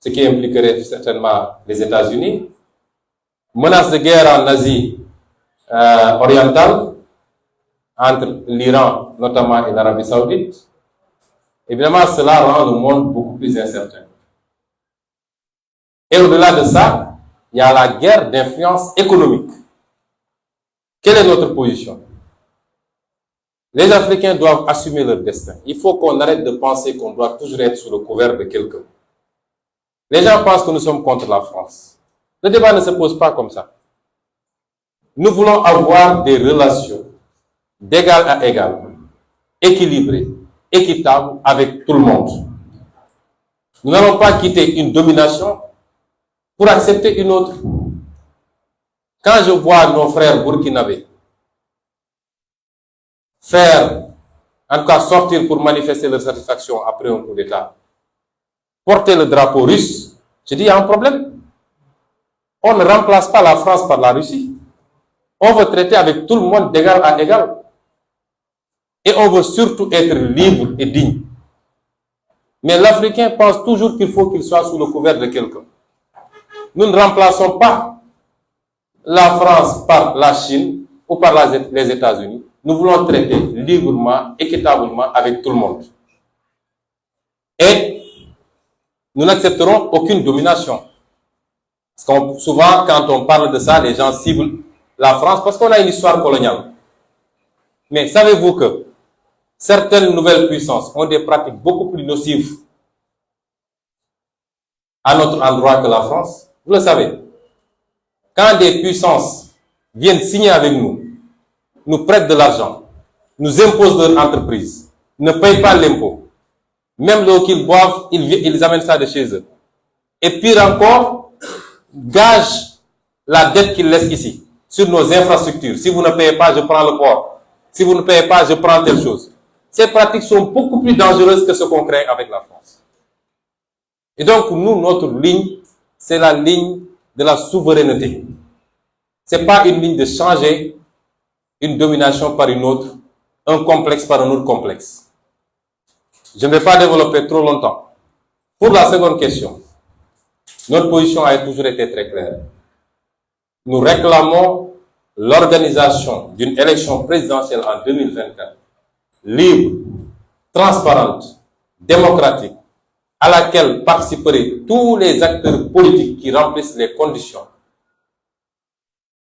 S1: ce qui impliquerait certainement les États-Unis. Menace de guerre en Asie orientale, entre l'Iran notamment et l'Arabie Saoudite. Évidemment, cela rend le monde beaucoup plus incertain. Et au-delà de ça, il y a la guerre d'influence économique. Quelle est notre position? Les Africains doivent assumer leur destin. Il faut qu'on arrête de penser qu'on doit toujours être sous le couvert de quelqu'un. Les gens pensent que nous sommes contre la France. Le débat ne se pose pas comme ça. Nous voulons avoir des relations d'égal à égal, équilibrées, équitables avec tout le monde. Nous n'allons pas quitter une domination pour accepter une autre. Quand je vois nos frères burkinabés faire en tout cas sortir pour manifester leur satisfaction après un coup d'État, porter le drapeau russe, je dis il y a un problème. On ne remplace pas la France par la Russie. On veut traiter avec tout le monde d'égal à égal. Et on veut surtout être libre et digne. Mais l'Africain pense toujours qu'il faut qu'il soit sous le couvert de quelqu'un. Nous ne remplaçons pas la France par la Chine ou par les États-Unis. Nous voulons traiter librement, équitablement avec tout le monde. Et nous n'accepterons aucune domination. Parce que souvent, quand on parle de ça, les gens ciblent la France parce qu'on a une histoire coloniale. Mais savez-vous que certaines nouvelles puissances ont des pratiques beaucoup plus nocives à notre endroit que la France? Vous le savez. Quand des puissances viennent signer avec nous, nous prêtent de l'argent, nous imposent leur entreprise, ne payent pas l'impôt, même l'eau qu'ils boivent, ils amènent ça de chez eux. Et pire encore, gagent la dette qu'ils laissent ici, sur nos infrastructures. Si vous ne payez pas, je prends le port. Si vous ne payez pas, je prends telle chose. Ces pratiques sont beaucoup plus dangereuses que ce qu'on crée avec la France. Et donc, nous, notre ligne, c'est la ligne de la souveraineté. C'est pas une ligne de changer une domination par une autre, un complexe par un autre complexe. Je ne vais pas développer trop longtemps. Pour la seconde question, notre position a toujours été très claire. Nous réclamons l'organisation d'une élection présidentielle en 2024, libre, transparente, démocratique, à laquelle participeraient tous les acteurs politiques qui remplissent les conditions.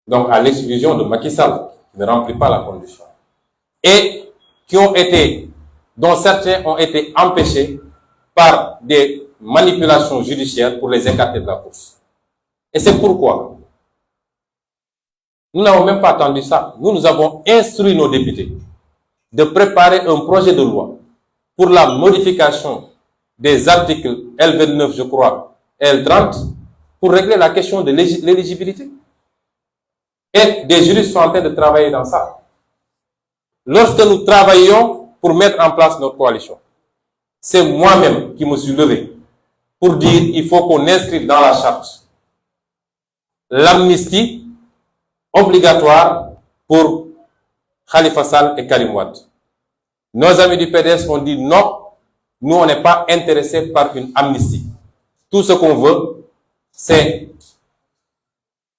S1: Donc, à l'exclusion de Macky Sall, qui ne remplit pas la condition. Et dont certains ont été empêchés par des manipulations judiciaires pour les écarter de la course. Et c'est pourquoi nous n'avons même pas attendu ça. Nous avons instruit nos députés de préparer un projet de loi pour la modification des articles L29, je crois, et L30, pour régler la question de l'éligibilité. Et des juristes sont en train de travailler dans ça. Lorsque nous travaillons pour mettre en place notre coalition, c'est moi-même qui me suis levé pour dire qu'il faut qu'on inscrive dans la charte l'amnistie obligatoire pour Khalifa Sall et Karim Wade. Nos amis du PDS ont dit non, nous on n'est pas intéressés par une amnistie. Tout ce qu'on veut, c'est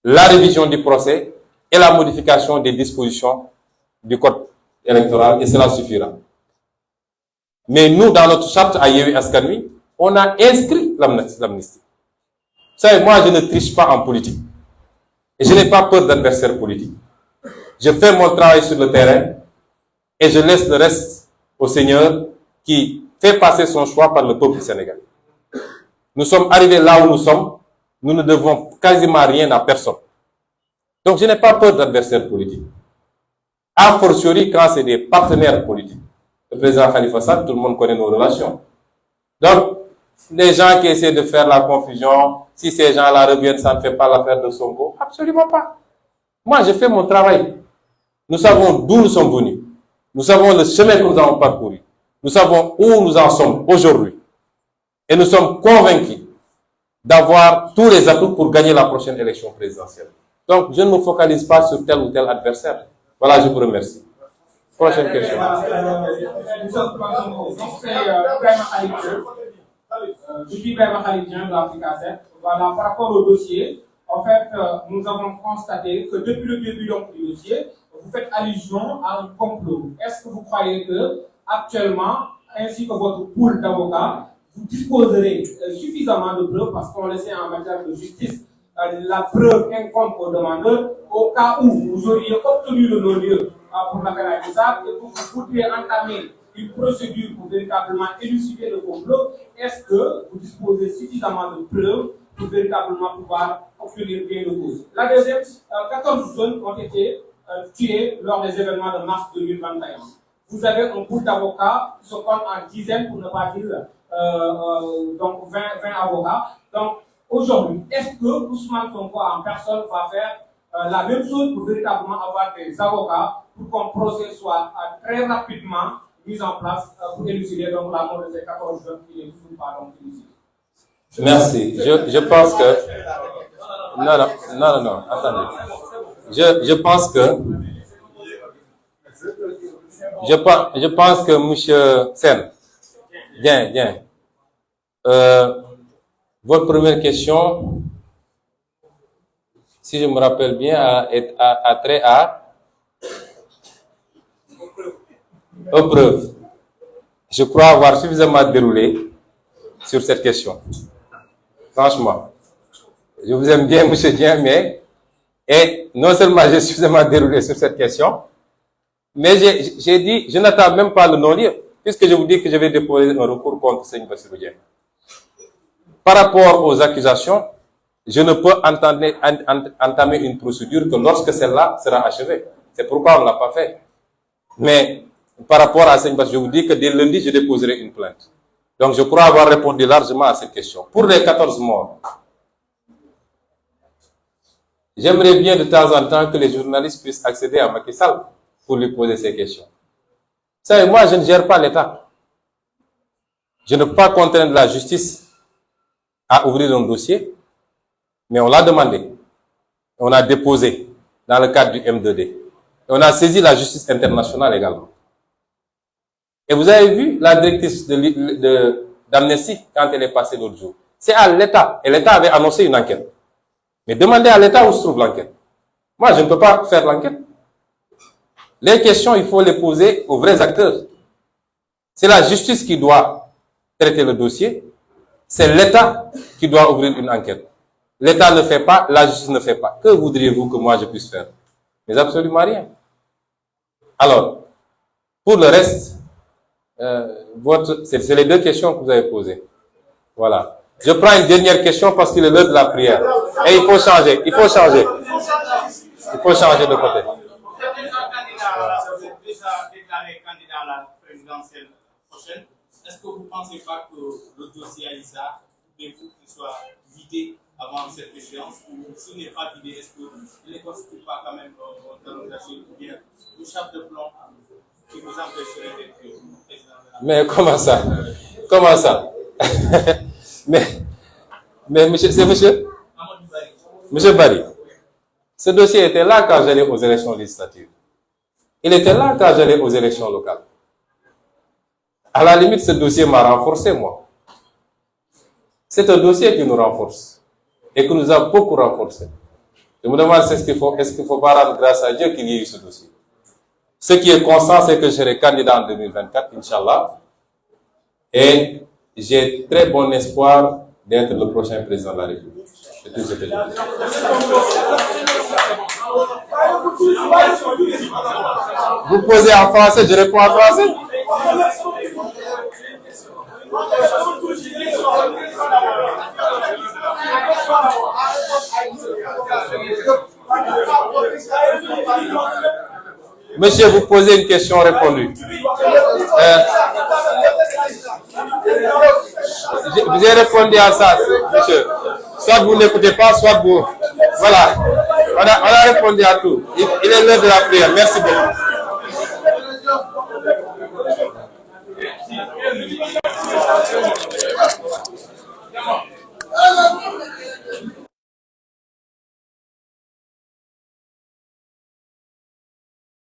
S1: la révision du procès et la modification des dispositions du code électoral, et cela suffira. Mais nous, dans notre charte à Yewwi Askan Wi, on a inscrit l'amnistie. Vous savez, moi, je ne triche pas en politique. Et je n'ai pas peur d'adversaires politiques. Je fais mon travail sur le terrain et je laisse le reste au Seigneur qui fait passer son choix par le peuple sénégalais. Nous sommes arrivés là où nous sommes. Nous ne devons quasiment rien à personne. Donc, je n'ai pas peur d'adversaires politiques. A fortiori quand c'est des partenaires politiques. Le président Khalifa Sall, tout le monde connaît nos relations. Donc, les gens qui essaient de faire la confusion, si ces gens-là reviennent, ça ne fait pas l'affaire de Sonko. Absolument pas. Moi, je fais mon travail. Nous savons d'où nous sommes venus. Nous savons le chemin que nous avons parcouru. Nous savons où nous en sommes aujourd'hui. Et nous sommes convaincus d'avoir tous les atouts pour gagner la prochaine élection présidentielle. Donc, je ne me focalise pas sur tel ou tel adversaire. Voilà, je vous remercie. Prochaine question.
S8: Je suis Ibrahima Khalidien de l'Africa 7. Voilà, par rapport au dossier, en fait, nous avons constaté que depuis le début donc, du dossier, vous faites allusion à un complot. Est-ce que vous croyez que, actuellement, ainsi que votre pool d'avocats, vous disposerez suffisamment de preuves, parce qu'on le sait en matière de justice, la preuve incombe au demandeur, au cas où vous auriez obtenu le non-lieu pour l'affaire Adji-Sarr et que vous voudriez entamer une procédure pour véritablement élucider le complot, est-ce que vous disposez suffisamment de preuves pour véritablement pouvoir obtenir gain de cause? La deuxième, 14 jeunes ont été tués lors des événements de mars 2021. Vous avez un groupe d'avocats qui se compte en dizaines, pour ne pas dire donc 20 avocats. Donc aujourd'hui, est-ce que Ousmane Sonko en personne va faire la même chose pour véritablement avoir des avocats pour qu'un procès soit très rapidement mise en place pour élucider donc la mort de ces 14 jeunes qui n'est toujours pas donc élucidée.
S1: Merci. Je pense que... Non, attendez. Je pense que... Je pense que monsieur Sen, bien. Votre première question, si je me rappelle bien, a trait aux preuves. Je crois avoir suffisamment déroulé sur cette question. Franchement, je vous aime bien, monsieur Dien, et non seulement j'ai suffisamment déroulé sur cette question, mais j'ai dit, je n'attends même pas le non-lieu, puisque je vous dis que je vais déposer un recours contre Seigne Bassirou Dien. Par rapport aux accusations, je ne peux entamer une procédure que lorsque celle-là sera achevée. C'est pourquoi on ne l'a pas fait. Mais par rapport à Seigne Bassirou, je vous dis que dès lundi, je déposerai une plainte. Donc je crois avoir répondu largement à cette question. Pour les 14 morts, j'aimerais bien de temps en temps que les journalistes puissent accéder à Macky Sall pour lui poser ces questions. Vous savez, moi, je ne gère pas l'État. Je ne peux pas contraindre la justice à ouvrir un dossier, mais on l'a demandé. On a déposé dans le cadre du M2D. Et on a saisi la justice internationale également. Et vous avez vu la directrice d'Amnesty quand elle est passée l'autre jour. C'est à l'État. Et l'État avait annoncé une enquête. Mais demandez à l'État où se trouve l'enquête. Moi, je ne peux pas faire l'enquête. Les questions, il faut les poser aux vrais acteurs. C'est la justice qui doit traiter le dossier. C'est l'État qui doit ouvrir une enquête. L'État ne fait pas, la justice ne fait pas. Que voudriez-vous que moi je puisse faire? Mais absolument rien. Alors, pour le reste, c'est les deux questions que vous avez posées. Voilà. Je prends une dernière question parce qu'il est l'heure de la prière. Et il faut changer. Il faut changer de côté.
S5: Vous êtes déjà déclaré candidat à la présidentielle prochaine. Est-ce que vous ne pensez pas que le dossier Aïssa, qu'il soit vidé avant cette échéance, ou s'il n'est pas vidé, est-ce qu'il ne constitue pas quand même un talon d'Achille ou bien une chape de plomb qui vous empêcherait d'être président de la...
S1: Mais comment ça? Comment ça? mais monsieur, c'est monsieur? Monsieur Barry. Ce dossier était là quand j'allais aux élections législatives. Il était là quand j'allais aux élections locales. À la limite, ce dossier m'a renforcé, moi. C'est un dossier qui nous renforce et qui nous a beaucoup renforcé. Je me demande est-ce qu'il faut pas rendre grâce à Dieu qu'il y ait eu ce dossier. Ce qui est constant, c'est que je serai candidat en 2024, Inch'Allah, et j'ai très bon espoir d'être le prochain président de la République. C'est tout ce que je dis. Vous posez en français, je réponds en français. Monsieur, vous posez une question répondue. J'ai répondu à ça, monsieur. Soit vous n'écoutez pas, soit vous... Voilà. On a répondu à tout. Il est l'heure de la prière. Merci beaucoup.